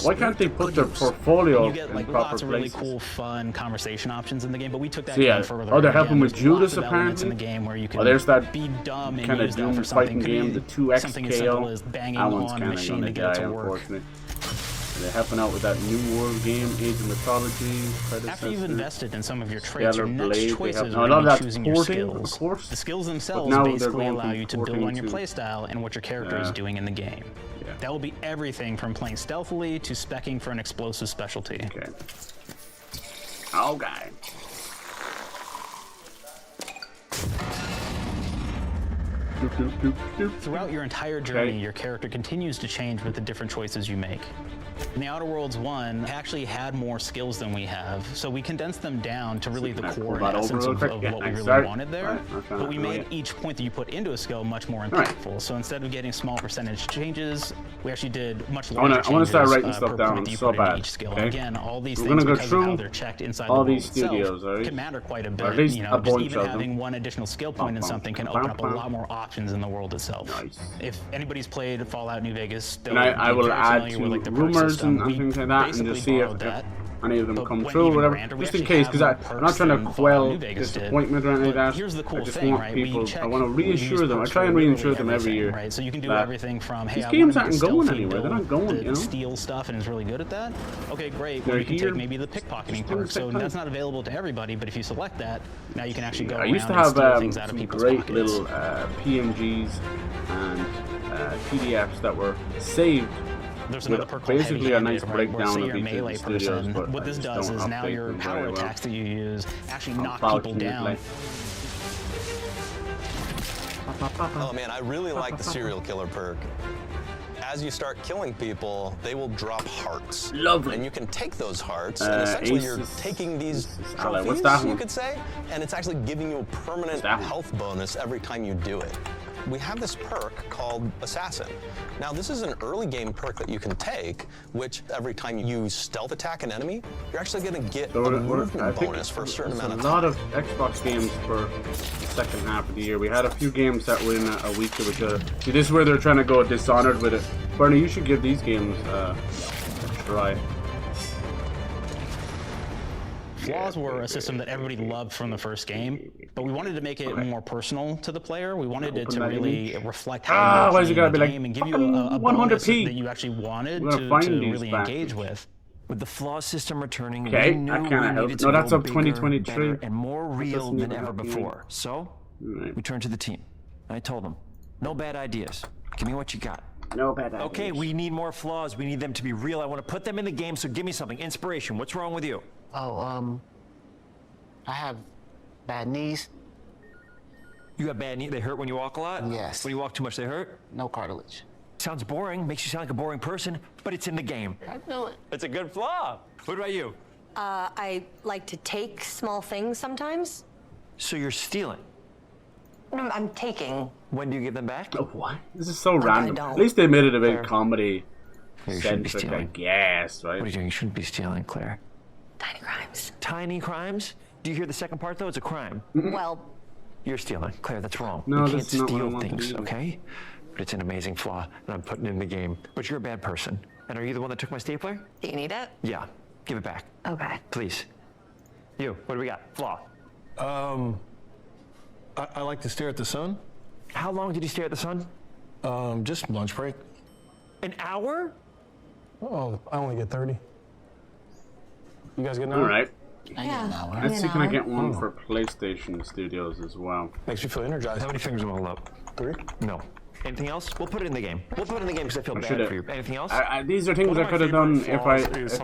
Why can't they put their portfolio in proper places? Really cool, fun conversation options in the game, but we took that even further. Oh, they're helping with Judas apparently. In the game where you can there's that be dumb and kind of Doom fighting game, the 2X something as simple as banging on a machine to get it to work. They're helping out with that New World game, Age of Mythology, predecessor. After you've invested in some of your traits, your next choices are going to be choosing your skills. Of course. The skills themselves basically allow you to build on your playstyle and what your character is doing in the game. Yeah. That will be everything from playing stealthily to specking for an explosive specialty. Okay. Okay. Throughout your entire journey, your character continues to change with the different choices you make. In the Outer Worlds 1, it actually had more skills than we have, so we condensed them down to really the core essence of what we really wanted there. But we made each point that you put into a skill much more impactful. So instead of getting small percentage changes, we actually did much larger changes. I want to start writing stuff down. I'm so bad. Okay? Again, all these things, because of how they're checked inside all the these studios, itself, can matter quite a bit. You know, just even having one additional skill point in something can open up a lot more options in the world itself. Nice. If anybody's played Fallout New Vegas, and I will add to like rumors and things like that, and just see if any of them come true or whatever, just in case, because I'm not trying to quell disappointment or anything like that. Here's the cool I just thing, want people, I want to reassure them. I try and reassure them every year. Right, so you can do everything from, hey, these games aren't going anywhere. They're not going, you know. Steal stuff and is really good at that. Okay, great. Well, you can take maybe the pickpocketing perk. So that's not available to everybody, but if you select that, now you can actually go around and steal things out of people's pockets. I used to have some great little PNGs and PDFs that were saved. There's another perk basically a nice breakdown of each melee person. What this does is now your power attacks that you use actually knock people down. Oh man, I really like the serial killer perk. As you start killing people, they will drop hearts. Lovely. And you can take those hearts, and essentially you're taking these trophies, you could say, and it's actually giving you a permanent health bonus every time you do it. we have this perk called Assassin. Now, this is an early game perk that you can take, which every time you stealth attack an enemy, you're actually going to get a movement bonus for a certain amount of time. A lot of Xbox games for the second half of the year. We had a few games that were in a week of each other. See, this is where they're trying to go Dishonored with it. Bernie, you should give these games a try. Flaws were a system that everybody loved from the first game, but we wanted to make it more personal to the player. We wanted it to really reflect how you play the game and give you a bonus that you actually wanted to really engage with. With the flaw system returning, okay, we knew we needed to that's go up bigger, 2023 better, and more real than ever before. So we turned to the team. I told them, no bad ideas. Give me what you got. No bad ideas. Okay, we need more flaws. We need them to be real. I want to put them in the game, so give me something. Inspiration. What's wrong with you? Oh, I have bad knees. You have bad knees? They hurt when you walk a lot? Yes. When you walk too much, they hurt? No cartilage. Sounds boring. Makes you sound like a boring person, but it's in the game. I know it. It's a good flaw. What about you? I like to take small things sometimes. So you're stealing? No, I'm taking. When do you give them back? Oh, what? This is so random. At least they made it a bit comedy centric, I guess, right? What are you doing? You shouldn't be stealing, Claire. Tiny crimes. Tiny crimes? Do you hear the second part, though? It's a crime. Well, you're stealing. Claire, that's wrong. No, you can't that's not what I steal want to things, do. okay? But it's an amazing flaw, and I'm putting it in the game. But you're a bad person. And are you the one that took my stapler? do you need it? Yeah. Give it back. Okay. Please. You, what do we got? Flaw. I like to stare at the sun. How long did you stare at the sun? Just lunch break. An hour? Oh, I only get 30. You guys get an hour? All right. Yeah. Let's see, can I get one for PlayStation Studios as well? Makes you feel energized. How many fingers will hold up? 3. No. Anything else? We'll put it in the game. We'll put it in the game because I feel bad for you. Anything else? These are things I could have done if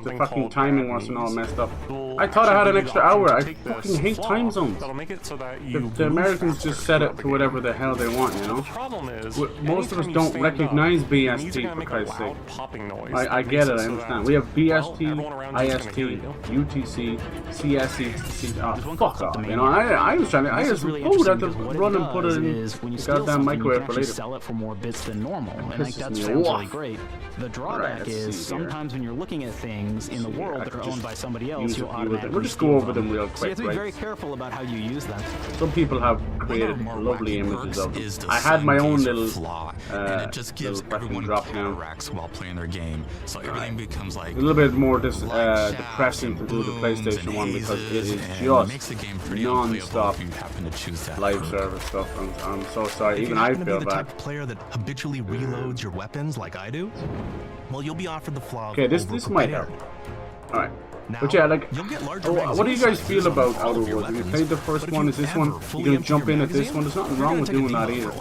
the fucking timing wasn't all messed up. I thought I had an extra hour. I fucking hate time zones. That'll make it so that The Americans just set it to whatever the hell they want, you know? The problem is, most of us don't recognize BST, for Christ's sake. I get it, I understand. We have BST, IST, UTC, CSE, oh, fuck off, you know? I was trying to, I just had to run and put it in the goddamn microwave for later. Sell it for more bits than normal, and I think that sounds really great. The drawback is sometimes when you're looking at things in the world that are owned by somebody else, you'll automatically we'll just go over them real quick. So you have to be very careful about how you use them. Some people have created lovely images of them. I had my own little flaw, and it just gives everyone power racks while playing their game, so everything becomes like a little bit more depressing to do the PlayStation one because it is just non-stop live service stuff. I'm so sorry. Even I feel bad. That habitually reloads your weapons like I do, well, you'll be offered the flaw. Okay, this might help. All right, but yeah, like, what do you guys feel about Outer Worlds? Have you played the first one? Is this one you gonna jump in at this one? There's nothing wrong with doing that either.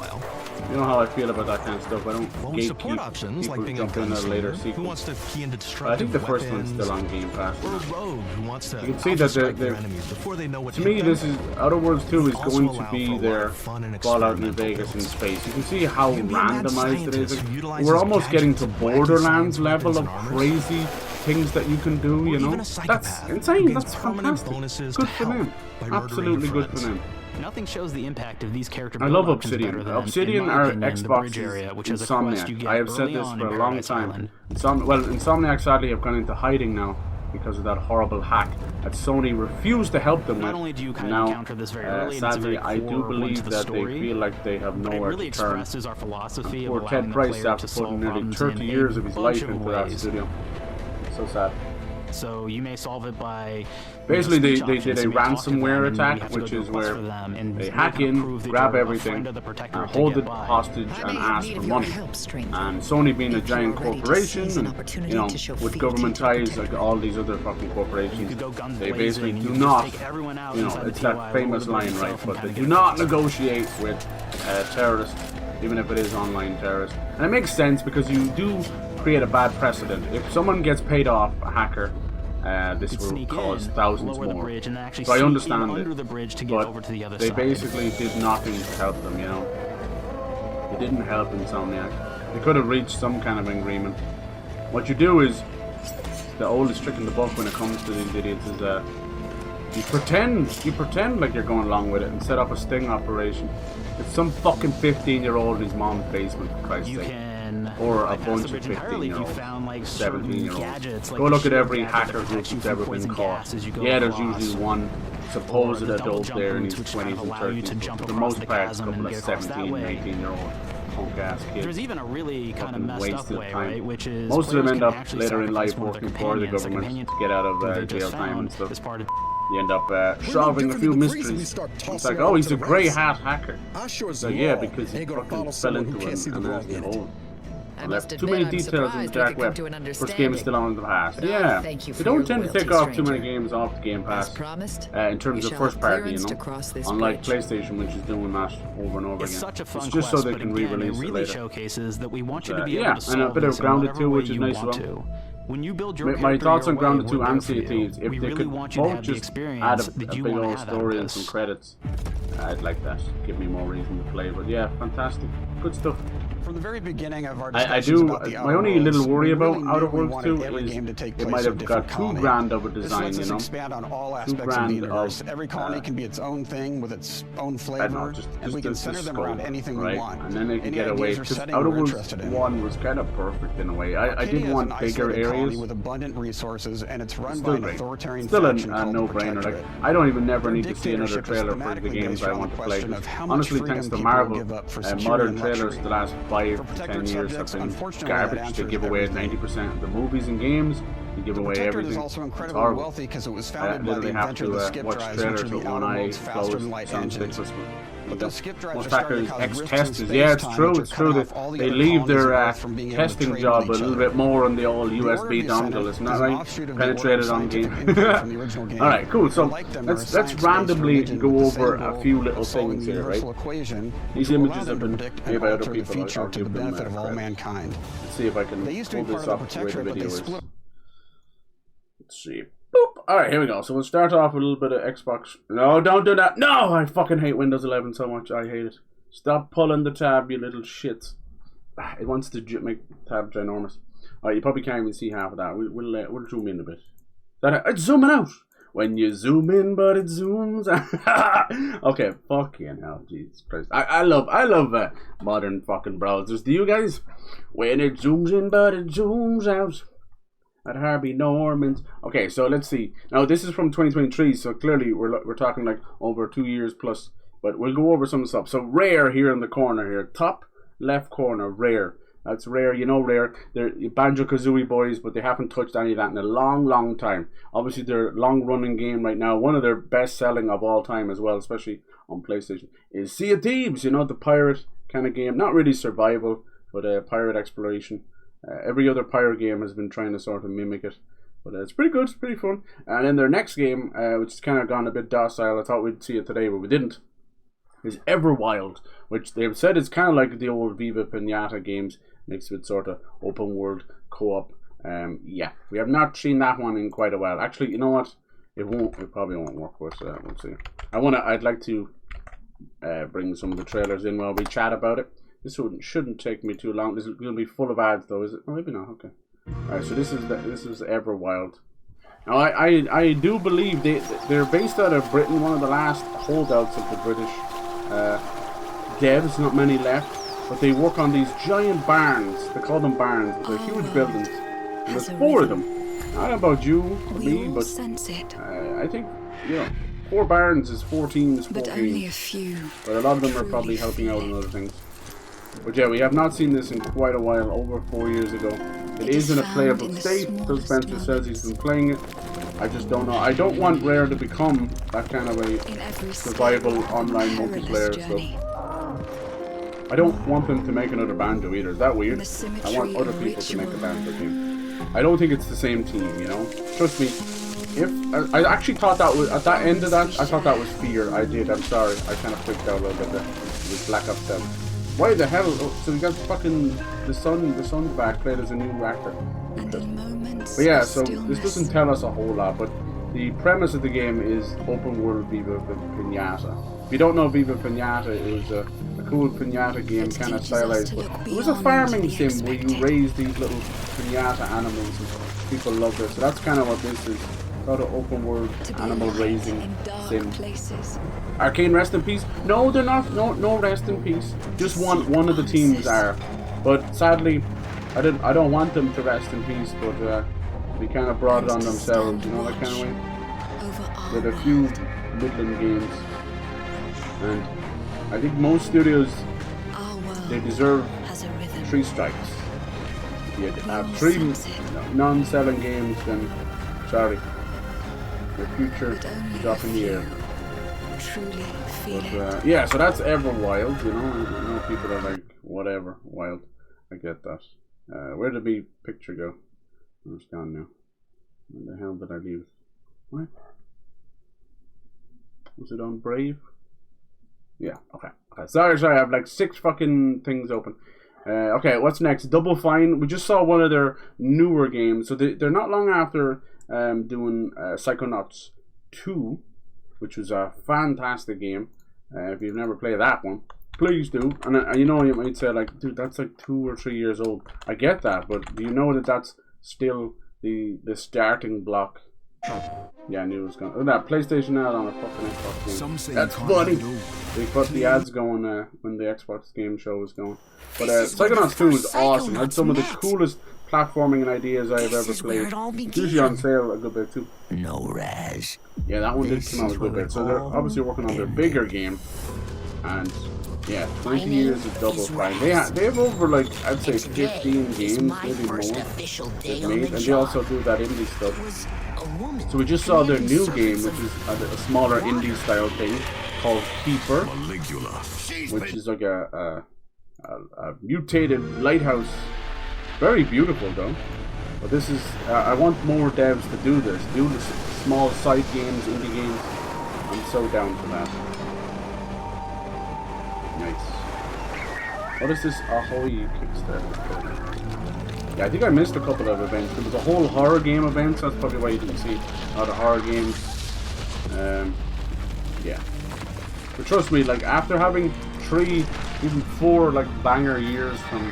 You know how I feel about that kind of stuff. I don't gatekeep options people like jump in at a later sequel. Who wants to key into I think the first one's still on Game Pass. Or a rogue who wants to you can see that to me, this is Outer Worlds 2 is going to be their Fallout New Vegas in space. You can see how randomized it is. Like, we're almost getting to Borderlands level of crazy things that you can do. You know, that's insane. That's fantastic. Good for them. Absolutely good for them. Nothing shows the impact of these character I love Obsidian. Obsidian are Xbox's Insomniac. I have said this for a long time. Insomniac sadly have gone into hiding now because of that horrible hack that Sony refused to help them with. Not only do you kind of encounter this very early, sadly, I do believe that they feel like they have nowhere to turn. Our philosophy Poor Ted Price after putting nearly 30 years of his life into that studio. So sad. So you may solve it by basically they did a ransomware attack, which is where they hack in, grab everything, hold it hostage, and ask for money. And Sony being a giant corporation, and you know, with government ties like all these other fucking corporations, they basically do not, you know, it's that famous line, right? But they do not negotiate with terrorists, even if it is online terrorists. And it makes sense because you do create a bad precedent. If someone gets paid off, a hacker, this will cause thousands more. So I understand it, but they basically did nothing to help them, you know. They didn't help Insomniac. They could have reached some kind of agreement. What you do is, the oldest trick in the book when it comes to these idiots is you pretend like you're going along with it and set up a sting operation. It's some fucking 15-year-old in his mom's basement, for Christ's sake. Or a bunch of 15-year-olds, 17-year-olds. Go look at every hacker group that's ever been caught. Yeah, there's usually one supposed adult there in his 20s and 30s. But for the most part, it's a couple of 17, 18-year-old punk-ass kids. There's even a really kind of messed up way, right? Which is most of them end up later in life working for the government to get out of jail time and stuff. You end up solving a few mysteries. It's like, oh, he's a grey hat hacker. So yeah, because he fucking fell into an hole. I left too many details in the dark web. First game is still on the past. Yeah, they don't tend to take off too many games off the Game Pass in terms of first party, you know. Unlike PlayStation, which is doing that over and over again. It's just so they can re-release it later. Showcases that we want you to be able to solve and a bit of Grounded 2, which is nice as well. When you build your my thoughts on Grounded 2 and Sea of Thieves, if they could both just add a big old story and some credits, I'd like that. Give me more reason to play. But yeah, fantastic, good stuff. From the very beginning of our I do. My only little worry about Outer Worlds 2 is it might have got too grand of a design, you know. Expand on all aspects of the universe. Every colony can be its own thing with its own flavor, and we can center them around anything we want. And then they can get away. Because Outer Worlds 1 was kind of perfect in a way. I did want bigger areas. With abundant resources, and it's run by an authoritarian still a no-brainer. Like, I don't even never need to see another trailer for the games I want to play. Honestly, thanks to Marvel, modern trailers the last 5 to 10 years have been garbage. They give away 90% of the movies and games. They give away everything. Is also incredibly wealthy because it was founded by the inventor of the skip drives, which are the outer world's faster than light engines. But those skip drives are starting to cause ex-testers. Yeah, it's true. It's true that they leave their testing job a little bit more on the old USB dongle. It's not right. Penetrated on game. All right, cool. So let's randomly go over a few little things here, right? These images have been made by other people. I'll give them credit. Let's see if I can pull this up the way the video is. Let's see. Boop. Alright, here we go. So we'll start off with a little bit of Xbox. No, don't do that. No! I fucking hate Windows 11 so much. I hate it. Stop pulling the tab, you little shits. It wants to make the tab ginormous. Alright, you probably can't even see half of that. We'll zoom in a bit. It's zooming out. When you zoom in, but it zooms out. Okay, fucking hell, Jesus Christ. I love modern fucking browsers. Do you guys? When it zooms in, but it zooms out. At Harvey Norman's. Okay, so let's see. Now this is from 2023, so clearly we're talking like over 2 years plus. But we'll go over some stuff. So Rare here in the corner here, top left corner, Rare. That's Rare. You know Rare. They're Banjo-Kazooie boys, but they haven't touched any of that in a long, long time. Obviously, their long-running game right now, one of their best-selling of all time as well, especially on PlayStation, is Sea of Thieves. You know, the pirate kind of game. Not really survival, but pirate exploration. Every other pirate game has been trying to sort of mimic it, but it's pretty good, it's pretty fun. And then their next game, which has kind of gone a bit docile, I thought we'd see it today, but we didn't, is Everwild, which they've said is kind of like the old Viva Pinata games, mixed with sort of open world co-op. Yeah, we have not seen that one in quite a while. Actually, you know what? It probably won't work, but we'll see. I'd like to bring some of the trailers in while we chat about it. This shouldn't take me too long. This is going to be full of ads, though, is it? Oh, maybe not. Okay. All right. So this is Everwild. Now I do believe they're based out of Britain, one of the last holdouts of the British devs. Not many left, but they work on these giant barns. They call them barns. They're huge buildings. And there's 4 of them. I don't know about you or me, but I think 4 barns is 4 teams, 4 games. Only a few. But a lot of them are probably helping out in other things. But yeah, we have not seen this in quite a while, over 4 years ago. It is in a playable state. Phil Spencer says he's been playing it. I just don't know. I don't want Rare to become that kind of a survival online multiplayer stuff. I don't want them to make another Banjo either. Is that weird? I want other people to make a Banjo game. I don't think it's the same team, you know? Trust me. If I actually thought that was, at that end of that, I thought that was Fear. I did, I'm sorry. I kind of freaked out a little bit there. It was Black Ops 7. Why the hell? Oh, so we got fucking the son's back, played as a new actor. But yeah, so this doesn't tell us a whole lot, but the premise of the game is open world Viva Pinata. If you don't know Viva Pinata, it was a cool Pinata game, kind of stylized, but it was a farming sim where you raise these little Pinata animals and people loved it. So that's kind of what this is. Sort of open world animal raising sim. Arcane, rest in peace. No, they're not. No rest in peace. Just one of the teams are. But sadly, I don't want them to rest in peace. But they kind of brought it on themselves. You know that kind of way. With a few Midland games, and I think most studios, they deserve 3 strikes. If you have 3 non-selling games, then sorry, your future is up in the air. But yeah, so that's Everwild. You know, I know people are like, whatever, wild. I get that. Where did the picture go? Oh, it's gone now. Where the hell did I leave it? What? Was it on Brave? Yeah, okay. Sorry, I have like 6 fucking things open. Okay, what's next? Double Fine. We just saw one of their newer games. So they're not long after doing Psychonauts 2, which was a fantastic game. If you've never played that one, please do. And you know, you might say like, dude, that's like 2 or 3 years old. I get that, but do you know that that's still the starting block? Yeah, I knew it was going. Oh, that PlayStation ad on a fucking Xbox game. That's funny. They put the ads going when the Xbox game show was going. But Psychonauts 2 was awesome. It had some of the coolest platforming and ideas I have ever played. It's usually on sale a good bit too. No res. Yeah, that one did come out a good bit. So they're obviously working on their bigger game. And yeah, 20 years of Double Fine. They have over like, I'd say 15 games, maybe more, they've made. And they also do that indie stuff. So we just saw their new game, which is a smaller indie style thing called Keeper, which is like a mutated lighthouse. Very beautiful though. But this is, I want more devs to do this. Do the small side games, indie games. I'm so down for that. Nice. What is this Ahoy Kickstarter? Yeah, I think I missed a couple of events. There was a whole horror game event, so that's probably why you didn't see a lot of horror games. Yeah. But trust me, like after having 3, even 4 like banger years from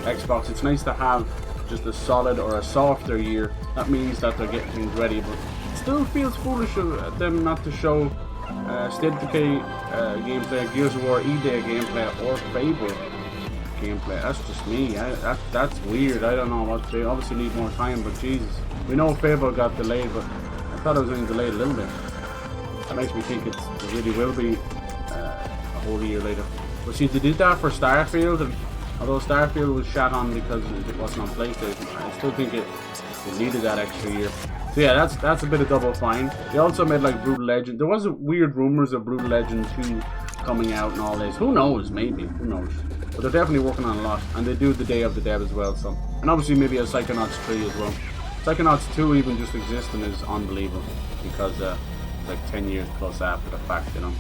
Xbox, it's nice to have just a solid or a softer year. That means that they're getting things ready, but it still feels foolish of them not to show State of Decay gameplay, Gears of War E-Day gameplay, or Fable gameplay. That's just me. That's weird. I don't know what they obviously need more time, but Jesus, we know Fable got delayed, but I thought it was only delayed a little bit. That makes me think it really will be a whole year later. But see, they did that for Starfield, and although Starfield was shot on because it wasn't on PlayStation, I still think it needed that extra year. So yeah, that's a bit of Double Fine. They also made like Brutal Legend. There was weird rumors of Brutal Legend 2 coming out and all this. Who knows? Maybe. Who knows? But they're definitely working on a lot, and they do the Day of the Dead as well. So, and obviously maybe a Psychonauts 3 as well. Psychonauts 2 even just existing is unbelievable because like 10 years plus after the fact, you know.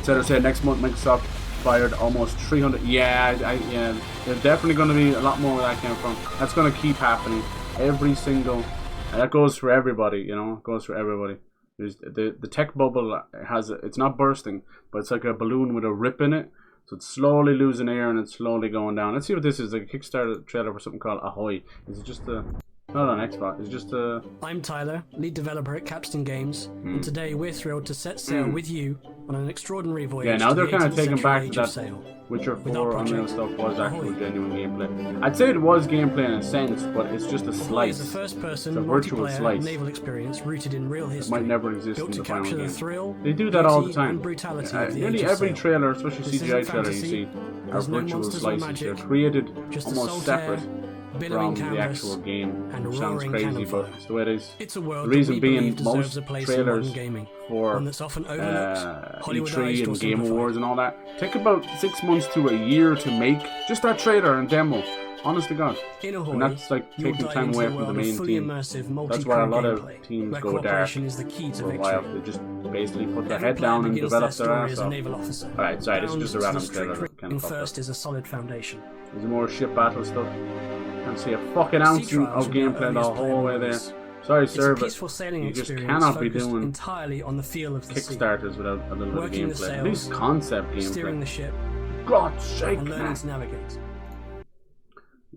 So to say, next month Microsoft fired almost 300. Yeah, yeah. There's definitely going to be a lot more where that came from. That's going to keep happening every single. And that goes for everybody, you know. It goes for everybody. There's the tech bubble it's not bursting, but it's like a balloon with a rip in it. So it's slowly losing air and it's slowly going down. Let's see what this is. Like a Kickstarter trailer for something called Ahoy. Is it just a... Not on Xbox, it's just a... I'm Tyler, lead developer at Capstan Games, and today we're thrilled to set sail with you on an extraordinary voyage. Yeah, now they're kind of taking back that Witcher 4 Unreal stuff was actual genuine gameplay. I'd say it was gameplay in a sense, but it's just a slice. It's a first-person, virtual slice. naval experience rooted in real history. It might never exist in the final game. Thrill, they do that all the time. Nearly every trailer, especially CGI trailer you see, are virtual slices. They're created almost separate from the actual game, which sounds crazy, but it's the way it is. The reason being, most trailers for E3 and Game Awards and all that take about 6 months to a year to make just that trailer and demo. Honest to God. And that's like taking time away from the main team. That's why a lot of teams go dark for a while. They just basically put their head down and develop their ass off. Alright, sorry, this is just a random trailer. First is a solid foundation. There's more ship battle stuff. Can't see a fucking ounce of gameplay the whole way there. Sorry, sir, but you just cannot be doing Kickstarters without a little bit of gameplay. At least concept gameplay. Steering the ship. God's sake, and learning to navigate.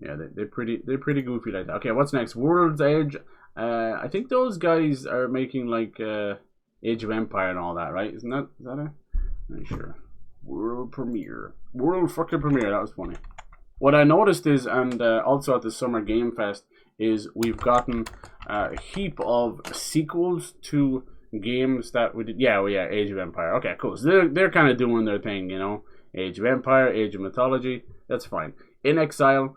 Yeah, they're pretty goofy like that. Okay, what's next? World's Edge I think those guys are making like Age of Empire and all that, right? Is that it? I'm not sure. World premiere. World fucking premiere. That was funny. What I noticed is, and also at the Summer Game Fest, is we've gotten a heap of sequels to games that we did. Yeah, Age of Empire. Okay, cool. So they're kind of doing their thing, you know. Age of Empire, Age of Mythology. That's fine. In Exile,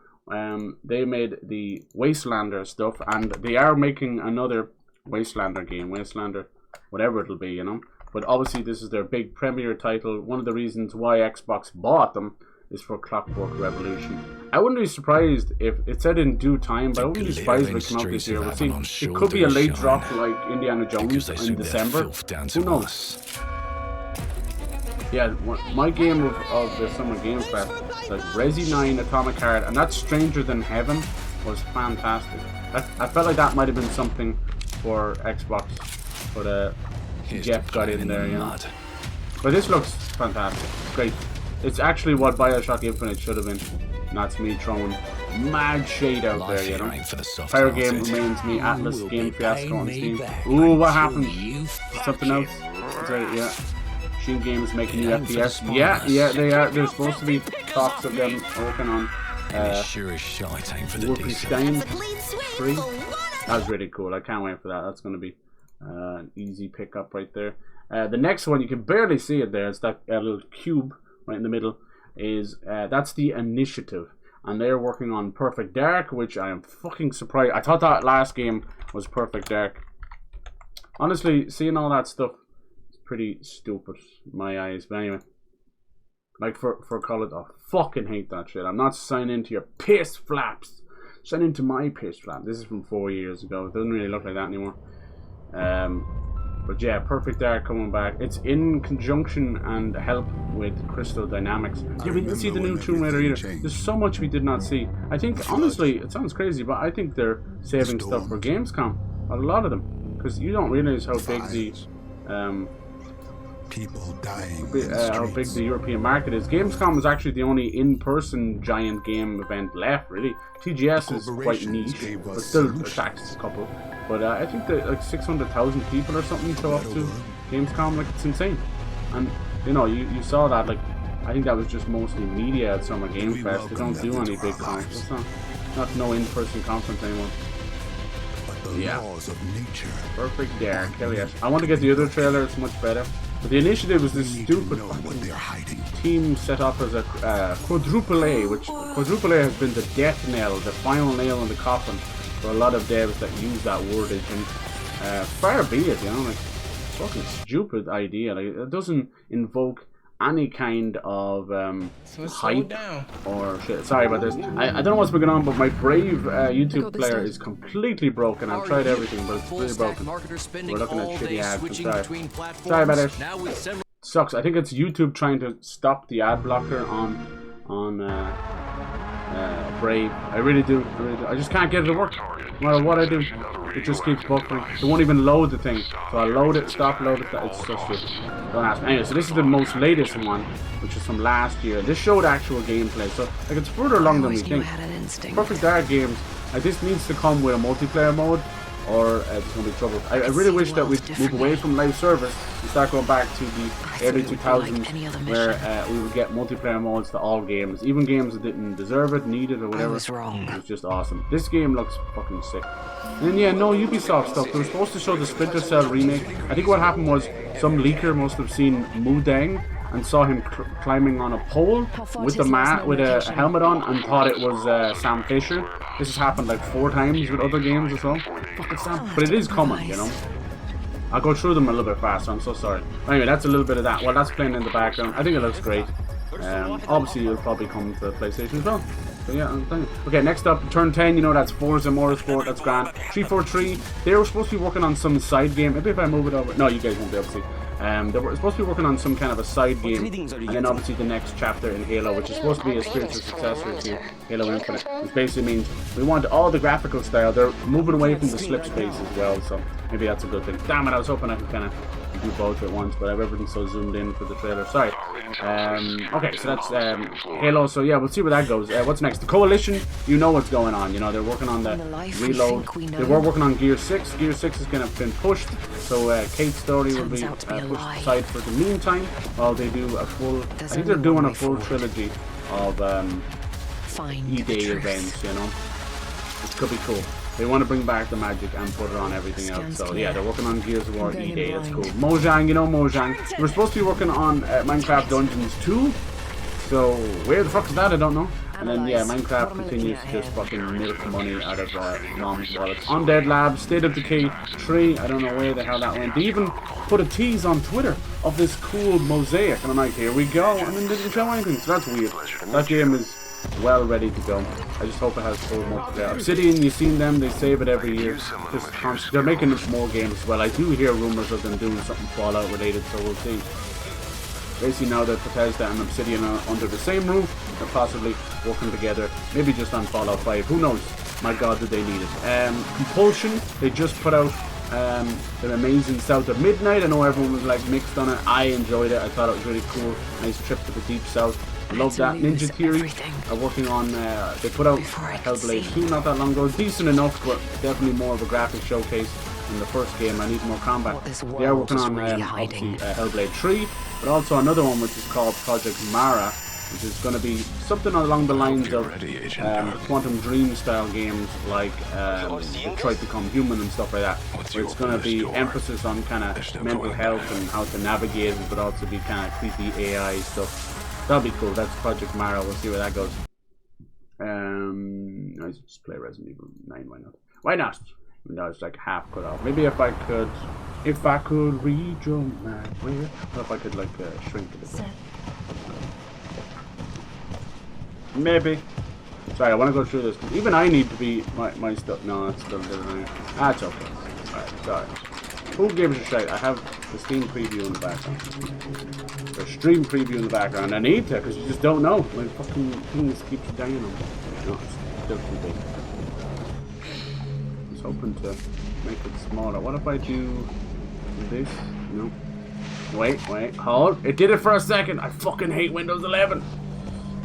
they made the Wastelander stuff, and they are making another Wastelander game. Wastelander, whatever it'll be, you know. But obviously, this is their big premiere title. One of the reasons why Xbox bought them is for Clockwork Revolution. I wouldn't be surprised if it said in due time, but I wouldn't be surprised if it came out this year. We'll see. It could be a late drop like Indiana Jones in December. Who knows? Yeah, my game of the Summer Game Fest, like Resi 9, Atomic Heart, and that Stranger Than Heaven was fantastic. I felt like that might have been something for Xbox, but Jeff got in there, you know. But this looks fantastic. It's great. It's actually what Bioshock Infinite should have been. And that's me throwing mad shade out there, you know. Fire Game remains me, Atlas Game Fiasco on Steam. Ooh, what happened? Something else? Right, yeah. Machine Games making new FPS. Yeah, they are. There's supposed to be talks of them working on Wolfenstein 3. That was really cool. I can't wait for that. That's going to be an easy pickup right there. The next one, you can barely see it there. It's that little cube right in the middle. That's the Initiative, and they're working on Perfect Dark, which I am fucking surprised. I thought that last game was Perfect Dark. Honestly, seeing all that stuff is pretty stupid in my eyes. But anyway, like for Call of Duty, I fucking hate that shit. I'm not signing into your piss flaps. Sign into my piss flap. This is from 4 years ago. It doesn't really look like that anymore. But yeah, Perfect Dark coming back. It's in conjunction and help with Crystal Dynamics. Yeah, we didn't see the new Tomb Raider either. There's so much we did not see. I think, honestly, it sounds crazy, but I think they're saving stuff for Gamescom. A lot of them. Because you don't realize how big the people dying how big the European market is. Gamescom is actually the only in-person giant game event left, really. TGS is quite niche, but still attracts a couple. But I think that like 600,000 people or something show up to Gamescom. Like, it's insane. And you know, you saw that. Like, I think that was just mostly media at Summer Game Fest. They don't do any big conferences. It's not no in-person conference anymore. Yeah. Perfect Dark. Hell yes. I want to get the other trailer. It's much better. But the Initiative was this stupid fucking team set up as a quadruple A, which quadruple A has been the death knell, the final nail in the coffin for a lot of devs that use that wordage. And far be it, you know, like, fucking stupid idea. Like, it doesn't invoke any kind of hype or shit. Sorry about this. I don't know what's going on, but my Brave YouTube player is completely broken. I've tried everything, but it's really broken. We're looking at shitty ads. Sorry about it. Sucks. I think it's YouTube trying to stop the ad blocker on Brave. I really do. I just can't get it to work. No matter what I do, it just keeps buffering. It won't even load the thing. So I load it, stop, load it. It's so stupid. Don't ask me. Anyway, so this is the most latest one, which is from last year. This showed actual gameplay, so like it's further along than we think. Perfect Dark games. Like, this needs to come with a multiplayer mode, or it's going to be trouble. I really wish that we'd move away from live service and start going back to the early 2000s, where we would get multiplayer modes to all games, even games that didn't deserve it, need it, or whatever. It was just awesome. This game looks fucking sick. And then, yeah, no Ubisoft stuff. They were supposed to show the Splinter Cell remake. I think what happened was some leaker must have seen Mudang and saw him climbing on a pole with a helmet on and thought it was Sam Fisher. This has happened like 4 times with other games as well. Fucking Sam. But it is coming, you know. I'll go through them a little bit faster. I'm so sorry. Anyway, that's a little bit of that. Well, that's playing in the background. I think it looks great. Obviously, it'll probably come to PlayStation as well. So yeah, okay, next up, turn 10, you know, that's Forza Motorsport, that's grand. 343, they were supposed to be working on some side game. Maybe if I move it over, no, you guys won't be able to see. They were supposed to be working on some kind of a side game, and then obviously the next chapter in Halo, which is supposed to be a spiritual successor to Halo Infinite, which basically means we want all the graphical style. They're moving away from the slip space as well, so maybe that's a good thing. Damn it, I was hoping I could kind of to do both at once, but everything's so zoomed in for the trailer. Sorry. Okay, so that's Halo. So yeah, we'll see where that goes. What's next? The Coalition. You know what's going on. You know they're working on the reload. They were working on Gear 6. Gear 6 is going to have been pushed, so Kate's story will be pushed aside for the meantime. While they do a full. I think they're doing a full trilogy of E-Day events. You know, which could be cool. They want to bring back the magic and put it on everything else. So yeah, they're working on Gears of War E-Day. That's cool. Mojang, you know Mojang. We're supposed to be working on Minecraft Dungeons 2. So where the fuck is that? I don't know. And then yeah, Minecraft continues to just fucking milk money out of mom's wallets. Undead Labs, State of Decay 3. I don't know where the hell that went. They even put a tease on Twitter of this cool mosaic, and I'm like, here we go. And then they didn't show anything. So that's weird. That game is well ready to go. I just hope it has full multiplayer. Obsidian, you've seen them, they save it every year. Just they're making more games as well. I do hear rumors of them doing something Fallout related, so we'll see. Basically now that Bethesda and Obsidian are under the same roof, they're possibly working together, maybe just on Fallout 5, who knows? My god, did they need it. Compulsion, they just put out an amazing South of Midnight. I know everyone was like mixed on it. I enjoyed it, I thought it was really cool. Nice trip to the deep south. Love that. Ninja Theory are working on, they put out Hellblade 2 not that long ago. Decent enough, but definitely more of a graphic showcase than the first game. I need more combat. They are working on obviously Hellblade 3, but also another one which is called Project Mara, which is going to be something along the lines of Quantum Dream style games like Detroit Become Human and stuff like that. Where it's going to be emphasis on kind of mental health and how to navigate it, but also be kind of creepy AI stuff. That'll be cool. That's Project Mara. We'll see where that goes. Let's just play Resident Evil 9. Why not? Why not? No, it's like half cut off. Maybe if I could read your mind. What if I could like shrink it a bit? Maybe. Sorry, I want to go through this. Even I need to be my stuff. No, that's still different. That's okay. Alright, sorry. Who gives a shit? I have the Steam preview in the background. Or stream preview in the background. I need to, because you just don't know. My fucking things keep dying on me. No, it's still too big. I was hoping to make it smaller. What if I do this? No. Wait, hold. It did it for a second. I fucking hate Windows 11.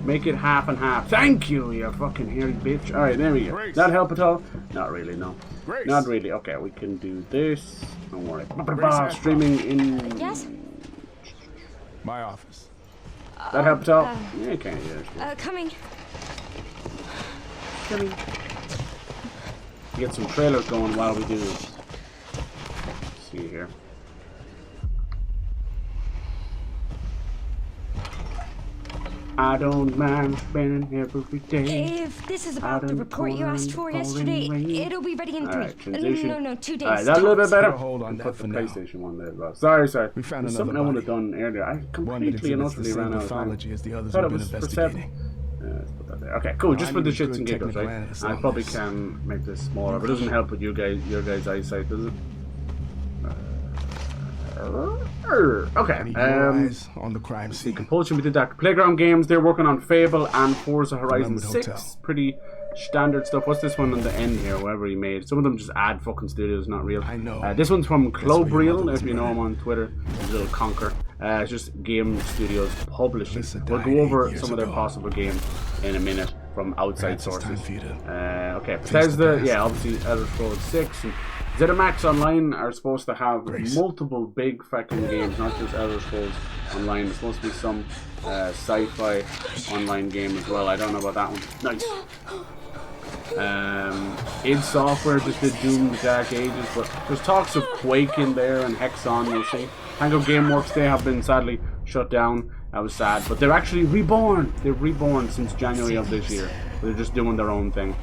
Make it half and half. Thank you, you fucking hairy bitch. Alright, there we go. Grace. That help at all? Not really, no. Grace. Not really. Okay, we can do this. Don't worry. Streaming in... Yes? My office. That help at all? Yeah, you can. Yeah, sure. Coming. Get some trailers going while we do this. Let's see here. I don't mind spending every day. If this is about the report you asked for yesterday, it'll be ready in 3. No, 2 days. Alright, that's a little bit better. Hold on that for now. PlayStation 1 there as well. Sorry. We found something I would have done earlier. I completely and utterly ran out of time. I thought it was for 7. Let's put that there. Okay, cool. Just for the shits and giggles, right? I probably can make this smaller, but it doesn't help with your guys' eyesight, does it? Okay. On the crime scene. Compulsion, we did that. Playground Games, they're working on Fable and Forza Horizon 6. Pretty standard stuff. What's this one on the end here? Whatever he made. Some of them just add fucking studios, not real. I know. This one's from Clobreel, if you know him on Twitter. His little conquer. It's just game studios publishing. We'll go over some of their possible games in a minute from outside sources. Okay, Bethesda, yeah, obviously Elder Scrolls 6 and ZeniMax Online are supposed to have multiple big fucking games, not just Elder Scrolls Online. There's supposed to be some sci-fi online game as well. I don't know about that one. Nice. id Software just did Doom the Dark Ages, but there's talks of Quake in there and Hexon, we'll see. Tango Gameworks, they have been sadly shut down. That was sad, but they're actually reborn. They're reborn since January of this year. They're just doing their own thing.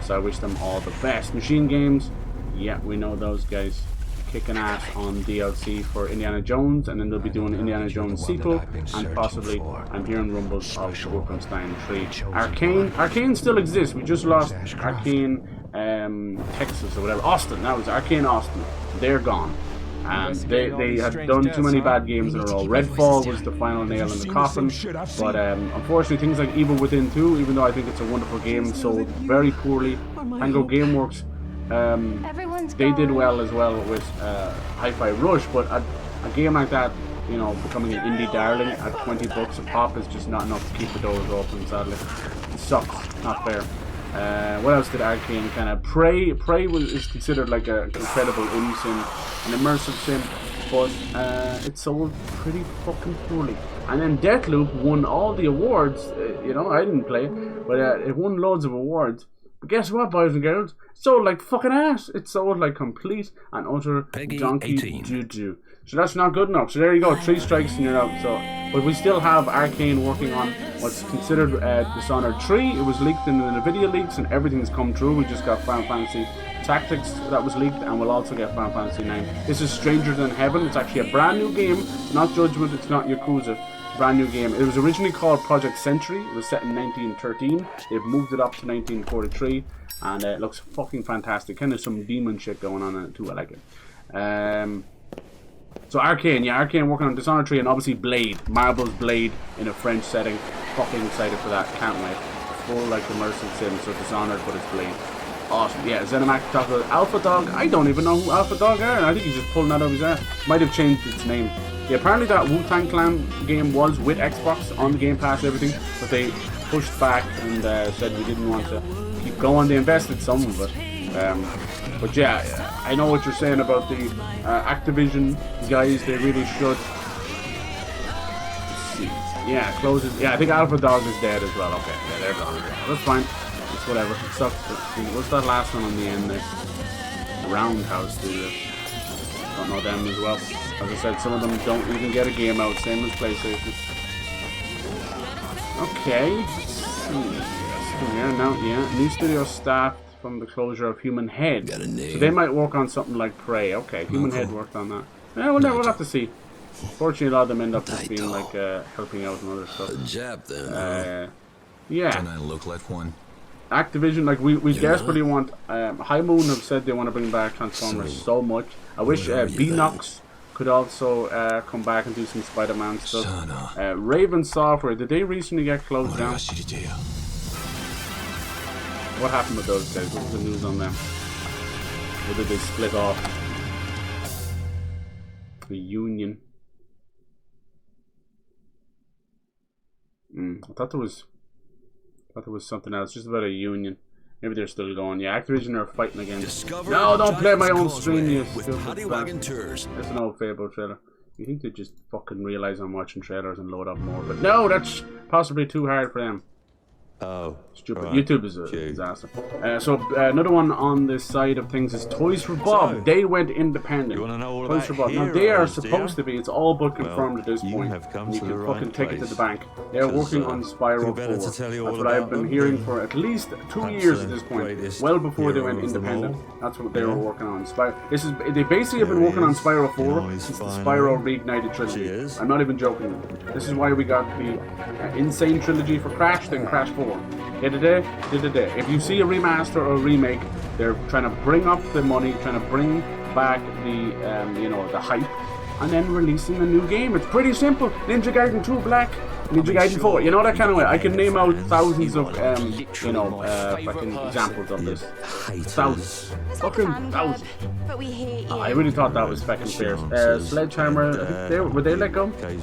So I wish them all the best. Machine Games, yeah, we know those guys. Kicking ass on DLC for Indiana Jones, and then they'll be doing Indiana Jones sequel, and possibly, I'm hearing rumbles of Wolfenstein 3. Arcane still exists. We just lost Arcane Texas or whatever. Austin, that was Arcane Austin. They're gone. And they have done too many bad games in a row. Redfall was the final nail in the coffin, but unfortunately things like Evil Within 2, even though I think it's a wonderful game, sold very poorly. Tango Gameworks, they did well as well with Hi-Fi Rush, but a game like that, you know, becoming an indie darling at 20 bucks a pop is just not enough to keep the doors open, sadly. It sucks. Not fair. What else did Arcane kind of... Prey is considered like a incredible indie sim, an immersive sim, but it sold pretty fucking poorly. And then Deathloop won all the awards. You know, I didn't play it, but it won loads of awards. But guess what, boys and girls? It sold like fucking ass. It sold like complete and utter donkey doo-doo. So that's not good enough. So there you go, 3 strikes and you're out. So, but we still have Arcane working on what's considered Dishonored 3. It was leaked in the NVIDIA leaks and everything's come true. We just got Final Fantasy Tactics that was leaked, and we'll also get Final Fantasy 9. This is Stranger Than Heaven. It's actually a brand new game. Not Judgment, it's not Yakuza. Brand new game. It was originally called Project Century. It was set in 1913. They've moved it up to 1943, and it looks fucking fantastic. Kind of some demon shit going on in it too. I like it. So Arcane, yeah, Arcane working on Dishonored 3, and obviously Blade, Marvel's Blade in a French setting. Fucking excited for that. Can't wait. Full like immersive sim, so Dishonored, but it's Blade. Awesome. Yeah, Zenimac talked about Alpha Dog. I don't even know who Alpha Dog are. I think he's just pulling that out of his ass. Might have changed its name. Yeah, apparently that Wu-Tang Clan game was with Xbox on the Game Pass and everything, but they pushed back and said we didn't want to keep going. They invested some of it. But yeah, I know what you're saying about the Activision guys. They really should. Let's see. Yeah, close it. Yeah, I think Alpha Dog is dead as well. Okay, yeah, they're gone. That's fine. It's whatever. It sucks. What's that last one on the end there? Roundhouse Studios. Don't know them as well. As I said, some of them don't even get a game out. Same as PlayStation. Okay. Yeah. New studio staff from the closure of Human Head. So they might work on something like Prey. Okay, Human Head worked on that. Yeah, we'll have to see. Fortunately, a lot of them end up just being like helping out and other stuff. Yeah. Can I look like one? Activision, like we desperately want. High Moon have said they want to bring back Transformers so much. I wish Beanox could also come back and do some Spider-Man stuff. Raven Software, did they recently get closed down? What happened with those guys? What was the news on them? Or did they split off? The union. I thought there was something else, just about a union. Maybe they're still going. Yeah, Activision are fighting again. No, don't play my own stream, you stupid. That's an old Fable trailer. You think they just fucking realize I'm watching trailers and load up more, but no, that's possibly too hard for them. Oh, stupid. Right. YouTube is a disaster. So another one on this side of things is Toys for Bob. So, they went independent. You want to know all Toys for Bob. Now they are supposed to be. It's all but confirmed at this point. Have come you to can the fucking right take place. it to the bank. They're working on Spyro 4. That's what I've been hearing for at least 2 years at this point. Well before they went independent. That's what they were working on. They basically have been working on Spyro 4 since the Spyro Reignited trilogy. I'm not even joking. This is why we got the Insane trilogy for Crash, then Crash 4. If you see a remaster or a remake, they're trying to bring up the money, trying to bring back the the hype, and then releasing a new game. It's pretty simple. Ninja Gaiden 2 Black, Ninja Gaiden 4. You know, that kind of way. I can name out thousands of fucking examples of this. Thousands. Fucking thousands. But we hate you. I really thought that was fucking fair. Sledgehammer, I think were they let go? I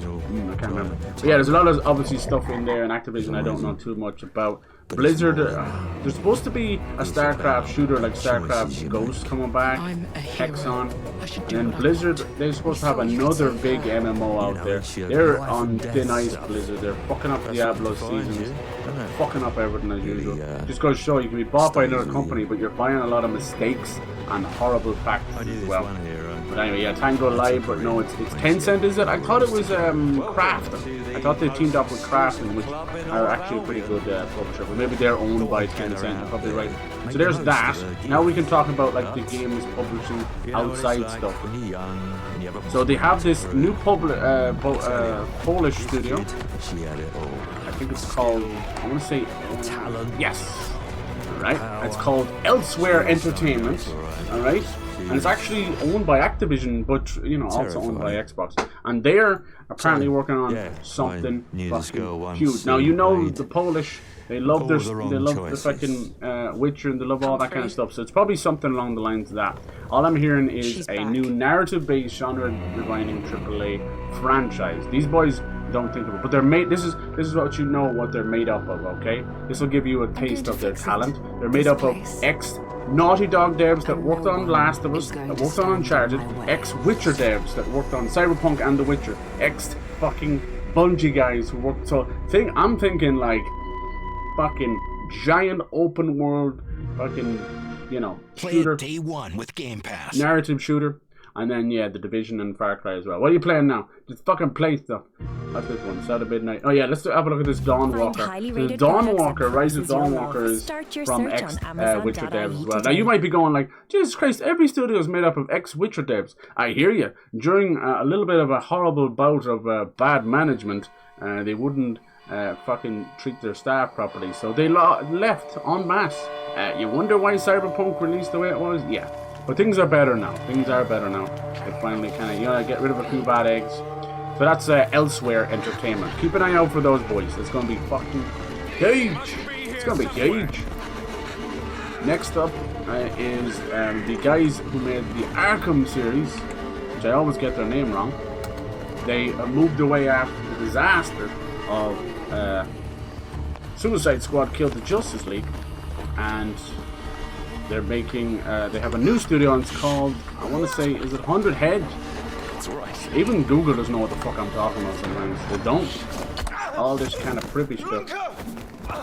can't remember. But yeah, there's a lot of obviously stuff in there, and Activision I don't know too much about. Blizzard, there's supposed to be a StarCraft shooter like StarCraft Ghost coming back, Hexon, and then Blizzard, they're supposed to have another big MMO out there. They're on thin ice, Blizzard. They're fucking up Diablo seasons. They're fucking up everything as usual. Just goes to show you can be bought by another company, but you're buying a lot of mistakes and horrible facts as well. But anyway, yeah, Tango Live, but no, it's Tencent, is it? I thought it was Kraft. I thought they teamed up with Kraft, which are actually a pretty good publisher. But maybe they're owned by Tencent. You're probably right. So there's that. Now we can talk about like the games publishing outside stuff. So they have this new Polish studio. I think it's called. I want to say. Yes. All right. It's called Elsewhere Entertainment. All right. And it's actually owned by Activision, but also owned by Xbox. And they're apparently working on something fucking huge. Now the Polish They love the fucking Witcher, and they love all that kind of stuff. So it's probably something along the lines of that. All I'm hearing is a new narrative-based genre-defining AAA franchise. These boys don't think of it, but they're made. This is what you know what they're made up of. Okay, this will give you a taste of their talent. They're made up of ex-Naughty Dog devs that worked on Last of Us, that worked on Uncharted, ex-Witcher devs that worked on Cyberpunk and The Witcher, ex-fucking Bungie guys who worked. So I'm thinking like fucking giant open world, fucking shooter. Play it day one with Game Pass. Narrative shooter. And then, yeah, The Division and Far Cry as well. What are you playing now? Just fucking play stuff. What's this one? Saturday Midnight. Oh, yeah, let's have a look at this Dawnwalker. The Dawnwalker, Rise of Dawnwalker is from ex-Witcher devs as well. Now, you might be going like, Jesus Christ, every studio is made up of ex-Witcher devs. I hear you. During a little bit of a horrible bout of bad management, they wouldn't fucking treat their staff properly. So they left en masse. You wonder why Cyberpunk released the way it was? Yeah. But things are better now. They finally kind of, get rid of a few bad eggs. So that's Elsewhere Entertainment. Keep an eye out for those boys. It's going to be fucking huge. It's going to be huge. Next up is the guys who made the Arkham series, which I always get their name wrong. They moved away after the disaster of Suicide Squad killed the Justice League, and they're making, they have a new studio, and it's called, I want to say, is it 100 Head? That's right. Even Google doesn't know what the fuck I'm talking about sometimes. They don't. All this kind of privy stuff.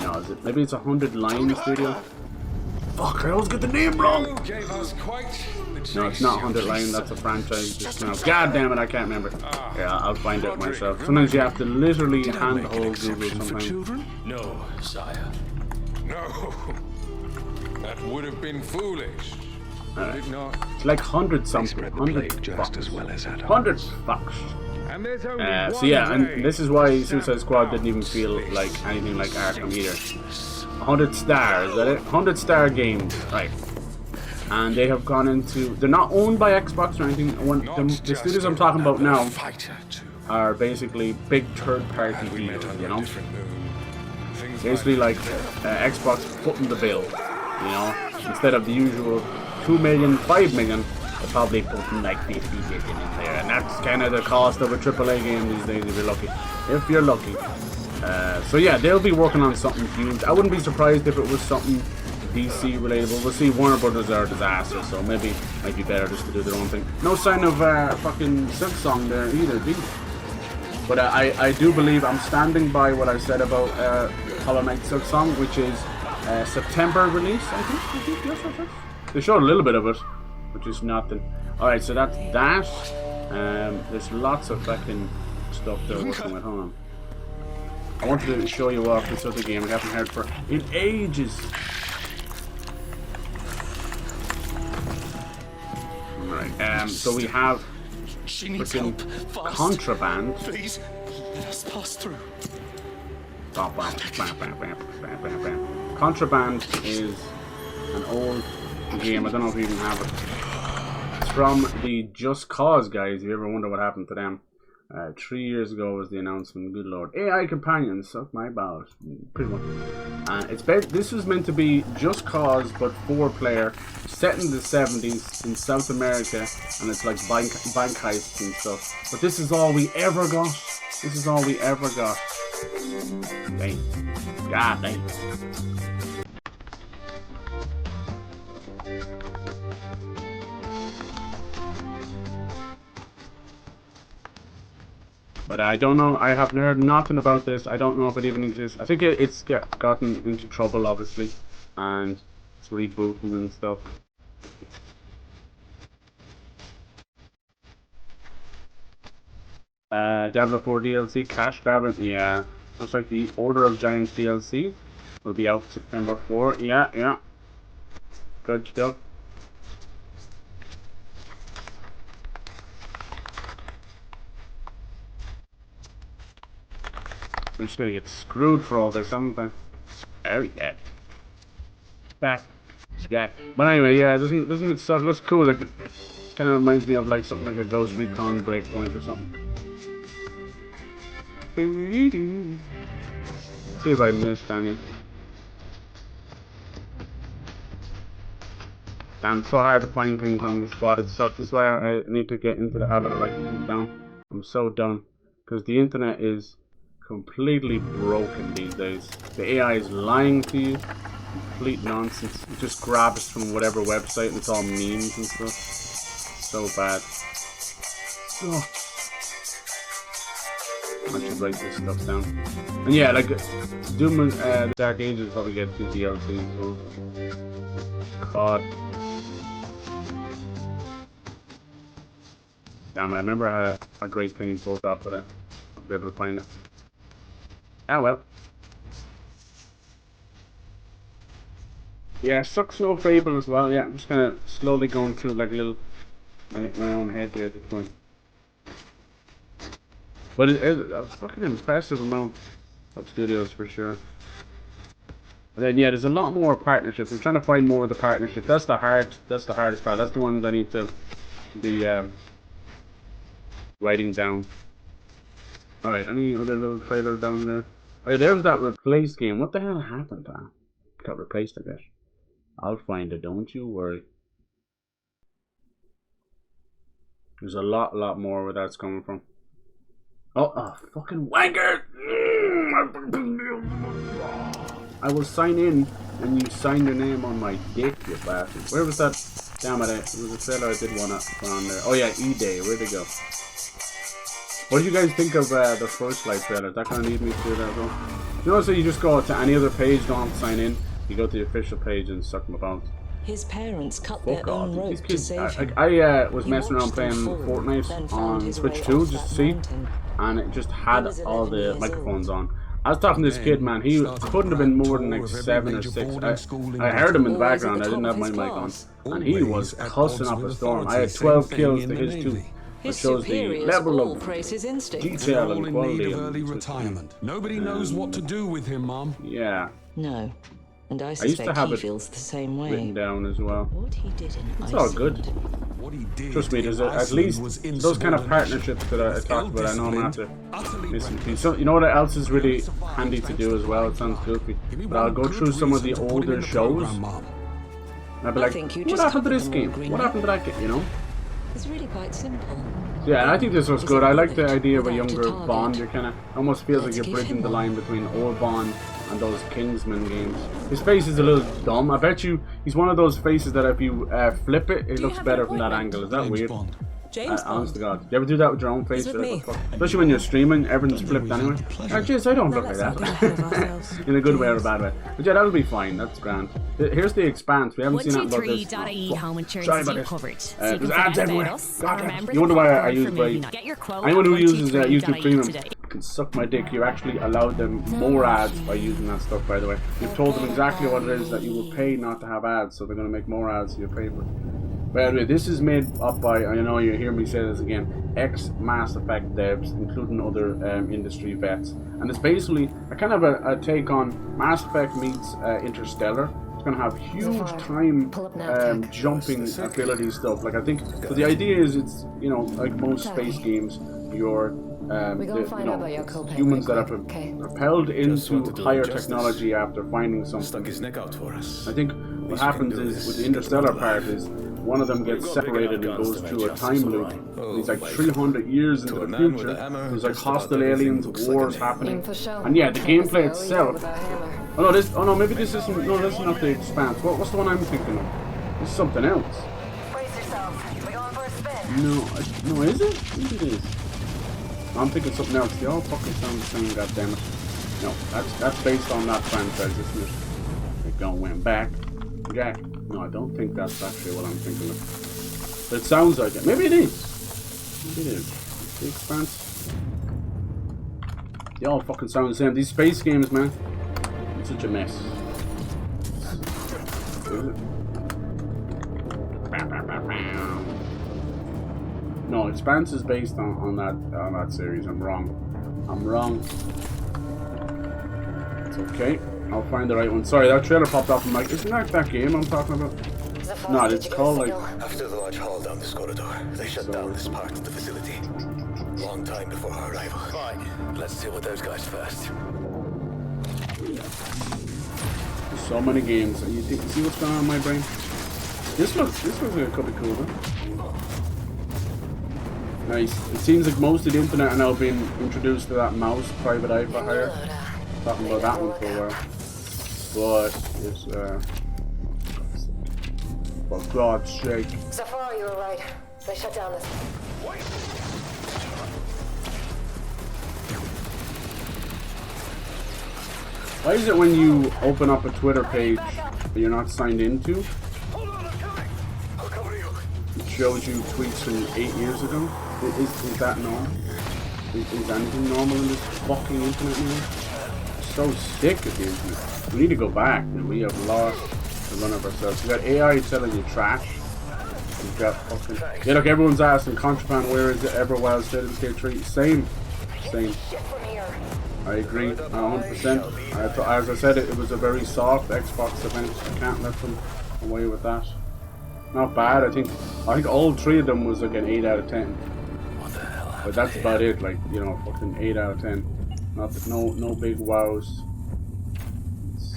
No, is it? Maybe it's 100 Line Studio? Fuck, I always get the name wrong! No, it's not 100 Line, that's a franchise just now. God damn it, I can't remember. Yeah, I'll find it myself. Sometimes you have to literally handhold Google sometimes. No, sire. No. That would have been foolish. Would it not? It's like 100 something. 100 just as well as 100 bucks. So yeah, and this is why Suicide Squad didn't even feel like anything like Arkham either. 100 stars, is that it? 100 star games, right? And they have gone into. They're not owned by Xbox or anything. The studios I'm talking about now are basically big third-party deals, you know. Basically, like Xbox footing the bill. You know, instead of the usual 2 million, 5 million, they're probably putting like 50 million in there, and that's kind of the cost of a AAA game these days if you're lucky. If you're lucky. So yeah, they'll be working on something huge. I wouldn't be surprised if it was something DC relatable. We'll see. Warner Brothers are a disaster, so maybe it might be better just to do their own thing. No sign of fucking Silksong there either, dude. But I do believe I'm standing by what I said about Hollow Knight Silksong, which is September release, I think. Yes. They showed a little bit of it, which is nothing. Alright, so that's that. There's lots of fucking stuff they're working with. Hold on. I wanted to show you off this other game I haven't heard for in ages. Alright, so we have freaking Contraband. Please, let us pass through. Contraband is an old game. I don't know if you even have it. It's from the Just Cause guys. If you ever wonder what happened to them, 3 years ago was the announcement. Good lord, AI companions suck my balls, pretty much. And this was meant to be Just Cause, but 4-player, set in the 70s in South America, and it's like bank heists and stuff. But this is all we ever got. This is all we ever got. Dang. God dang. But I don't know, I have heard nothing about this. I don't know if it even exists. I think it's gotten into trouble, obviously, and it's rebooting and stuff. Diablo 4 DLC, Cash Grab, yeah. Looks like the Order of Giants DLC will be out September 4. Yeah. Good stuff. I'm just gonna get screwed for all this, haven't I? Very dead. Back. But anyway, yeah, doesn't it suck? It looks cool. Like, kind of reminds me of like something like a Ghost Recon Breakpoint or something. See if I missed any. Damn, it's so hard to find things on the spot. It's so, this is why I need to get into the habit of writing things down. I'm so done. Because the internet is completely broken these days. The AI is lying to you. Complete nonsense. It just grabs from whatever website and it's all memes and stuff. So bad. Oh. I should write this stuff down. And yeah, like Doom the Dark Ages probably get 2 DLC, so God. Damn, I remember I had a great thing both after that. I'll be able to find it. Ah well. Yeah, Sucks No Fable as well. Yeah, I'm just kinda slowly going through like a little my own head here at this point. But it's a fucking impressive amount of studios for sure. And then yeah, there's a lot more partnerships. I'm trying to find more of the partnerships. That's the hardest part. That's the one that I need to be writing down. Alright, any other little trailer down there? Oh, there's that replace game. What the hell happened to that? Got replaced, I guess. I'll find it, don't you worry. There's a lot more where that's coming from. Oh, fucking wanker! I will sign in and you sign your name on my dick, you bastard. Where was that? Damn it, it was a trailer I did want to put on there. Oh yeah, E-Day, where'd it go? What did you guys think of the First Light trailer? That kind of need me to do that as well. You know, so you just go to any other page, don't have to sign in. You go to the official page and suck my bones. His parents cut their own rope to save him. I was messing around playing Fortnite on Switch 2 just to see, and it just had all the microphones on. I was talking to this kid, man. He couldn't have been more than like 7 or 6. I heard him in the background. I didn't have my mic on, and he was cussing up a storm. I had 12 kills to his 2. It shows the level of detail and quality. Early retirement. Nobody knows what to do with him, Mom. Yeah. No. And I used to have he it feels the same way. Written down as well. What he did in it's all good. Trust me, there's at least those kind of partnerships that I talked about. I know I'm gonna have to listen to. So you know what else is really handy to do as well? It sounds goofy, but I'll go through some of the older shows. And I'll be like, what happened to this game? What happened to that game? You know? It's really quite simple. Yeah, and I think this was good. I like the idea of a younger Bond. You're kind of almost feels like you're bridging the line between old Bond and those Kingsman games. His face is a little dumb. I bet you he's one of those faces that if you flip it, it looks better from that angle. Is that weird? Honest to God. You ever do that with your own face? Especially when you're streaming, everything's flipped anyway. Jeez, I don't look like that. In a good way or a bad way. But yeah, that'll be fine. That's grand. Here's The Expanse. We haven't seen that about this. Sorry about this. There's ads everywhere. God, you wonder why I use anyone who uses YouTube Premium can suck my dick. You actually allowed them more ads by using that stuff, by the way. You've told them exactly what it is that you will pay not to have ads, so they're going to make more ads so you pay for it. By the way, this is made up by, I know you hear me say this again, ex-Mass Effect devs, including other industry vets. And it's basically a kind of a take on Mass Effect meets Interstellar. It's going to have huge time jumping ability stuff. Like I think, so the idea is it's, you know, like most space games, you're humans that are propelled into higher technology after finding something. I think what happens is with the Interstellar part is one of them gets separated and goes through a time loop. And he's like 300 years into the future. There's like hostile aliens, wars happening, and yeah, the gameplay itself. Oh no, maybe this isn't. No, this is not The Expanse. What's the one I'm thinking of? This is something else. No, is it? Maybe it is. I'm thinking something else. They all fucking sound the same, goddammit. No, that's based on that franchise, isn't it? They're going back. Jack. No, I don't think that's actually what I'm thinking of. But it sounds like it. Maybe it is. Maybe it is. It's The Expanse. They all fucking sound the same. These space games, man. It's such a mess. Is it? No, Expanse is based on that series. I'm wrong. It's okay. I'll find the right one. Sorry, that trailer popped up. I'm like, isn't that game I'm talking about? No, it's called like. After the large hall down this corridor, they shut down this part of the facility. Long time before our arrival. Fine. Let's deal with those guys first. There's so many games. You see what's going on in my brain? This looks like it could be cool, huh? Nice. It seems like most of the internet are now being introduced to that mouse, Private Eye for Hire. Talking about that one for a while. But it's for God's sake. Zafar, you were right. They shut down this. Why is it when you open up a Twitter page that you're not signed into, it shows you tweets from 8 years ago? Is that normal? Is anything normal in this fucking internet now? I'm so sick of the internet. We need to go back. We have lost the run of ourselves. We got AI telling you trash. We've got fucking... Yeah, look, everyone's asking contraband, where is it? Everwild State of Decay 3. Same. I agree, 100%. As I said, it was a very soft Xbox event. I can't let them away with that. Not bad. I think all 3 of them was like an 8 out of 10. But that's about it. Like, you know, fucking 8 out of 10. No big wows.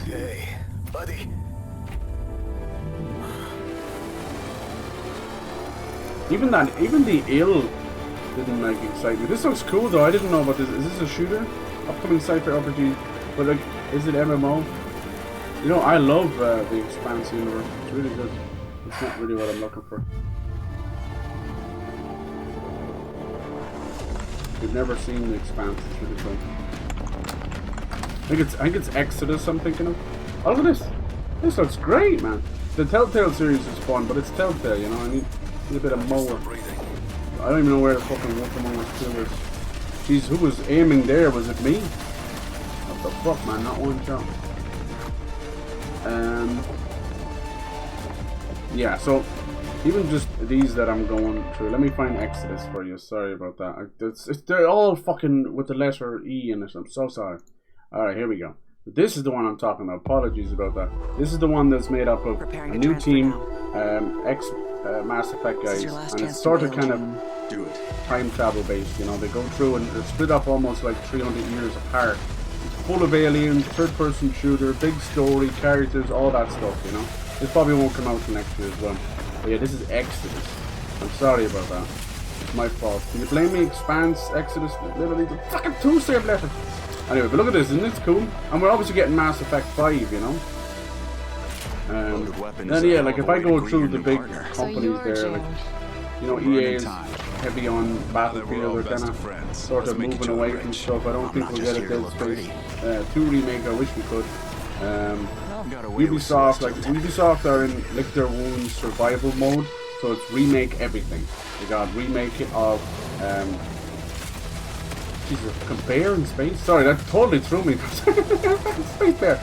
Hey, buddy. Even the ill didn't like excite me. This looks cool though. I didn't know about this. Is this a shooter? Upcoming sci-fi RPG, but like, is it MMO? You know, I love the Expanse universe. It's really good. It's not really what I'm looking for. We've never seen the Expanse. It's really cool. I think it's Exodus. I'm thinking of. Oh, look at this. This looks great, man. The Telltale series is fun, but it's Telltale. You know, I need a bit of mower. I don't even know where the fucking Wolf Among Us 2 is. Jeez, who was aiming there? Was it me? What the fuck, man? Not one shot. Yeah, so even just these that I'm going through. Let me find Exodus for you. Sorry about that. They're all fucking with the letter E in it. I'm so sorry. Alright, here we go. This is the one I'm talking about. Apologies about that. This is the one that's made up of a new team, Mass Effect guys, and it's sort of kind of time travel based. You know, they go through and they're split up almost like 300 years apart. It's full of aliens, third-person shooter, big story, characters, all that stuff. You know, this probably won't come out till next year as well. But yeah, this is Exodus. I'm sorry about that. It's my fault. Can you blame me? Expanse, Exodus, literally the fucking 2-save letter. Anyway, but look at this, isn't this cool? And we're obviously getting Mass Effect 5, you know? Then yeah, like if I go through the big companies there, like, you know, EA is heavy on Battlefield, they're kind of sort of moving away from stuff. I don't think we'll get a Dead Space 2 remake, I wish we could. Ubisoft are in Lick Their Wounds survival mode, so it's remake everything. They got remake it of, Jesus, bear in space? Sorry, that totally threw me. Space bear.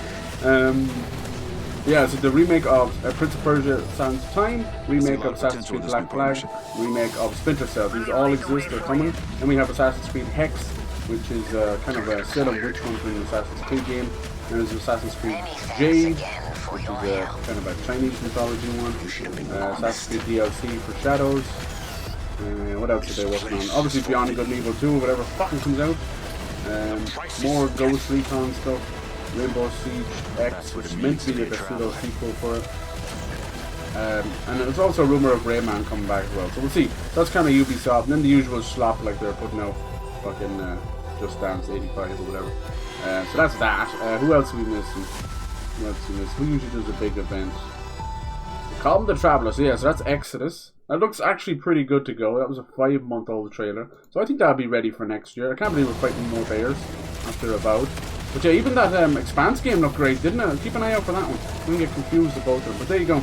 Yeah, so the remake of Prince of Persia Sands of Time, remake of Assassin's Creed Black Flag, remake of Splinter Cell. These all exist, they're coming. Then we have Assassin's Creed Hex, which is kind of a set of witch hunting Assassin's Creed game. There's Assassin's Creed Jade, which is kind of a Chinese mythology one. Assassin's Creed DLC for Shadows. What else are they working on? Obviously Beyond Good and Evil 2, whatever fucking comes out. More Ghost Recon stuff. Rainbow Siege X, which is meant to be like a pseudo sequel for it. And there's also a rumour of Rayman coming back as well. So we'll see. That's kind of Ubisoft. And then the usual slop, like they're putting out fucking Just Dance 85 or whatever. So that's that. Who else are we missing? Who usually does a big event? They call them the Travelers. Yeah, so that's Exodus. That looks actually pretty good to go. That was a 5-month-old trailer. So I think that'll be ready for next year. I can't believe we're fighting more bears after Avowed. But yeah, even that Expanse game looked great, didn't it? Keep an eye out for that one. Don't get confused about them. But there you go.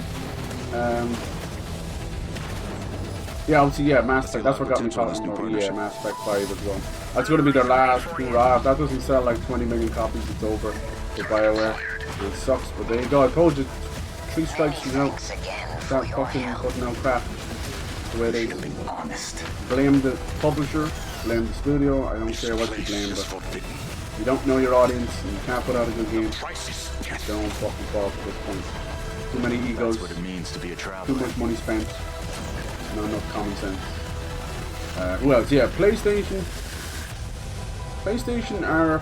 Yeah, obviously, yeah, Mass Effect. That's what got me talking about the Mass Effect 5 as well. That's going to be their last hurrah. If that doesn't sell like 20 million copies, it's over for BioWare. It sucks, but there you go. I told you, 3 strikes from out. Start fucking putting out crap. The way they blame the publisher, blame the studio. I don't care what you blame, but if you don't know your audience and you can't put out a good game, don't fucking fall at this point. Too many egos, too much money spent, not enough common sense. Who else? Yeah, PlayStation are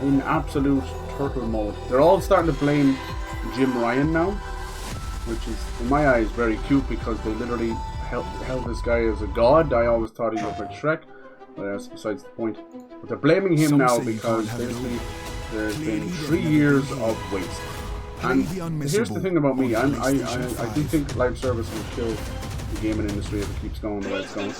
in absolute turtle mode. They're all starting to blame Jim Ryan now. which is, in my eyes, very cute because they literally held this guy as a god. I always thought he looked like Shrek, but that's besides the point. But they're blaming him now because basically there's been 3 years of waste. And here's the thing about me, I do think live service will kill the gaming industry if it keeps going the way it's going.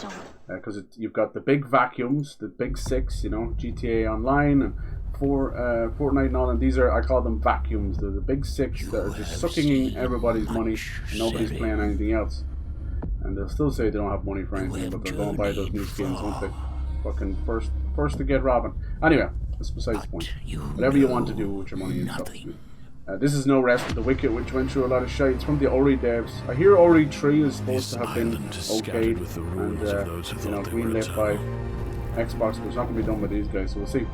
Because you've got the big vacuums, the big six, you know, GTA Online and Fortnite and all, and these are, I call them vacuums. They're the big six that are just sucking in everybody's money and nobody's playing anything else. And they'll still say they don't have money for anything, but they'll go and buy those new skins, won't they? Fucking first to get robbing. Anyway, that's besides the point. Whatever you want to do with your money is up to you. This is no rest for the wicked, which went through a lot of shit. It's from the Ori devs. I hear Ori 3 is supposed to have been okayed and you know, greenlit by Xbox, but it's not going to be done by these guys, so we'll see.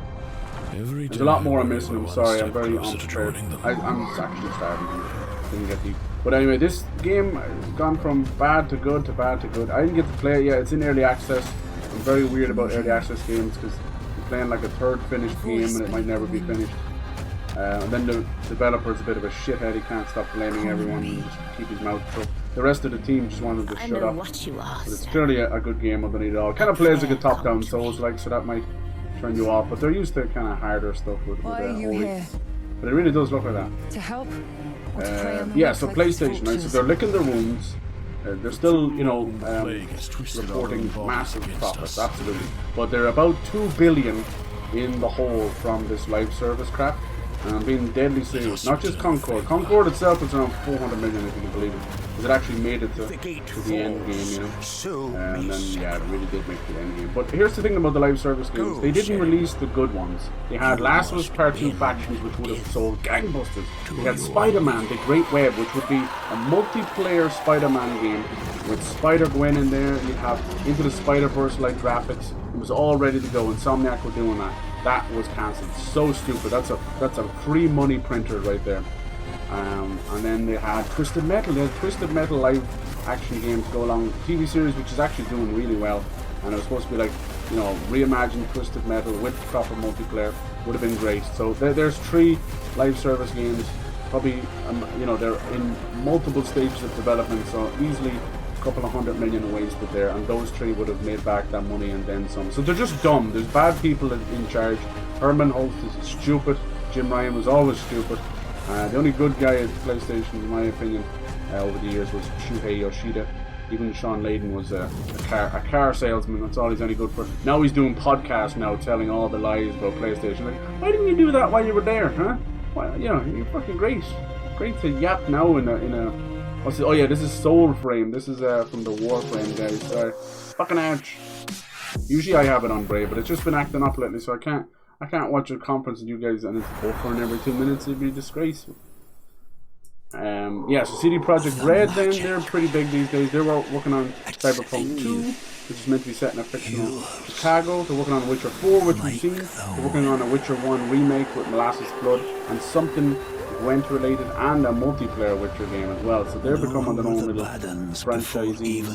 There's a lot more I'm missing. I'm sorry, I'm very unprepared. I'm actually starving. Didn't get deep. But anyway, this game has gone from bad to good to bad to good. I didn't get to play it yet. It's in early access. I'm very weird about early access games because you're playing like a third finished game and it might never be finished. And then the developer's a bit of a shithead. He can't stop blaming everyone and just keep his mouth shut. The rest of the team just wanted to shut up. But it's clearly a good game underneath it all. It kind of plays like a top-down Souls-like, so that might turn you off. But they're used to kind of harder stuff with Ori. But it really does look like that. To help? Yeah, so PlayStation, right? So they're licking their wounds. They're still, you know, reporting massive profits, absolutely. But they're about 2 billion in the hole from this live service crap. And I'm being deadly serious. Not just Concord. Concord itself is around 400 million, if you can believe it. Because it actually made it to the end game, you know. And then, yeah, it really did make the end game. But here's the thing about the live service games. They didn't release the good ones. They had Last of Us Part 2 Factions, which would have sold gangbusters. They had Spider-Man, The Great Web, which would be a multiplayer Spider-Man game with Spider-Gwen in there. You'd have Into the Spider-Verse-like graphics. It was all ready to go. Insomniac were doing that. That was cancelled. So stupid. That's a free money printer right there. And then they had Twisted Metal. They had Twisted Metal live action games go along with the TV series, which is actually doing really well. And it was supposed to be like, you know, reimagined Twisted Metal with proper multiplayer. Would have been great. So there's 3 live service games. Probably, you know, they're in multiple stages of development. So easily a couple of 100 million wasted there, and those 3 would have made back that money and then some. So they're just dumb. There's bad people in charge. Herman Holtz is stupid. Jim Ryan was always stupid. The only good guy at PlayStation, in my opinion, over the years was Shuhei Yoshida. Even Sean Layden was a car salesman. That's all he's any good for. Now he's doing podcasts now, telling all the lies about PlayStation. Like, why didn't you do that while you were there, huh? Well, you know, you're fucking great. Great to yap now in a what's it? Oh yeah, this is Soul Frame. This is from the Warframe guys. Sorry. Fucking ouch. Usually I have it on Brave, but it's just been acting up lately, so I can't watch a conference with you guys and it's buffering every 2 minutes. It'd be disgraceful. Yeah, so CD Projekt Red then, they're pretty big these days. They're working on Cyberpunk 2, which is meant to be set in a fictional Chicago. They're working on Witcher 4, which we've seen. They're working on a Witcher 1 remake with Molasses Blood and something Gwent related and a multiplayer Witcher game as well. So they're becoming their own little franchisee.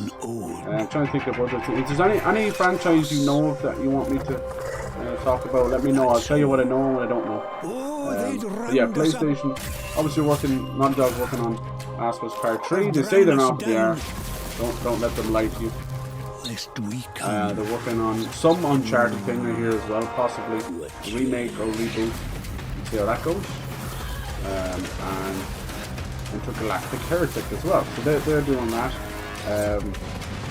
I'm trying to think of other things. If there's any franchise you know of that you want me to talk about, let me know. I'll tell you what I know and what I don't know. But yeah, PlayStation, obviously Naughty Dog's working on Last of Us Part 3. They say they're not, but they are. Don't let them lie to you. They're working on some Uncharted thing I hear as well, possibly a remake or reboot. Let's see how that goes. And Intergalactic Heretic as well. So they're doing that.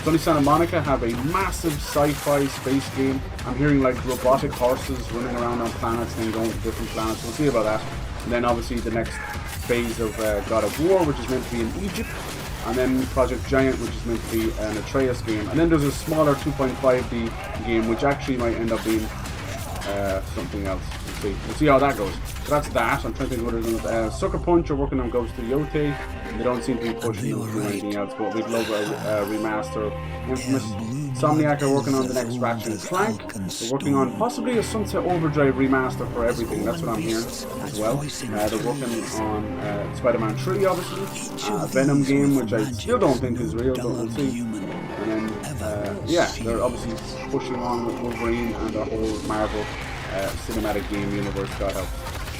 Sony Santa Monica have a massive sci-fi space game. I'm hearing like robotic horses running around on planets and then going to different planets. We'll see about that. And then obviously the next phase of God of War, which is meant to be in Egypt. And then Project Giant, which is meant to be an Atreus game. And then there's a smaller 2.5D game, which actually might end up being something else. We'll see how that goes. So that's that. I'm trying to think what it is. Sucker Punch are working on Ghost of Yotei. They don't seem to be pushing them to do anything else, but we'd love a remaster of Infamous. Insomniac are working on the next Ratchet & Clank. They're working on possibly a Sunset Overdrive remaster for everything. That's what I'm hearing as well. They're working on Spider-Man 3, obviously. A Venom game, which I still don't think is real, but we'll see. And then, yeah, they're obviously pushing on with Wolverine and the whole Marvel cinematic game universe, God help.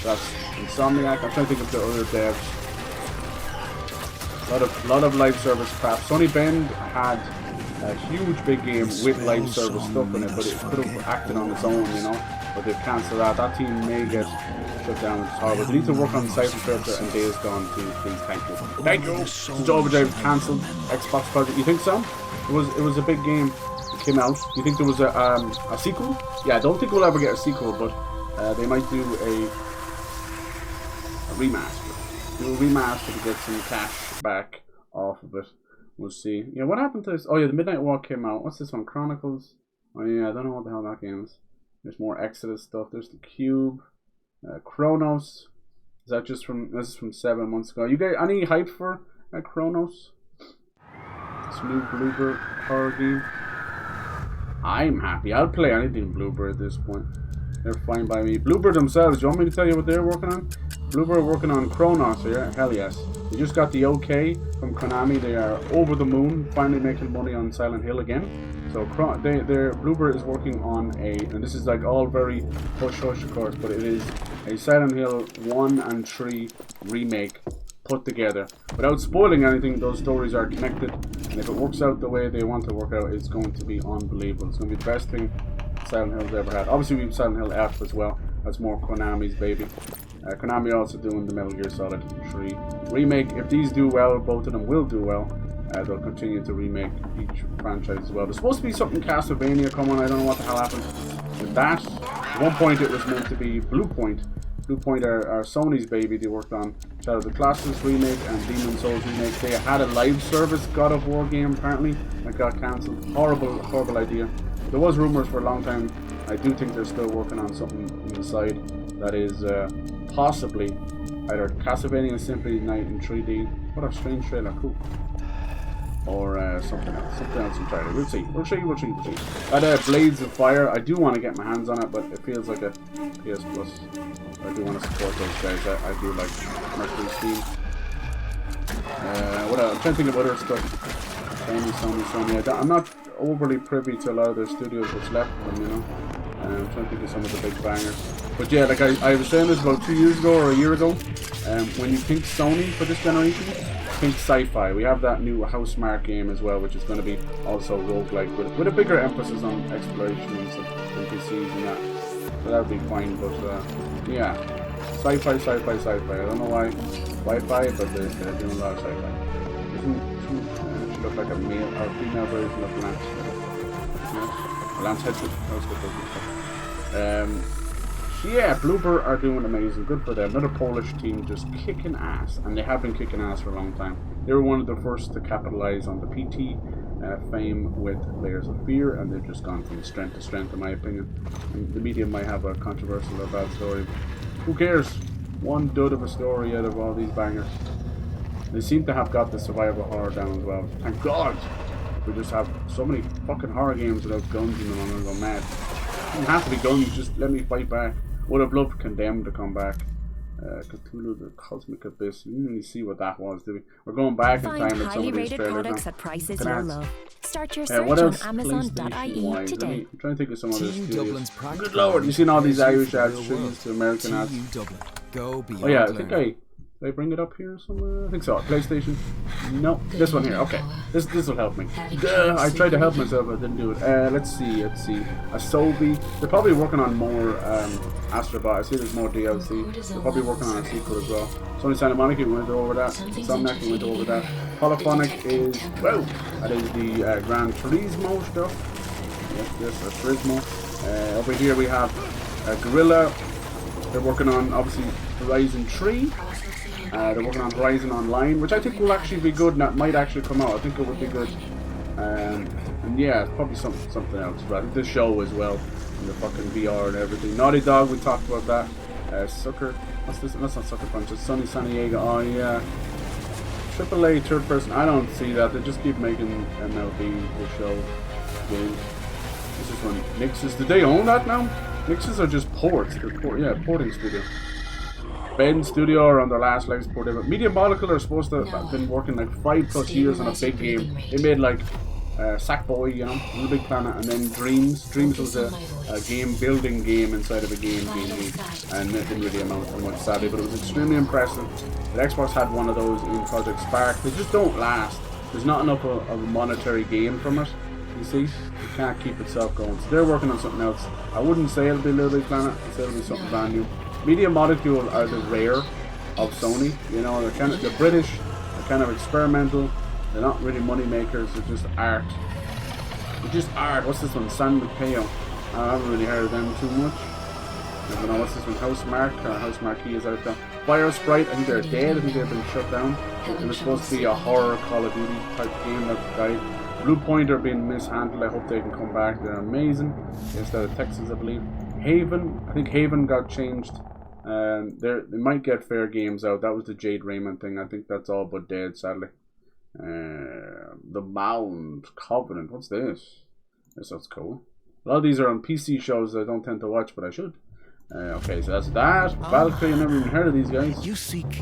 That's Insomniac. I'm trying to think of the other devs. Lot of live service crap. Sonny Bend had a huge big game with live service stuff in it, but it could have acted on its own, you know. But they've cancelled that. That team may get shut down, which is horrible. They need to work on Cypher Filter and Days Gone too, please. Thank you. Thank you. Since Overdrive cancelled Xbox project. You think so? It was a big game. It came out. You think there was a sequel? Yeah, I don't think we'll ever get a sequel, but they might do a remaster. Do a remaster to get some cash back off of it. We'll see. Yeah, what happened to this? Oh yeah, the Midnight Walk came out. What's this one? Chronicles? Oh yeah, I don't know what the hell that game is. There's more Exodus stuff. There's the Cube. Chronos. Is that just from... This is from 7 months ago. You guys any hype for Chronos? This new Bloober horror game. I'm happy. I'll play anything Bloober at this point. They're fine by me. Bloober themselves, do you want me to tell you what they're working on? Bloober are working on Chronos here. Hell yes. They just got the okay from Konami. They are over the moon, finally making money on Silent Hill again. So Bloober is working on and this is like all very hush-hush of course, but it is a Silent Hill 1 and 3 remake put together. Without spoiling anything, those stories are connected, and if it works out the way they want to work out, it's going to be unbelievable. It's going to be the best thing Silent Hill's ever had. Obviously we have Silent Hill F as well. That's more Konami's baby. Konami also doing the Metal Gear Solid 3 remake. If these do well, both of them will do well. They'll continue to remake each franchise as well. There's supposed to be something Castlevania coming. I don't know what the hell happened with that. At one point it was meant to be Blue Point. Blue Point are Sony's baby. They worked on Shadow of the Colossus remake and Demon Souls remake. They had a live service God of War game apparently that got cancelled. Horrible idea. There was rumors for a long time. I do think they're still working on something on the side that is possibly either Castlevania Symphony Night in 3D. What a strange trailer. Cool. Or something else entirely. We'll see. We'll see. That Blades of Fire, I do want to get my hands on it, but it feels like a PS Plus. I do want to support those guys. I do like Mercury Steam. What else? I'm trying to think of other stuff. Sony. I'm not overly privy to a lot of their studios what's left of them, you know. I'm trying to think of some of the big bangers. But yeah, like I was saying this about 2 years ago or a year ago. When you think Sony for this generation, think sci-fi. We have that new Housemarque game as well, which is going to be also roguelike with a bigger emphasis on exploration and NPCs and that. So that would be fine, but yeah. Sci-fi. I don't know why Wi-Fi, but they're doing a lot of sci-fi. She look like a male or female version of Lance. Lance Hedges. That was good. Yeah, Bloober are doing amazing. Good for them. Another Polish team just kicking ass. And they have been kicking ass for a long time. They were one of the first to capitalize on the PT fame with Layers of Fear. And they've just gone from strength to strength, in my opinion. And the media might have a controversial or bad story. Who cares? One dud of a story out of all these bangers. They seem to have got the survival horror down as well. Thank God! We just have so many fucking horror games without guns in them. I'm gonna go mad. It doesn't have to be guns, just let me fight back. Would have loved Condemned to come back. Cthulhu, the Cosmic Abyss. We didn't really see what that was, did we? We're going back in time with some of these trailers products now. at prices you'll love. Start your search what else? on Amazon.ie today. I'm trying to think of some other studios. Good lord, you've seen all these Irish ads change to American ads. Oh yeah, I think did I bring it up here somewhere? I think so. PlayStation? No. This one here. Okay. This will help me. I tried to help myself, but I didn't do it. Let's see. Asobi. They're probably working on more Astrobot. I see there's more DLC. They're probably working on a sequel as well. Sony Santa Monica, we went over that. Insomniac, we went over that. Polyphonic is, well, that is the Gran Turismo stuff. Yes, that's Turismo. Over here we have Guerrilla. They're working on, obviously, Horizon 3. They're working on Horizon Online, which I think will actually be good, and that might actually come out. I think it would be good. And yeah, probably something else. But I think the show as well, and the fucking VR and everything. Naughty Dog, we talked about that. Sucker, what's this? That's not Sucker Punch, it's Sunny San Diego. Oh yeah. AAA third person, I don't see that. They just keep making MLB the show games. This is when Nixes, did they own that now? Nixes are just ports. They're porting studio. Bend Studio are on their last legs porting. Media Molecule are supposed to have been working like 5+ years on a big game. They made like Sackboy, you know, Little Big Planet, and then Dreams. Dreams was a game building game inside of a game, and it didn't really amount to much, sadly, but it was extremely impressive. The Xbox had one of those in Project Spark. They just don't last. There's not enough of a monetary gain from it. You see, it can't keep itself going. So they're working on something else. I wouldn't say it'll be Little Big Planet. I'd say it'll be something brand new. Media Molecule are the rare of Sony. You know, they're British. They're kind of experimental. They're not really money makers. They're just art. They're just art. What's this one? San Mateo. I haven't really heard of them too much. I don't know. What's this one? House Marquee is out there. Fire Sprite. I think they're dead. I think they've been shut down. It was supposed to be a horror Call of Duty type game that died. Blue Point are being mishandled. I hope they can come back. They're amazing. Instead of Texas, I believe. Haven. I think Haven got changed. They might get fair games out. That was the Jade Raymond thing. I think that's all but dead, sadly. The Mound Covenant. What's this? This looks cool. A lot of these are on PC shows that I don't tend to watch, but I should. Okay, so that's that. Valkyrie, I never even heard of these guys.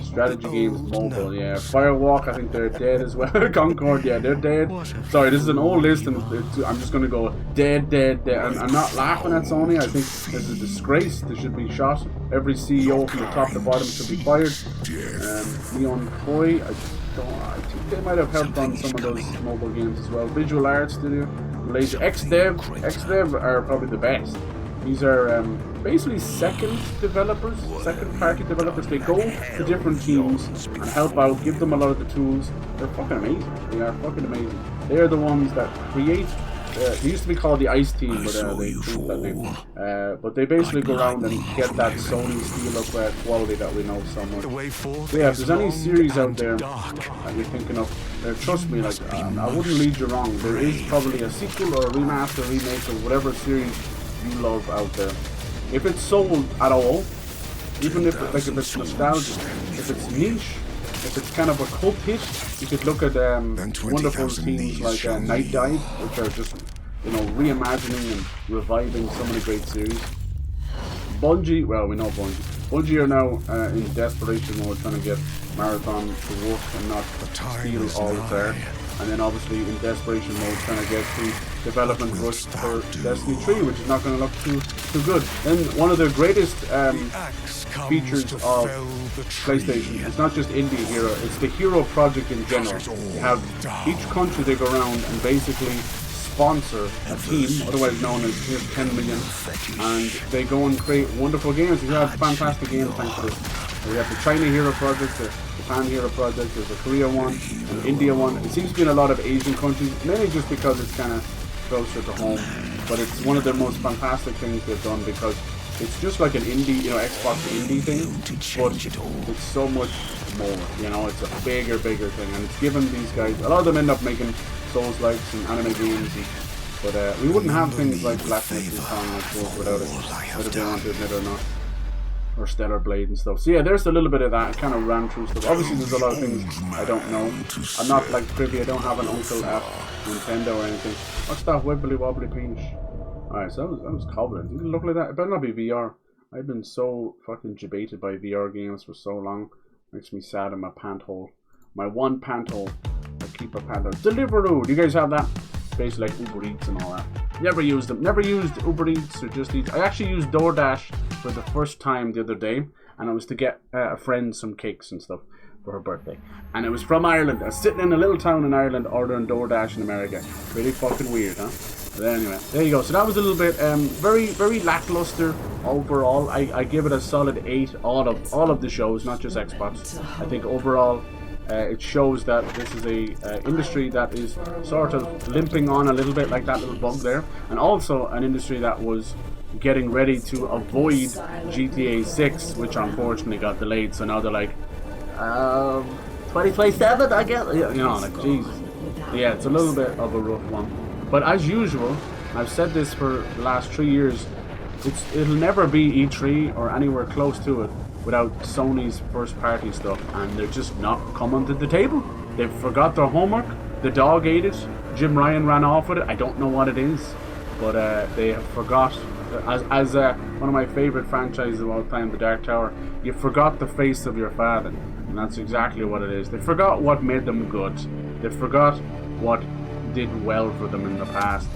Strategy games, mobile, yeah. Firewalk, I think they're dead as well. Concord, yeah, they're dead. Sorry, this is an old list, and I'm just gonna go dead. And I'm not laughing at Sony. I think this is a disgrace. They should be shot. Every CEO from the top to bottom should be fired. Leon Coy, I think they might have helped on some of those mobile games as well. Visual Arts Studio, Malaysia. XDev are probably the best. These are basically second party developers. They go to different teams and help out, give them a lot of the tools. They're fucking amazing. They are fucking amazing. They are the ones that create. They used to be called the Ice Team, but they changed that name. But they basically go around and get that Sony steel of quality that we know so much. So yeah, if there's any series out there that you're thinking of, trust me, like I wouldn't lead you wrong. There is probably a sequel or a remaster, remake, or whatever series you love out there. If it's sold at all, even if if it's nostalgic, if it's niche, if it's kind of a cult hit, you could look at wonderful teams like Night Dive, which are just, you know, reimagining and reviving so many great series. Bungie, well, we know Bungie. Bungie are now in desperation mode, trying to get Marathon to work and not steal all of their. And then obviously in desperation mode, trying to get the development rush for Destiny 3, which is not going to look too good. Then one of the greatest features of PlayStation, it's not just Indie Hero, it's the Hero Project in general. You have each country they go around and basically sponsor a team, otherwise known as Here's 10 Million, and they go and create wonderful games. You have fantastic games thanks to this. We have the China Hero Project, the Japan Hero Project, there's a Korea one, an India one. It seems to be in a lot of Asian countries, mainly just because it's kind of closer to home. But it's one of the most fantastic things they've done because it's just like an indie, you know, Xbox indie thing, but it's so much more, you know, it's a bigger thing, and it's given these guys, a lot of them end up making Souls-likes and anime games, but we wouldn't have things like Black Myth and Song without it, whether they want to admit it or not. Or Stellar Blade and stuff. So yeah, there's a little bit of that. I kind of ran through stuff. Obviously there's a lot of things I don't know. I'm not like privy. I don't have an uncle at Nintendo or anything. What's that wibbly wobbly pinch? Alright, so that was Covenant. Didn't look like that. It better not be VR. I've been so fucking debated by VR games for so long. Makes me sad in my pant hole. My one pant hole. I keep a pant hole. Deliveroo! Do you guys have that? Basically like Uber Eats and all that. Never used them. Never used Uber Eats or Just Eats. I actually used DoorDash for the first time the other day, and it was to get a friend some cakes and stuff for her birthday. And it was from Ireland. I was sitting in a little town in Ireland ordering DoorDash in America. Really fucking weird, huh? But anyway, there you go. So that was a little bit very lackluster overall. I give it a solid 8. All of the shows, not just Xbox. I think overall it shows that this is a industry that is sort of limping on a little bit, like that little bug there, and also an industry that was getting ready to avoid GTA 6, which unfortunately got delayed. So now they're like 2027, I guess, you know, like Jesus. Yeah, it's a little bit of a rough one, but as usual, I've said this for the last 3 years, it'll never be E3 or anywhere close to it without Sony's first party stuff, and they're just not coming to the table. They've forgot their homework. The dog ate it. Jim Ryan ran off with it. I don't know what it is, but they have forgot. As one of my favorite franchises of all time, The Dark Tower, you forgot the face of your father, and that's exactly what it is. They forgot what made them good. They forgot what did well for them in the past.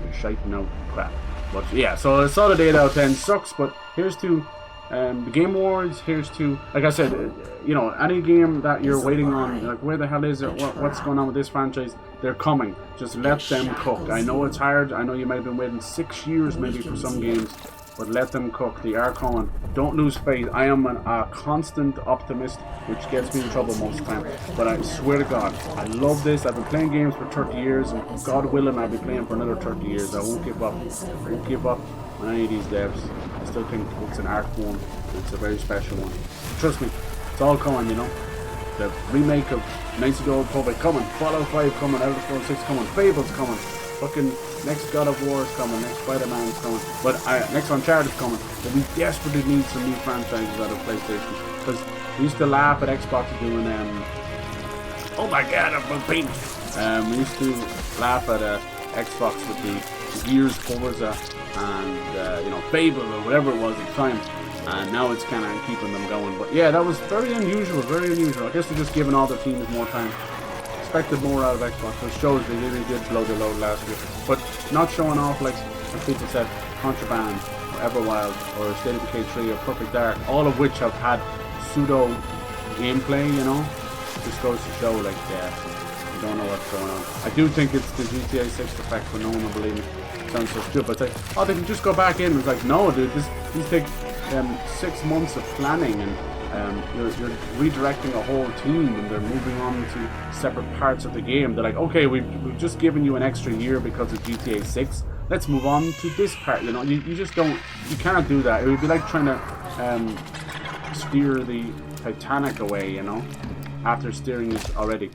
They're shaping out crap. But yeah, so a solid 8 out of 10. Sucks, but here's to the Game Awards. Here's to, like I said, you know, any game that you're waiting on, like where the hell is it? What's going on with this franchise? They're coming. Just let them cook. I know it's hard. I know you might have been waiting 6 years maybe for some games, but let them cook. They are coming. Don't lose faith. I am a constant optimist, which gets me in trouble most of the time. But I swear to God, I love this. I've been playing games for 30 years, and God willing, I'll be playing for another 30 years. I won't give up. I won't give up on any of these devs. I still think it's an art form. It's a very special one. Trust me, it's all coming, you know. The remake of Knights of the Old Republic coming. Fallout 5 coming. Elder Scrolls 6 coming. Fable's coming. Fucking next God of War is coming. Next Spider-Man's coming. But next Uncharted's coming. But we desperately need some new franchises out of PlayStation. Because we used to laugh at Xbox doing oh my God, I'm pain. We used to laugh at Xbox with the Gears, Forza, and you know, Fable or whatever it was at the time. And now it's kind of keeping them going. But yeah, that was very unusual, very unusual. I guess they're just giving all their teams more time. Expected more out of Xbox, which shows they really did blow their load last year. But not showing off like people said, Contraband, or Everwild, or State of Decay 3, or Perfect Dark, all of which have had pseudo gameplay, you know. Just goes to show, like, you don't know what's going on. I do think it's the GTA 6 effect, but no one will believe me. It sounds so stupid. It's like, oh, they can just go back in. It's like, no, dude, these take 6 months of planning, and you're redirecting a whole team, and they're moving on to separate parts of the game. They're like, okay, we've just given you an extra year because of GTA 6. Let's move on to this part. You know, you just don't, you can't do that. It would be like trying to steer the Titanic away, you know, after steering it already.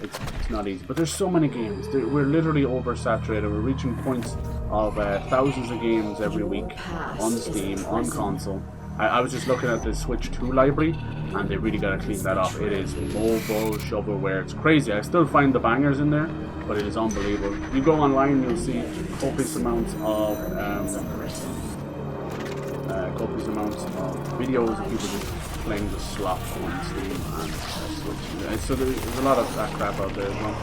It's not easy. But there's so many games. We're literally oversaturated. We're reaching points of thousands of games every week on Steam, on console. I was just looking at the Switch 2 library, and they really got to clean that up. It is mobile shovelware. It's crazy. I still find the bangers in there, but it is unbelievable. You go online, you'll see copious amounts of videos of people just playing the slot on Steam and Switch. So there's a lot of that crap out there as well.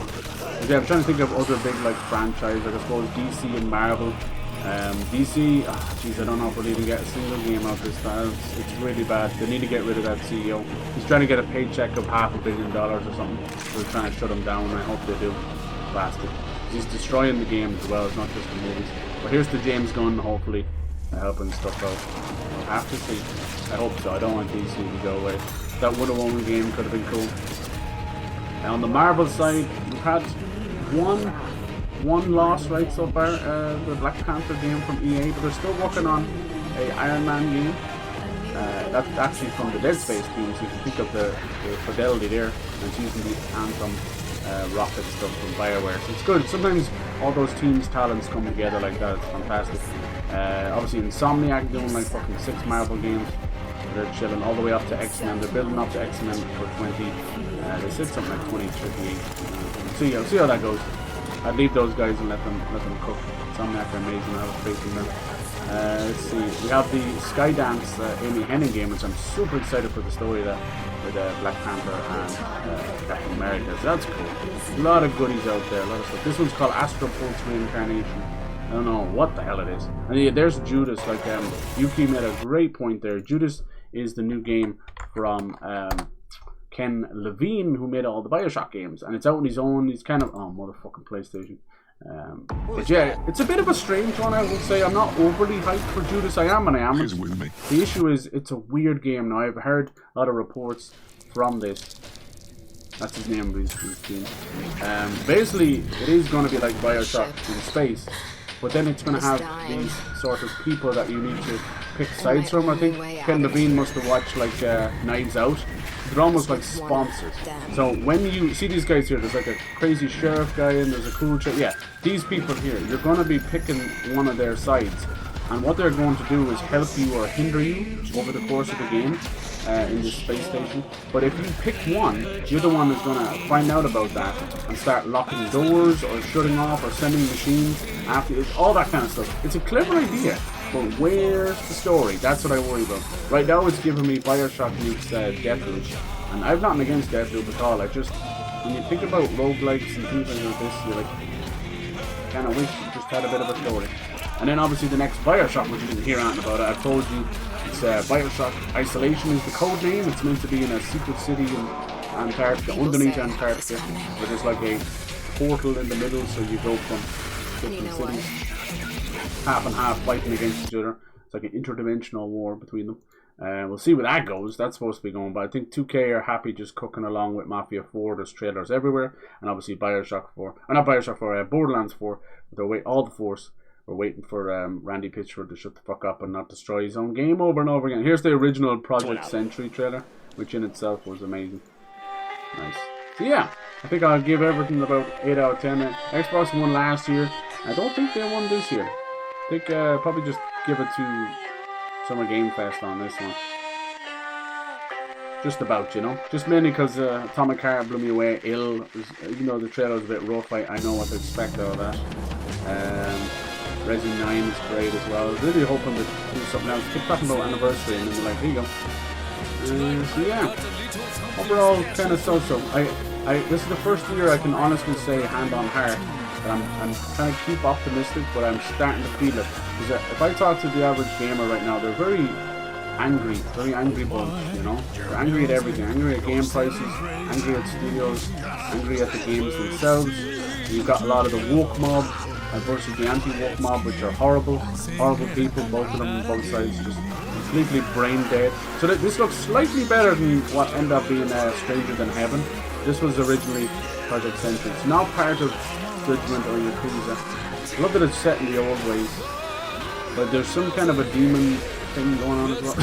But yeah, I'm trying to think of other big like franchises. I suppose DC and Marvel. DC, jeez, I don't know if we'll even get a single game out this time. It's really bad. They need to get rid of that CEO. He's trying to get a paycheck of $500 million or something. They're trying to shut him down, and I hope they do. Bastard. He's destroying the game as well. It's not just the movies. But here's the James Gunn, hopefully, helping stuff out. We'll have to see. I hope so. I don't want DC to go away. That Wonder Woman game could have been cool. And on the Marvel side, we've had one loss right so far, the Black Panther game from EA, but they're still working on a Iron Man game. That's actually from the Dead Space team, so you can pick up the fidelity there, and it's using the Anthem rocket stuff from BioWare, so it's good. Sometimes all those teams' talents come together like that. It's fantastic. Obviously Insomniac doing like fucking 6 Marvel games. They're chilling all the way up to X-Men. They're building up to X-Men for 20. They said something like 2038. See how that goes. I'd leave those guys and let them cook. Insomniac are amazing. I have faith in them. Let's see. We have the Skydance Amy Hennig game, which I'm super excited for the story that with Black Panther and Captain America. So that's cool. A lot of goodies out there. A lot of stuff. This one's called Astro Pulse Reincarnation. I don't know what the hell it is. And yeah, there's Judas. Like Yuki made a great point there. Judas is the new game from Ken Levine, who made all the Bioshock games, and it's out on his own. He's kind of motherfucking PlayStation. But yeah, it's a bit of a strange one, I would say. I'm not overly hyped for Judas. I am and I am. The issue is it's a weird game. Now I've heard a lot of reports from this. That's his name, his team. Basically, it is going to be like Bioshock in space, but then it's going to have these sort of people that you need to pick sides from. I think Ken Levine must have watched like Knives Out. They're almost like sponsors. So when you see these guys here, there's like a crazy sheriff guy and there's a cool yeah, these people here, you're going to be picking one of their sides, and what they're going to do is help you or hinder you over the course of the game in this space station. But if you pick one, you're the one who's going to find out about that and start locking doors or shutting off or sending machines after you, all that kind of stuff. It's a clever idea, but where's the story? That's what I worry about. Right now it's giving me Bioshock meets Deathloop, and I've nothing against Deathloop at all. I just when you think about roguelikes and things like this, you're like, kind of wish you just had a bit of a story. And then obviously the next Bioshock, which you didn't hear anything about it, I've told you, it's Bioshock Isolation is the code name. It's meant to be in a secret city in Antarctica, underneath Antarctica, where there's like a portal in the middle, so you go from different cities, half and half fighting against each other. It's like an interdimensional war between them. We'll see where that goes. That's supposed to be going, but I think 2K are happy just cooking along with Mafia 4. There's trailers everywhere, and obviously Bioshock 4, or not Bioshock 4, Borderlands 4. They're all the force. We're waiting for Randy Pitchford to shut the fuck up and not destroy his own game over and over again. Here's the original Project Sentry trailer, which in itself was amazing. Nice. So yeah, I think I'll give everything about 8 out of 10. Xbox won last year. I don't think they won this year. I think probably just give it to Summer Game Fest on this one. Just about, you know. Just mainly because Atomic Heart blew me away. You know, the trailer was a bit rough. I know what to expect out of that. Resident 9 is great as well. I was really hoping to do something else. Keep talking about anniversary and then they're like, here you go. So yeah, overall kind of so-so. This is the first year I can honestly say, hand on heart, that I'm trying to keep optimistic, but I'm starting to feel it. Because if I talk to the average gamer right now, they're very angry bunch, you know? They're angry at everything. Angry at game prices, angry at studios, angry at the games themselves. You've got a lot of the woke mob versus the anti-woke mob, which are horrible people, both of them on both sides, just completely brain dead. So this looks slightly better than what ended up being Stranger Than Heaven. This was originally Project Sentry. It's not part of Judgment or Yakuza. I love that it's set in the old ways, but there's some kind of a demon thing going on as well.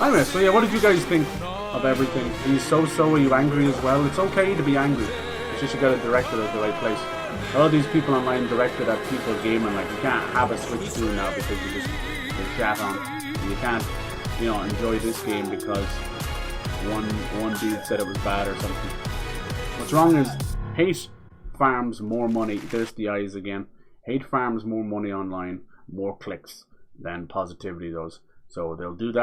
Anyway, so yeah, what did you guys think of everything? Are you so-so? Are you angry as well? It's okay to be angry. It's just you gotta direct it at the right place. A lot of these people online directed at people gaming, like you can't have a Switch 2 now because you just chat on. And you can't, you know, enjoy this game because one dude said it was bad or something. What's wrong is hate farms more money. There's the eyes again. Hate farms more money online, more clicks than positivity does. So they'll do that.